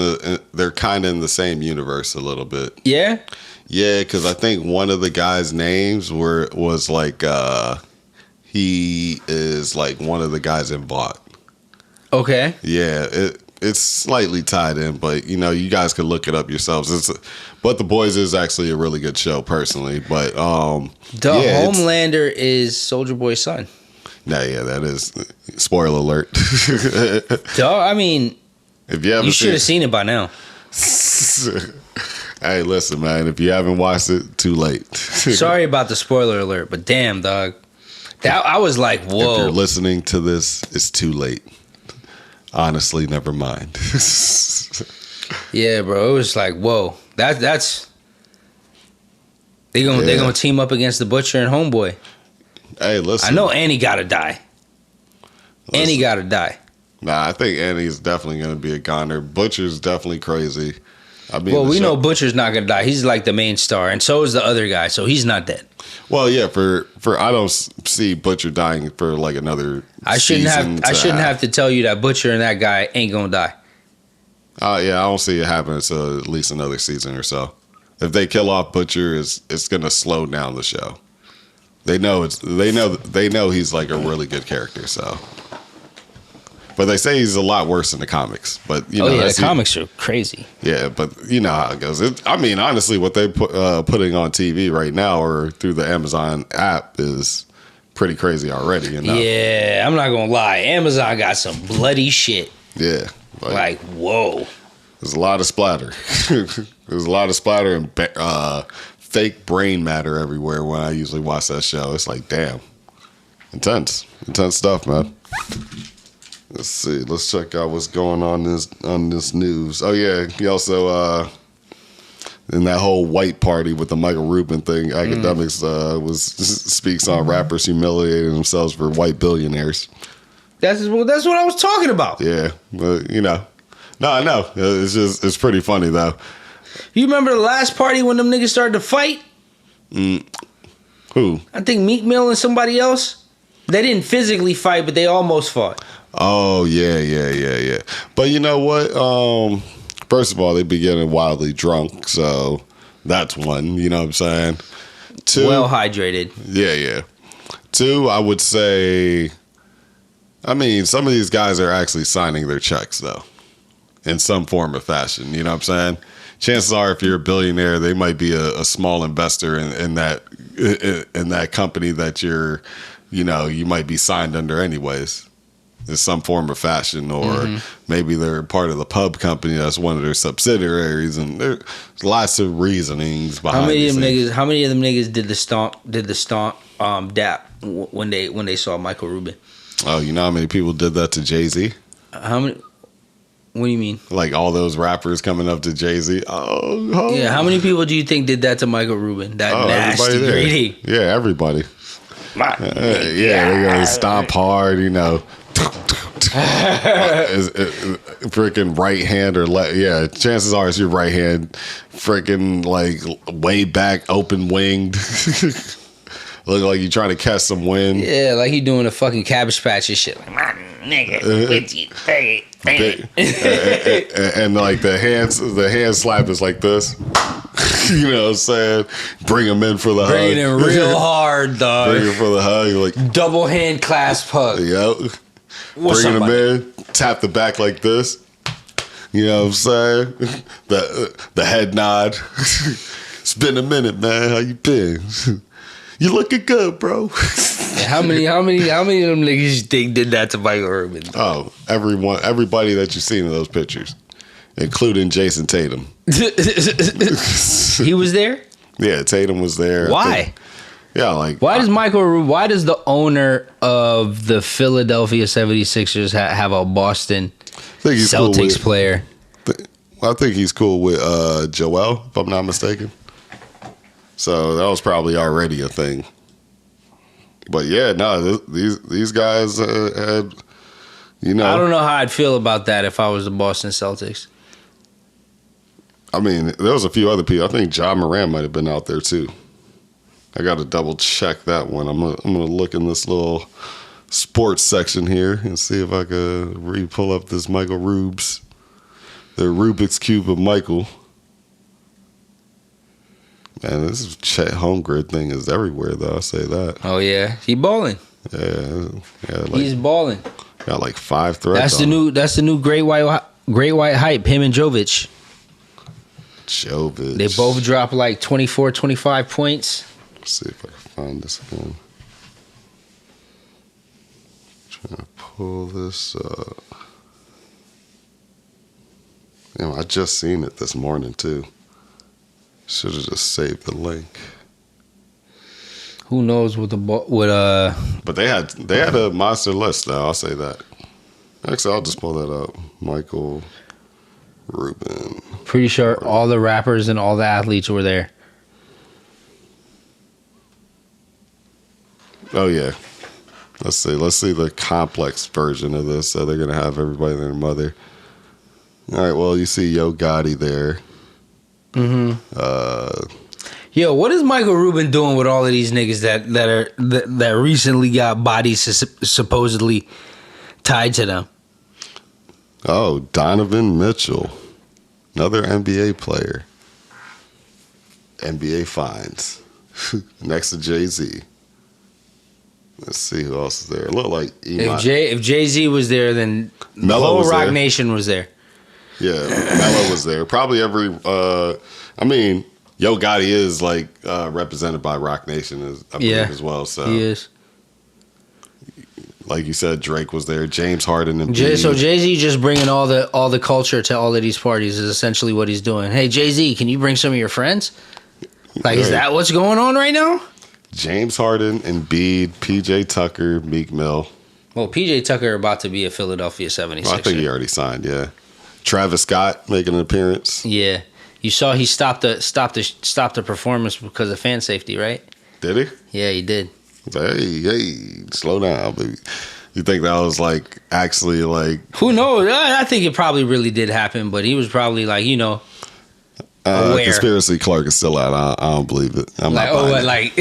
they're kind of in the same universe a little bit. Yeah? Yeah, because I think one of the guys' names was like, he is like one of the guys in Block. Okay. Yeah, it's slightly tied in, but you guys could look it up yourselves. But The Boys is actually a really good show, personally. But Homelander is Soldier Boy's son. Nah, yeah, that is spoiler alert. Duh, I mean, if you should have seen it by now. Hey, listen, man. If you haven't watched it, too late. Sorry about the spoiler alert, but damn, dog. I was like, whoa. If you're listening to this, it's too late. Honestly, never mind. Yeah, bro. It was like, whoa. That's they gonna team up against the Butcher and Homeboy. Hey, listen. I know Annie gotta die. Annie gotta die. Nah, I think Annie's definitely gonna be a goner. Butcher's definitely crazy. I mean, we know Butcher's not gonna die. He's like the main star, and so is the other guy. So he's not dead. Well, yeah. For I don't see Butcher dying for like another. I shouldn't have to tell you that Butcher and that guy ain't gonna die. Yeah, I don't see it happening until at least another season or so. If they kill off Butcher, it's gonna slow down the show. They know he's like a really good character. So, but they say he's a lot worse in the comics. But the comics are crazy. Yeah, but you know how it goes. I mean, honestly, what they putting on TV right now or through the Amazon app is pretty crazy already. Yeah, I'm not gonna lie. Amazon got some bloody shit. Yeah, like whoa. There's a lot of splatter. There's a lot of splatter and fake brain matter everywhere when I usually watch that show. It's like, damn, intense stuff, man. Let's see. Let's check out what's going on this news. Oh yeah, he also in that whole white party with the Michael Rubin thing. Academics speaks on rappers humiliating themselves for white billionaires. That's what I was talking about. Yeah, but no, I know. It's pretty funny though. You remember the last party when them niggas started to fight? Who? I think Meek Mill and somebody else. They didn't physically fight, but they almost fought. Oh, yeah. But you know what? First of all, they be getting wildly drunk, so that's one. You know what I'm saying? Two, well hydrated. Yeah. Two, I would say, I mean, some of these guys are actually signing their checks, though. in some form or fashion. You know what I'm saying? Chances are, if you're a billionaire, they might be a small investor in that company that you might be signed under anyways. In some form or fashion, or maybe they're part of the pub company that's one of their subsidiaries, and there's lots of reasonings behind. How many of them niggas did the stomp dap when they saw Michael Rubin? Oh, you know how many people did that to Jay-Z? How many? What do you mean? Like all those rappers coming up to Jay-Z. Yeah. How many people do you think did that to Michael Rubin? That nasty greedy. Yeah, everybody. They're gonna stomp hard, freaking right hand or left. Yeah, chances are it's your right hand, freaking like way back, open winged. Look like you trying to catch some wind. Yeah, like you doing a fucking Cabbage Patch and shit. Like, my nigga, with you, and like the hand slap is like this. You know what I'm saying? Bring him in for the hug. Bringing it real hard, dog. Bring him for the hug. Like double hand clasp hug. Yep. Bringing him in. Tap the back like this. You know what I'm saying? The head nod. It's been a minute, man. How you been? You looking good, bro. How many of them niggas you think did that to Michael Rubin? Oh, everybody that you've seen in those pictures, including Jason Tatum. He was there? Yeah, Tatum was there. Why? Why does the owner of the Philadelphia 76ers have a Boston Celtics player? I think he's cool with Joel, if I'm not mistaken. So that was probably already a thing. But yeah, no, these guys had, I don't know how I'd feel about that if I was the Boston Celtics. I mean, there was a few other people. I think Ja Morant might have been out there too. I got to double check that one. I'm gonna look in this little sports section here and see if I could pull up this Michael Rubes, the Rubik's Cube of Michael. Man, this Chet Holmgren thing is everywhere, though. I'll say that. Oh yeah, he balling. Yeah, he's balling. Got like 5 threats. That's the new great white hype. Him and Jovic. They both dropped like 24, 25 points. Let's see if I can find this again. Trying to pull this up. I just seen it this morning too. Should have just saved the link. Who knows what But they had a monster list though. I'll say that. Actually, I'll just pull that up. Michael Rubin. Pretty sure all the rappers and all the athletes were there. Oh yeah. Let's see the complex version of this. So they're gonna have everybody and their mother. All right. Well, you see Yo Gotti there. Yo, what is Michael Rubin doing with all of these niggas that recently got bodies supposedly tied to them? Oh, Donovan Mitchell, another NBA player. NBA fines next to Jay-Z. Let's see who else is there. It looked like if Jay-Z was there, then the whole Rock Nation was there. Yeah, Melo was there. Probably every. Yo Gotti is like represented by Rock Nation, I believe, as well. So he is. Like you said, Drake was there. James Harden and so Jay-Z just bringing all the culture to all of these parties is essentially what he's doing. Hey Jay-Z, can you bring some of your friends? Like, is that what's going on right now? James Harden, Embiid, PJ Tucker, Meek Mill. Well, PJ Tucker about to be a Philadelphia 76er. I think he already signed. Yeah. Travis Scott making an appearance. Yeah, you saw he stopped the performance because of fan safety, right? Did he? Yeah, he did. Hey, slow down, baby. You think that was like actually like? Who knows? I think it probably really did happen, but he was probably like aware. Conspiracy Clark is still out. I don't believe it. I'm like, not buying like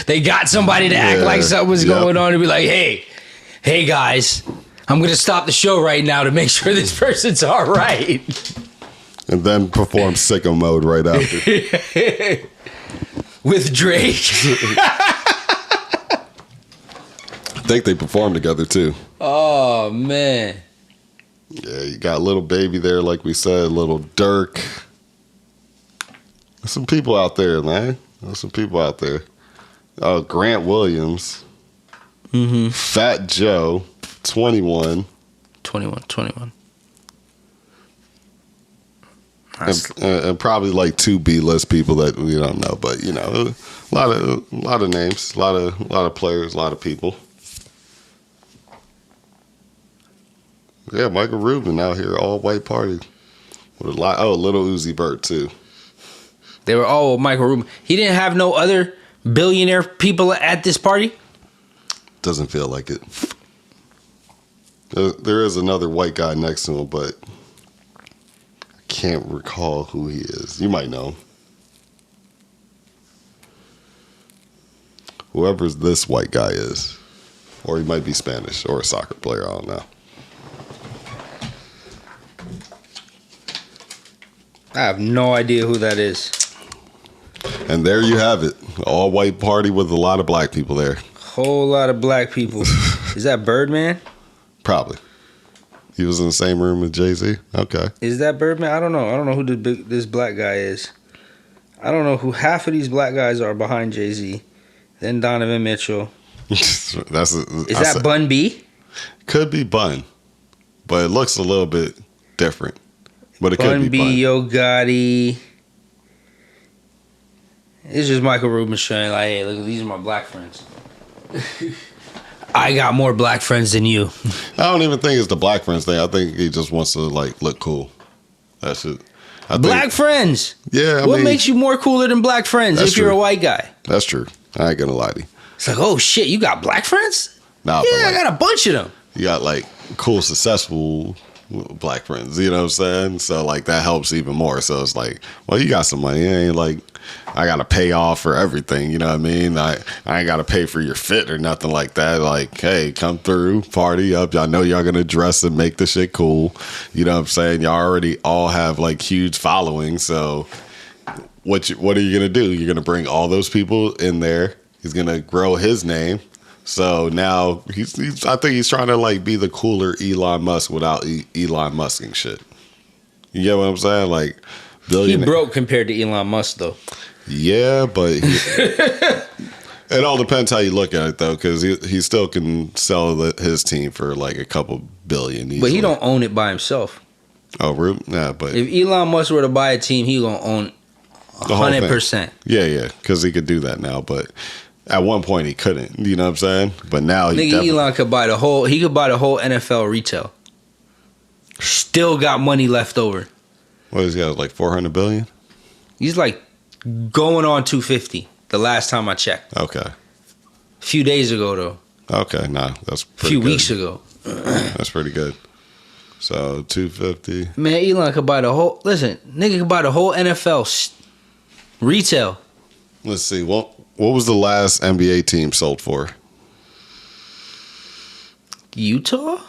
they got somebody to act like something was going on and be like, hey guys. I'm going to stop the show right now to make sure this person's all right. And then perform sicko mode right after. With Drake. I think they performed together too. Oh, man. Yeah, you got little baby there, like we said, little Dirk. There's some people out there, man. There's some people out there. Grant Williams. Mm-hmm. Fat Joe, 21. 21. And probably like 2 B-list people that we don't know, but you know, a lot of names, a lot of players, a lot of people. Yeah, Michael Rubin out here, all white party with a lot. Oh, Little Uzi Vert too. They were all Michael Rubin. He didn't have no other billionaire people at this party. Doesn't feel like it. There is another white guy next to him, but I can't recall who he is. You might know him. Whoever this white guy is. Or he might be Spanish or a soccer player. I don't know. I have no idea who that is. And there you have it. All white party with a lot of black people there. Whole lot of black people. Is that Birdman? Probably. He was in the same room with Jay-Z? Okay. Is that Birdman? I don't know. I don't know who this black guy is. I don't know who half of these black guys are behind Jay-Z. Then Donovan Mitchell. Is that Bun B? Could be Bun. But it looks a little bit different. But it could be Bun. Yo Gotti. It's just Michael Rubin showing like, hey, look, these are my black friends. I got more black friends than you. I don't even think it's the black friends thing. I think he just wants to like look cool. That's it. Black friends. Yeah. What makes you more cooler than black friends if you're a white guy? That's true. I ain't gonna lie to you. It's like, oh shit, you got black friends? Nah, yeah, I got a bunch of them. You got like cool, successful black friends. You know what I'm saying? So like that helps even more. So it's like, well, you got some money. It ain't like I gotta pay off for everything. You know what I mean? I ain't gotta pay for your fit or nothing like that. Like, hey, come through, party up. Y'all know y'all gonna dress and make the shit cool. You know what I'm saying? Y'all already all have like huge followings. So what are you gonna do? You're gonna bring all those people in there. He's gonna grow his name. So now I think he's trying to like be the cooler Elon Musk without Elon Musking shit. You get what I'm saying? Like, he broke compared to Elon Musk though. Yeah, but it all depends how you look at it though, because he still can sell his team for like a couple billion easily. But he don't own it by himself. Oh, Rube? Nah, but if Elon Musk were to buy a team, he gonna own 100%. Yeah, because he could do that now, but. At one point he couldn't, you know what I'm saying? But now Elon could buy the whole NFL retail. Still got money left over. What is he got, like 400 billion? He's like going on 250 the last time I checked. Okay. A few days ago though. Okay, nah, that's pretty good. A few good. weeks ago. That's pretty good. So 250. Man, Elon could buy the whole nigga could buy the whole NFL retail. Let's see. What was the last NBA team sold for? Utah?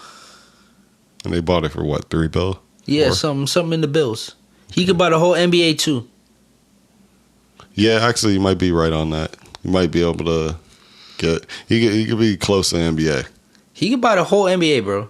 And they bought it for what, $3 billion? Yeah, something in the bills. He could buy the whole NBA too. Yeah, actually, you might be right on that. You might be able to get. He could be close to the NBA. He could buy the whole NBA, bro.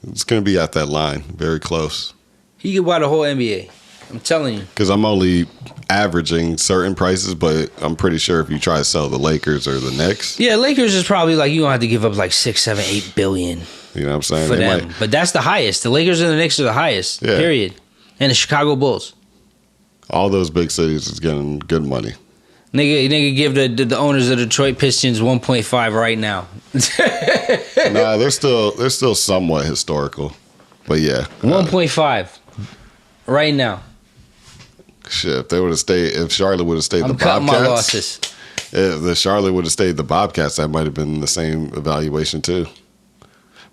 It's gonna be at that line, very close. He could buy the whole NBA. I'm telling you. Because I'm only averaging certain prices, but I'm pretty sure if you try to sell the Lakers or the Knicks. Yeah, Lakers is probably like, you're going to have to give up like 6, 7, 8 billion. You know what I'm saying? For them. But that's the highest. The Lakers and the Knicks are the highest, period. And the Chicago Bulls. All those big cities is getting good money. Nigga give the owners of the Detroit Pistons 1.5 right now. Nah, they're still somewhat historical. But yeah. 1.5 right now. Shit, if they would have stayed, if Charlotte would have stayed the cutting Bobcats, my losses. If the Charlotte would have stayed the Bobcats, that might have been the same evaluation too.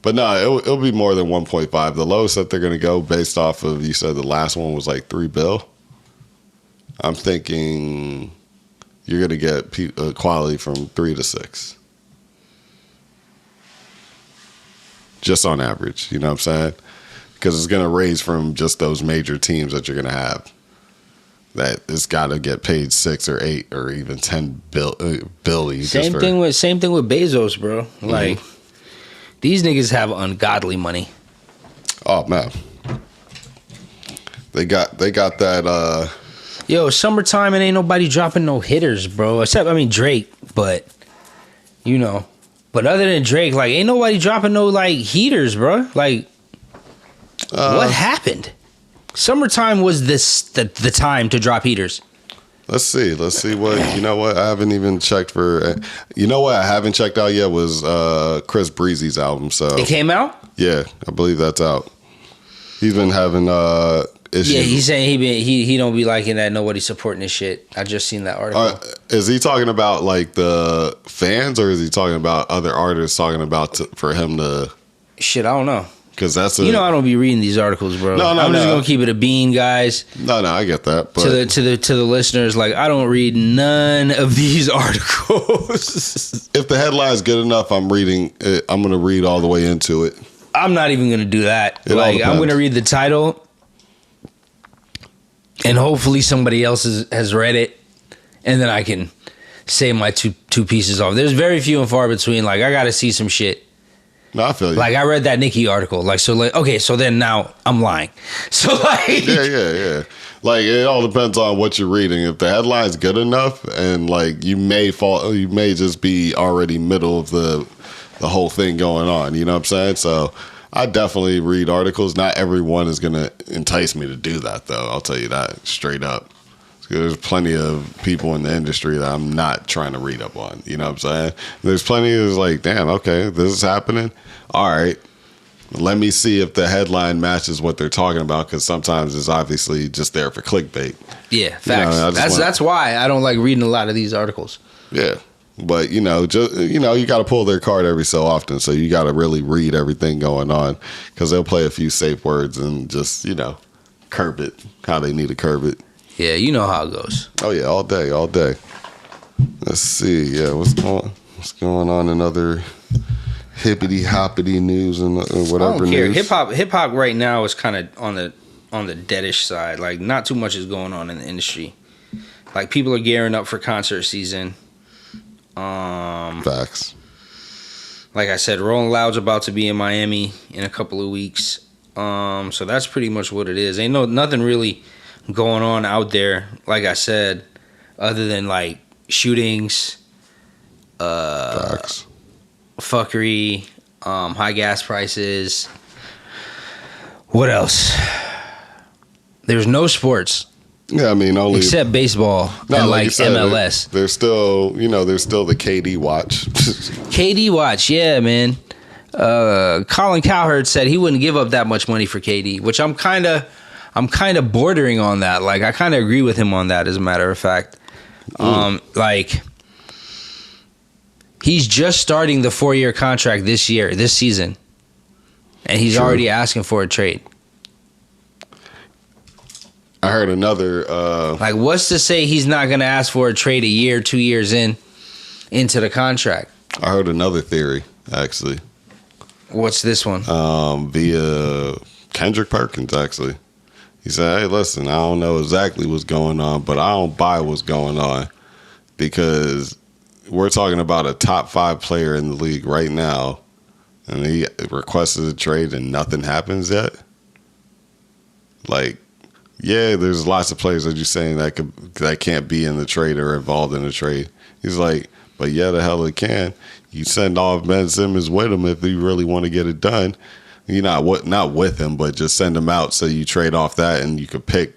But no, it'll be more than 1.5. The lowest that they're going to go, based off of, you said the last one was like $3 billion. I'm thinking you're going to get quality from 3 to 6, just on average. You know what I'm saying? Because it's going to raise from just those major teams that you're going to have. That it's got to get paid 6 or 8 or even 10 billion. Same thing with Bezos, bro. Like, these niggas have ungodly money. Oh man, they got that. Yo, summertime and ain't nobody dropping no hitters, bro. Except Drake, but But other than Drake, like ain't nobody dropping no like heaters, bro. Like, what happened? Summertime was the time to drop heaters. Let's see what, you know what, I haven't even checked for, you know what I haven't checked out yet was Chris Breezy's album. So it came out? Yeah, I believe that's out. He's been having issues. Yeah, he's saying he don't be liking that nobody supporting this shit. I just seen that article. Is he talking about like the fans, or is he talking about other artists talking about for him to? Shit, I don't know. Because that's I don't be reading these articles, bro. No, I'm just gonna keep it a bean, guys. No, I get that. But to the listeners, like I don't read none of these articles. If the headline's good enough, I'm reading it. I'm gonna read all the way into it. I'm not even gonna do that. Like I'm gonna read the title, and hopefully somebody else has read it, and then I can say my two pieces off. There's very few and far between. Like I gotta see some shit. No, I feel you. Like I read that Nicki article. Like so, like okay, so then now I'm lying. So like, yeah. Like it all depends on what you're reading. If the headline's good enough, and like you may just be already middle of the whole thing going on. You know what I'm saying? So I definitely read articles. Not everyone is gonna entice me to do that, though. I'll tell you that straight up. There's plenty of people in the industry that I'm not trying to read up on. You know what I'm saying? There's plenty of like, damn, okay, this is happening. All right, let me see if the headline matches what they're talking about, because sometimes it's obviously just there for clickbait. Yeah, facts. That's why I don't like reading a lot of these articles. Yeah, but you got to pull their card every so often, so you got to really read everything going on, because they'll play a few safe words and just curb it how they need to curb it. Yeah, you know how it goes. Oh yeah, all day. Let's see. Yeah, what's going on in other hippity hoppity news and whatever. I don't care. Hip hop right now is kind of on the deadish side. Like not too much is going on in the industry. Like people are gearing up for concert season. Facts. Like I said, Rolling Loud's about to be in Miami in a couple of weeks. So that's pretty much what it is. Ain't nothing really going on out there, like I said, other than like shootings, fuckery, high gas prices. What else? There's no sports. Yeah, I mean, only except baseball and like said, MLS. There's still the KD watch. KD watch, yeah, man. Colin Cowherd said he wouldn't give up that much money for KD, which I'm kind of bordering on that. Like I kind of agree with him on that, as a matter of fact. Like he's just starting the 4-year contract this season, and he's already asking for a trade. I heard another like what's to say he's not going to ask for a trade a year, 2 years into the contract? I heard another theory, actually. What's this one? Via Kendrick Perkins, actually. He said, hey, listen, I don't know exactly what's going on, but I don't buy what's going on, because we're talking about a top 5 player in the league right now, and he requested a trade and nothing happens yet. Like, yeah, there's lots of players that you're saying that can't be in the trade or involved in the trade. He's like, but yeah, the hell it can. You send off Ben Simmons with him if you really want to get it done. You're not with him, but just send him out so you trade off that and you could pick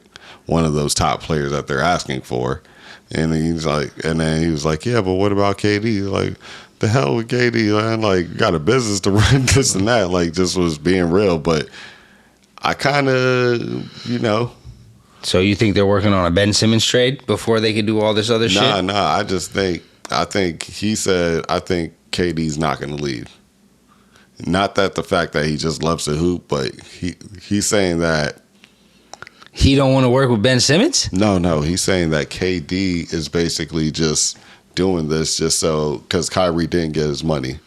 one of those top players that they're asking for. And then he was like, yeah, but what about KD? He's like, the hell with KD, man? Like, got a business to run, this and that. Like, just was being real. But I kind of, So you think they're working on a Ben Simmons trade before they could do all this other shit? Nah. I think he said, I think KD's not going to leave. Not that the fact that he just loves to hoop, but he's saying that he don't want to work with Ben Simmons? No. He's saying that KD is basically just doing this just so, because Kyrie didn't get his money.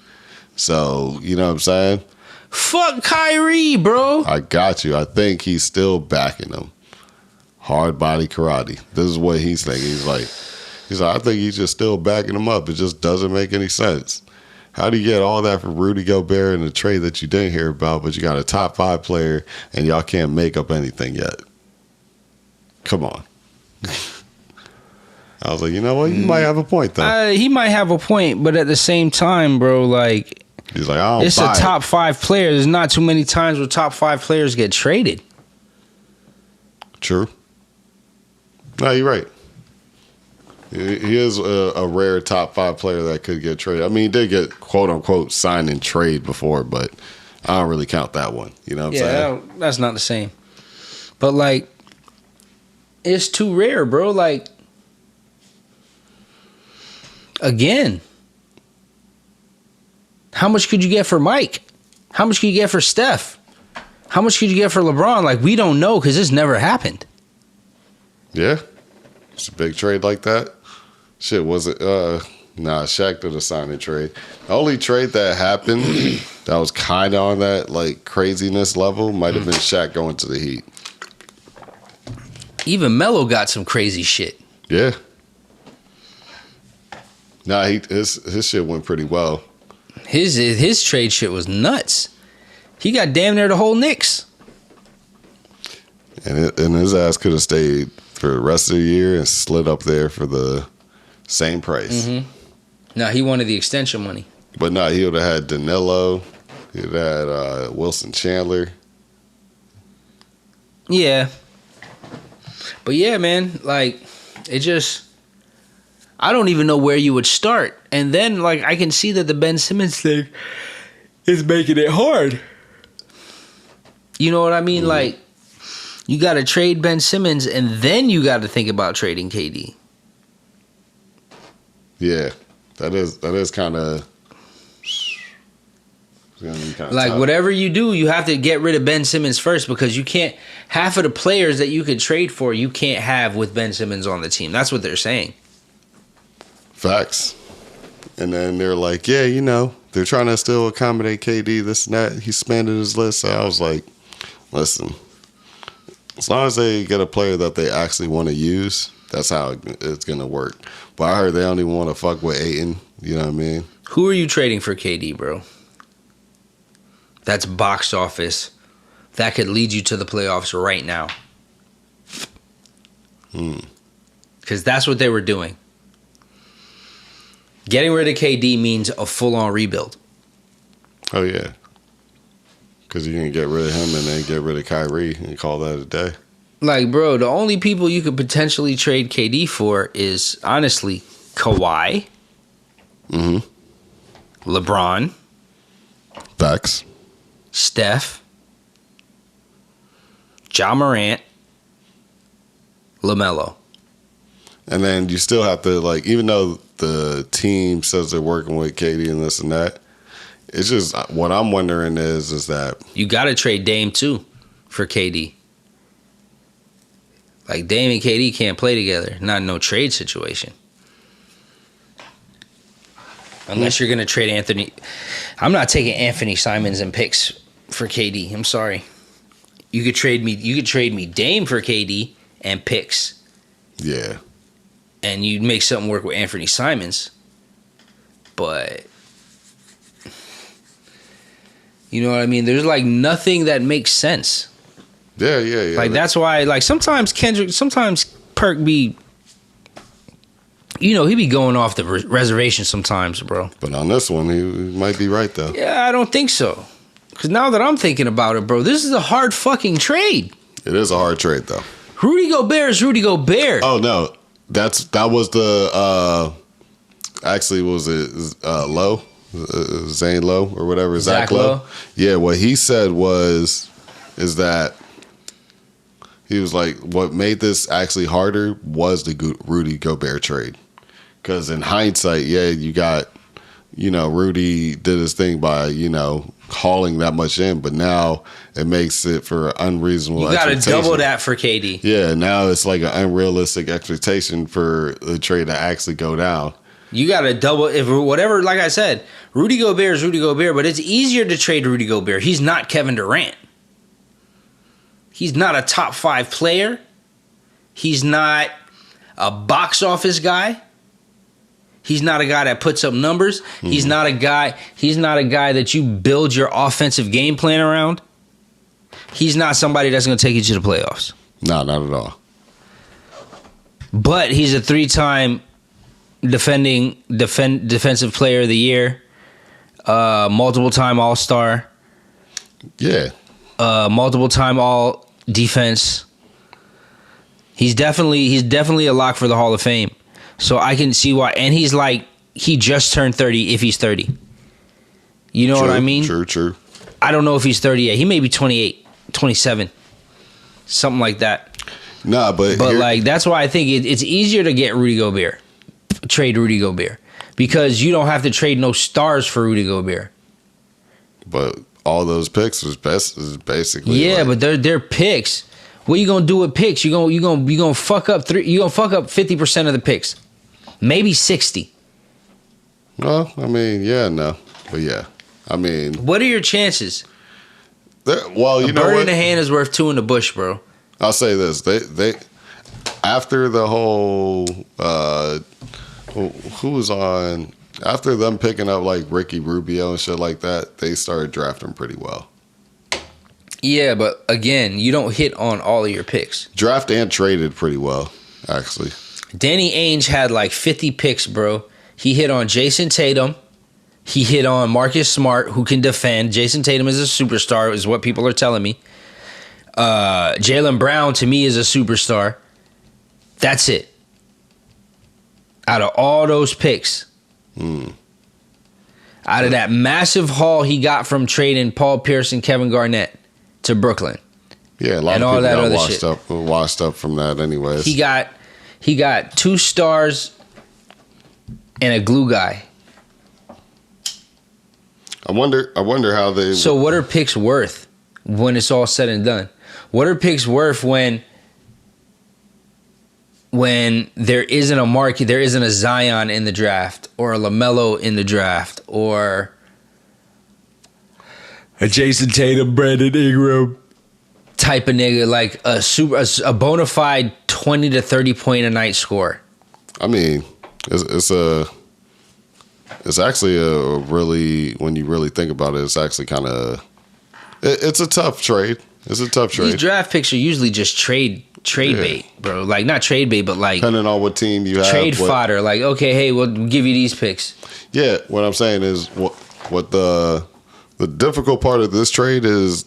So, you know what I'm saying? Fuck Kyrie, bro. I got you. I think he's still backing him. Hard body karate. This is what he's thinking. He's like, I think he's just still backing him up. It just doesn't make any sense. How do you get all that for Rudy Gobert in a trade that you didn't hear about, but you got a top 5 player and y'all can't make up anything yet? Come on. I was like, you know what? You might have a point, though. He might have a point, but at the same time, bro, like, he's like, I don't it's a top 5 player. There's not too many times where top 5 players get traded. True. No, you're right. He is a rare top 5 player that could get traded. I mean, he did get quote unquote signed and trade before, but I don't really count that one. You know what I'm saying? Yeah, that's not the same. But like, it's too rare, bro. Like, again, how much could you get for Mike? How much could you get for Steph? How much could you get for LeBron? Like, we don't know because this never happened. Yeah. It's a big trade like that. Shit, was it? Nah, Shaq did a sign and trade. The only trade that happened that was kind of on that like craziness level might have been Shaq going to the Heat. Even Melo got some crazy shit. Yeah. Nah, his shit went pretty well. His trade shit was nuts. He got damn near the whole Knicks. And his ass could have stayed for the rest of the year and slid up there for the same price. Mm-hmm. No, he wanted the extension money. But no, he would have had Danilo. He would have had Wilson Chandler. Yeah. But yeah, man, like, it just, I don't even know where you would start. And then, like, I can see that the Ben Simmons thing is making it hard. You know what I mean? Like, you got to trade Ben Simmons, and then you got to think about trading KD. Yeah, that is kind of like tough. Whatever you do, you have to get rid of Ben Simmons first because you can't. Half of the players that you could trade for, you can't have with Ben Simmons on the team. That's what they're saying. Facts. And then they're like, yeah, you know, they're trying to still accommodate KD, this and that. He expanded his list. So I was like, listen, as long as they get a player that they actually want to use, that's how it's going to work. But I heard they don't even want to fuck with Ayton. You know what I mean? Who are you trading for KD, bro? That's box office. That could lead you to the playoffs right now. Because that's what they were doing. Getting rid of KD means a full-on rebuild. Oh, yeah. Because you can get rid of him and then get rid of Kyrie and call that a day. Like, bro, the only people you could potentially trade KD for is, honestly, Kawhi. LeBron. Facts. Steph. Ja Morant. LaMelo. And then you still have to, like, even though the team says they're working with KD and this and that, it's just what I'm wondering is that you got to trade Dame too for KD. Like, Dame and KD can't play together. Not in no trade situation. Unless you're going to trade Anthony. I'm not taking Anthony Simons and picks for KD. I'm sorry. You could trade me Dame for KD and picks. Yeah. And you'd make something work with Anthony Simons. But you know what I mean? There's like nothing that makes sense. Yeah. Like, that's why, like, sometimes Perk be, you know, he be going off the reservation sometimes, bro. But on this one, he might be right, though. Yeah, I don't think so. Because now that I'm thinking about it, bro, this is a hard fucking trade. It is a hard trade, though. Rudy Gobert is Rudy Gobert. Oh, no. That was the, actually, was it Lowe? Zane Lowe or whatever. Zach Lowe? Yeah, what he said is that he was like, what made this actually harder was the Rudy Gobert trade. Because in hindsight, yeah, you got, you know, Rudy did his thing by, you know, hauling that much in, but now it makes it for unreasonable expectation. You got to double that for KD. Yeah, now it's like an unrealistic expectation for the trade to actually go down. You got to double, if whatever, like I said, Rudy Gobert is Rudy Gobert, but it's easier to trade Rudy Gobert. He's not Kevin Durant. He's not a top 5 player. He's not a box office guy. He's not a guy that puts up numbers. He's not a guy that you build your offensive game plan around. He's not somebody that's going to take you to the playoffs. No, not at all. But he's a 3-time defensive player of the year, multiple-time All-Star. Yeah. Multiple-time All-Defense. He's definitely a lock for the Hall of Fame. So I can see why. And he's like, he just turned 30 if he's 30. You know what I mean? True. I don't know if he's 30 yet. He may be 28, 27, something like that. Nah, but like, that's why I think it's easier to get trade Rudy Gobert, because you don't have to trade no stars for Rudy Gobert. But all those picks is basically but they're picks. What you gonna do with picks? You gonna fuck up 50% of the picks, maybe 60. Well, I mean, but yeah, I mean, what are your chances? Well, you know, bird in the hand is worth 2 in the bush, bro. I'll say this: they after the whole who was on after them picking up like Ricky Rubio and shit like that, they started drafting pretty well. Yeah, but again, you don't hit on all of your picks. Draft and traded pretty well, actually. Danny Ainge had like 50 picks, bro. He hit on Jason Tatum. He hit on Marcus Smart, who can defend. Jason Tatum is a superstar, is what people are telling me. Jaylen Brown, to me, is a superstar. That's it. Out of all those picks, out of that massive haul he got from trading Paul Pierce and Kevin Garnett to Brooklyn. Yeah, a lot of people got washed up from that anyways. He got 2 stars and a glue guy. I wonder how they. So what are picks worth when it's all said and done? What are picks worth when there isn't a Mark, there isn't a Zion in the draft, or a LaMelo in the draft, or a Jason Tatum, Brandon Ingram type of nigga, like a bona fide 20 to 30 point a night score? I mean, it's actually a really, when you really think about it, it's actually kind of, it's a tough trade. It's a tough trade. These draft picks are usually just trade bait, bro. Like, not trade bait, but like, depending on what team you have. Trade fodder. Like, okay, hey, we'll give you these picks. Yeah, what I'm saying is what the difficult part of this trade is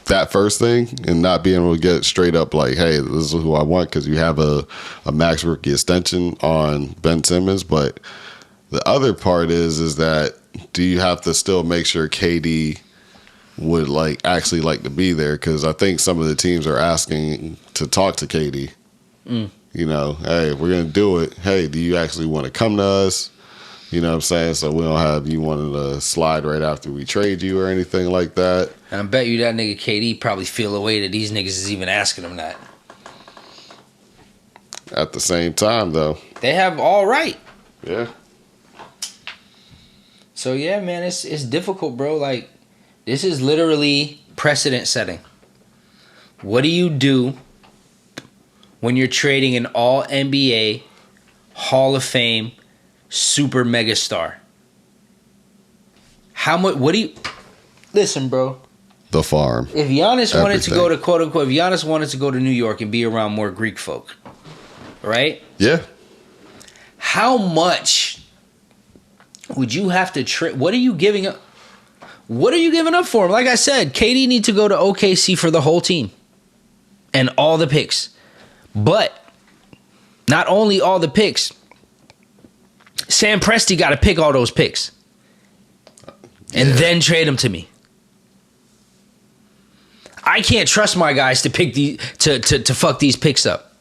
that first thing, and not being able to get straight up like, hey, this is who I want, because you have a max rookie extension on Ben Simmons. But the other part is that, do you have to still make sure KD would actually like to be there? Because I think some of the teams are asking to talk to KD. You know, hey, we're gonna do it. Hey, do you actually want to come to us? You know what I'm saying? So we don't have you wanting to slide right after we trade you or anything like that. And I bet you that nigga KD probably feel a way that these niggas is even asking him that. At the same time, though, they have all right. Yeah. So yeah, man, it's difficult, bro. Like, this is literally precedent setting. What do you do when you're trading an all NBA, Hall of Fame, super mega star? How much? What do you? Listen, bro. The farm. If Giannis wanted to go to, quote unquote, if Giannis wanted to go to New York and be around more Greek folk, right? Yeah. How much would you have to trade? What are you giving up? What are you giving up for him? Like I said, KD needs to go to OKC for the whole team and all the picks. But not only all the picks, Sam Presti got to pick all those picks and then trade them to me. I can't trust my guys to pick to fuck these picks up.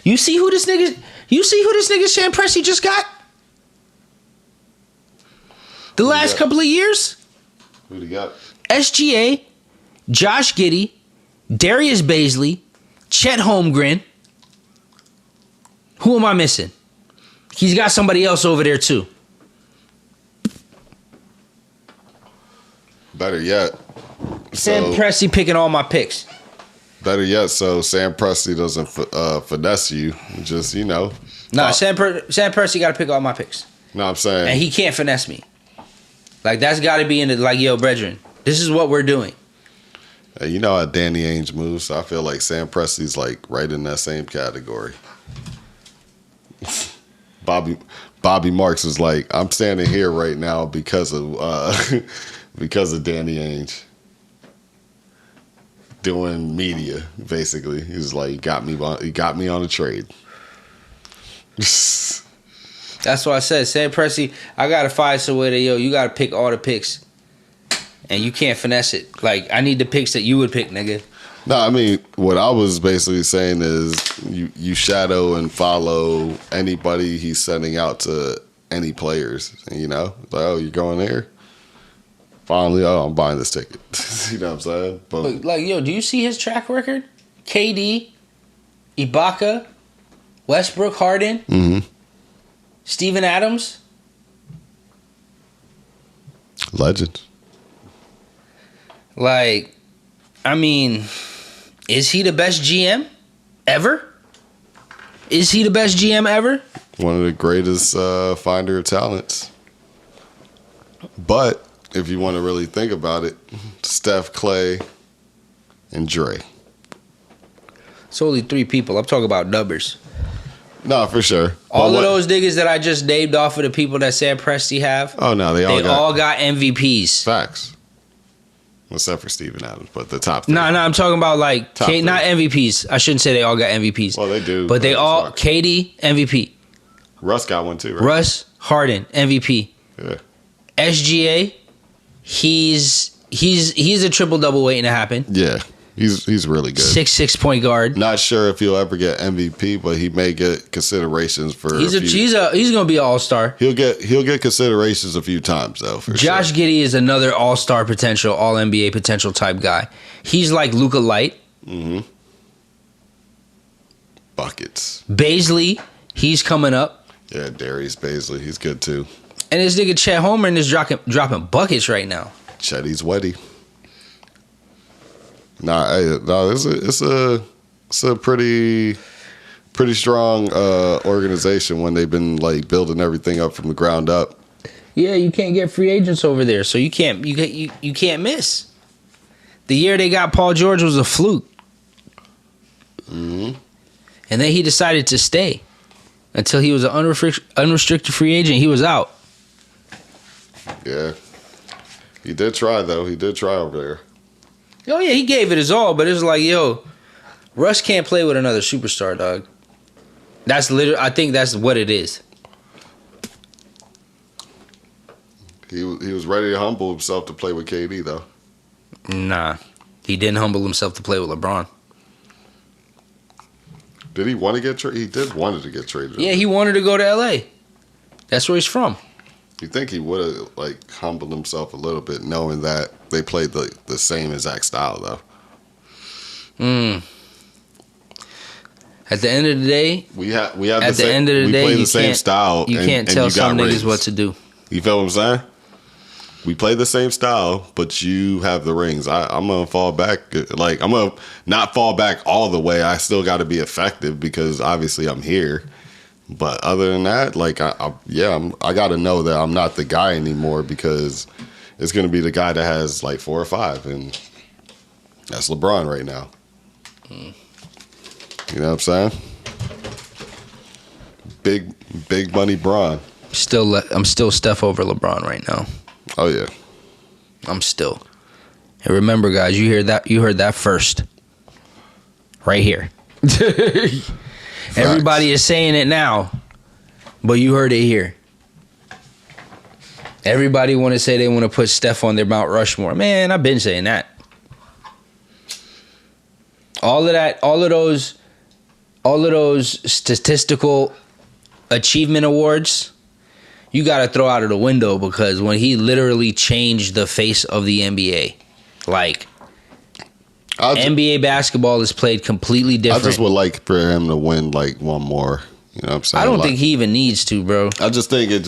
You see who this nigga Sam Presti just got? The last couple of years? Who do you got? SGA, Josh Giddey, Darius Baisley, Chet Holmgren. Who am I missing? He's got somebody else over there too. Better yet. Sam Presti picking all my picks. Better yet, so Sam Presti doesn't finesse you. Just, Nah, Sam Presti got to pick all my picks. No, I'm saying. And he can't finesse me. Like, that's got to be in the, like, yo, brethren, this is what we're doing. You know how Danny Ainge moves, so I feel like Sam Presti's, like, right in that same category. Bobby Marks is like, I'm standing here right now because of Danny Ainge. Doing media, basically. He's like, he got me on a trade. That's why I said, Sam Presti, I gotta find some way that you gotta pick all the picks, and you can't finesse it. Like, I need the picks that you would pick, nigga. No, I mean, what I was basically saying is you shadow and follow anybody he's sending out to any players. Like, oh, you're going there? Finally, I'm buying this ticket. You know what I'm saying? But, like, do you see his track record? KD, Ibaka, Westbrook, Harden, Steven Adams. Legend. Like, I mean, is he the best GM ever? Is he the best GM ever? One of the greatest finder of talents. But if you want to really think about it, Steph, Clay, and Dre. It's only 3 people. I'm talking about numbers. No, for sure. All of those niggas that I just named off of the people that Sam Presti have. Oh no, they all got MVPs. Facts. Except for Steven Adams, but the top 3. No, I'm talking about like not MVPs. I shouldn't say they all got MVPs. Well, they do. But they all KD MVP. Russ got one too, right? Russ, Harden MVP. Yeah. SGA, he's a triple double waiting to happen. Yeah. He's really good. 6'6" point guard. Not sure if he'll ever get MVP, but he may get considerations for. He's gonna be an all-star. He'll get considerations a few times though. For Josh Giddey is another all-star potential, all NBA potential type guy. He's like Luka Light. Buckets. Baisley, he's coming up. Yeah, Darius Baisley, he's good too. And this nigga Chet Holmgren is dropping buckets right now. Chetty's wetty. It's a pretty strong organization when they've been like building everything up from the ground up. Yeah, you can't get free agents over there, so you can't miss. The year they got Paul George was a fluke, and then he decided to stay until he was an unrestricted free agent. He was out. Yeah, he did try though. He did try over there. Oh, yeah, he gave it his all, but it's like, Russ can't play with another superstar, dog. I think that's what it is. He was ready to humble himself to play with KD, though. Nah, he didn't humble himself to play with LeBron. Did he want to get traded? He did wanted to get traded. Yeah, he wanted to go to LA. That's where he's from. You think he would have like humbled himself a little bit, knowing that they played the same exact style, though. At the end of the day, we play the same style. You can't tell some niggas what to do. You feel what I'm saying? We play the same style, but you have the rings. I'm gonna fall back. Like, I'm gonna not fall back all the way. I still got to be effective because obviously I'm here. But other than that, like, I got to know that I'm not the guy anymore because it's going to be the guy that has like 4 or 5, and that's LeBron right now. You know what I'm saying? Big money Bron. I'm still Steph over LeBron right now. Oh yeah, I'm still. And remember, guys, you heard that first, right here. Everybody is saying it now, but you heard it here. Everybody want to say they want to put Steph on their Mount Rushmore. Man, I've been saying that. All of those statistical achievement awards, you got to throw out of the window because when he literally changed the face of the NBA, like. NBA basketball is played completely different. I just would like for him to win like one more. You know what I'm saying? I don't think he even needs to, bro. I just think it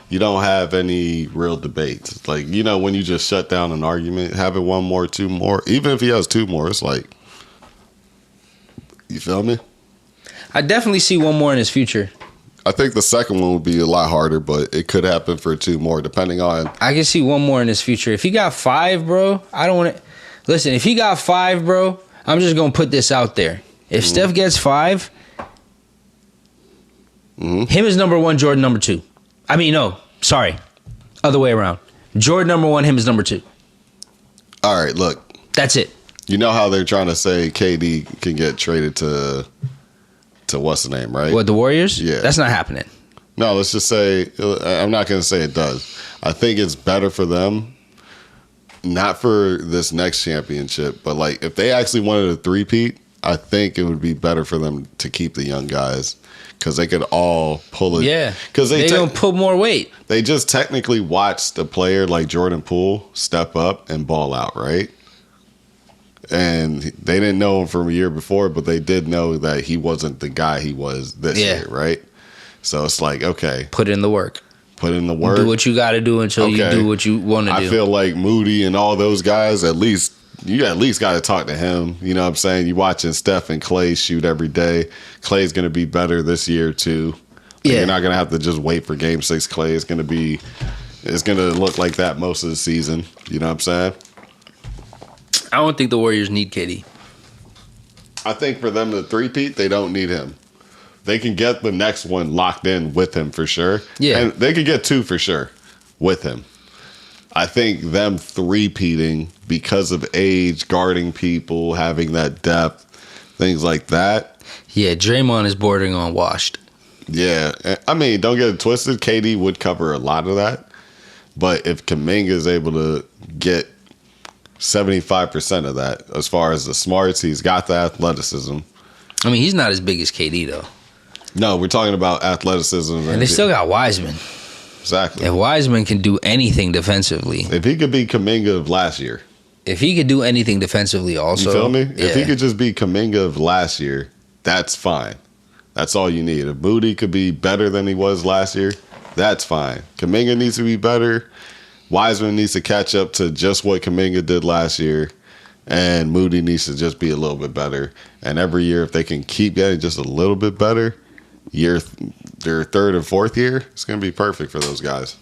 you don't have any real debates. Like, you know, when you just shut down an argument, having one more, two more, even if he has two more, it's like, you feel me? I definitely see one more in his future. I think the second one would be a lot harder, but it could happen for two more, depending on. I can see one more in his future. If he got 5, bro, I don't want to. Listen, if he got 5, bro, I'm just going to put this out there. If Steph gets 5, him is number 1, Jordan number 2. I mean, no, sorry. Other way around. Jordan number 1, him is number 2. All right, look. That's it. You know how they're trying to say KD can get traded to what's the name, right? What, the Warriors? Yeah. That's not happening. No, let's just say, I'm not going to say it does. I think it's better for them, not for this next championship, but like if they actually wanted a three-peat, I think it would be better for them to keep the young guys because they could all pull it. Yeah, because they're going to pull more weight. They just technically watched a player like Jordan Poole step up and ball out, right? And they didn't know him from a year before, but they did know that he wasn't the guy he was this year, right? So it's like, okay. Put in the work. Put in the work. Do what you got to do until you do what you want to do. I feel like Moody and all those guys, you at least got to talk to him. You know what I'm saying? You watching Steph and Clay shoot every day. Clay's going to be better this year, too. You're not going to have to just wait for Game 6 Clay. It's going to look like that most of the season. You know what I'm saying? I don't think the Warriors need KD. I think for them to three-peat, they don't need him. They can get the next one locked in with him for sure. Yeah. And they could get 2 for sure with him. I think them three-peating because of age, guarding people, having that depth, things like that. Yeah, Draymond is bordering on washed. Yeah. I mean, don't get it twisted. KD would cover a lot of that. But if Kuminga is able to get 75% of that, as far as the smarts, he's got the athleticism. I mean, he's not as big as KD, though. No, we're talking about athleticism. And they still got Wiseman. Exactly. If Wiseman can do anything defensively. If he could be Kuminga of last year. If he could do anything defensively also. You feel me? Yeah. If he could just be Kuminga of last year, that's fine. That's all you need. If Moody could be better than he was last year, that's fine. Kuminga needs to be better. Wiseman needs to catch up to just what Kuminga did last year. And Moody needs to just be a little bit better. And every year, if they can keep getting just a little bit better, their third and fourth year, it's going to be perfect for those guys.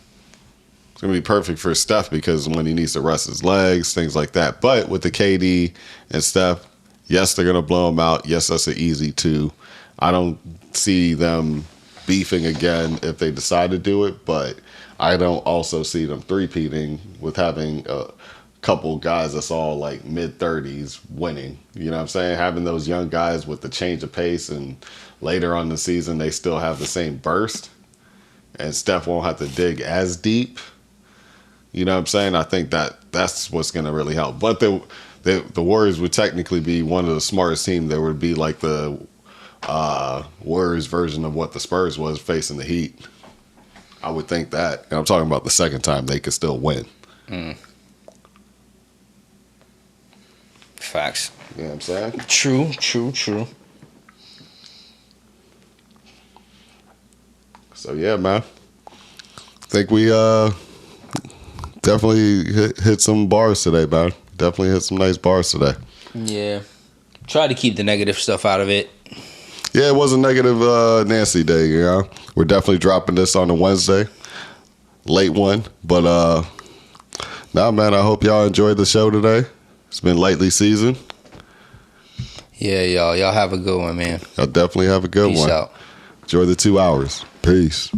It's going to be perfect for Steph because when he needs to rest his legs, things like that. But with the KD and Steph, yes, they're going to blow him out. Yes, that's an easy 2. I don't see them beefing again if they decide to do it, but I don't also see them three-peating with having a couple guys that's all like mid-30s winning. You know what I'm saying? Having those young guys with the change of pace and later on in the season they still have the same burst and Steph won't have to dig as deep. You know what I'm saying? I think that's what's going to really help. But the Warriors would technically be one of the smartest teams. There would be like the Warriors version of what the Spurs was facing the Heat. I would think that. And I'm talking about the second time they could still win. Facts. You know what I'm saying? True. So, yeah, man. I think we definitely hit some bars today, man. Definitely hit some nice bars today. Yeah. Try to keep the negative stuff out of it. Yeah, it was a negative Nancy day, you know. We're definitely dropping this on a Wednesday. Late one. But, nah, man, I hope y'all enjoyed the show today. It's been lightly seasoned. Yeah, y'all. Y'all have a good one, man. Y'all definitely have a good one. Peace out. Enjoy the 2 hours. Peace.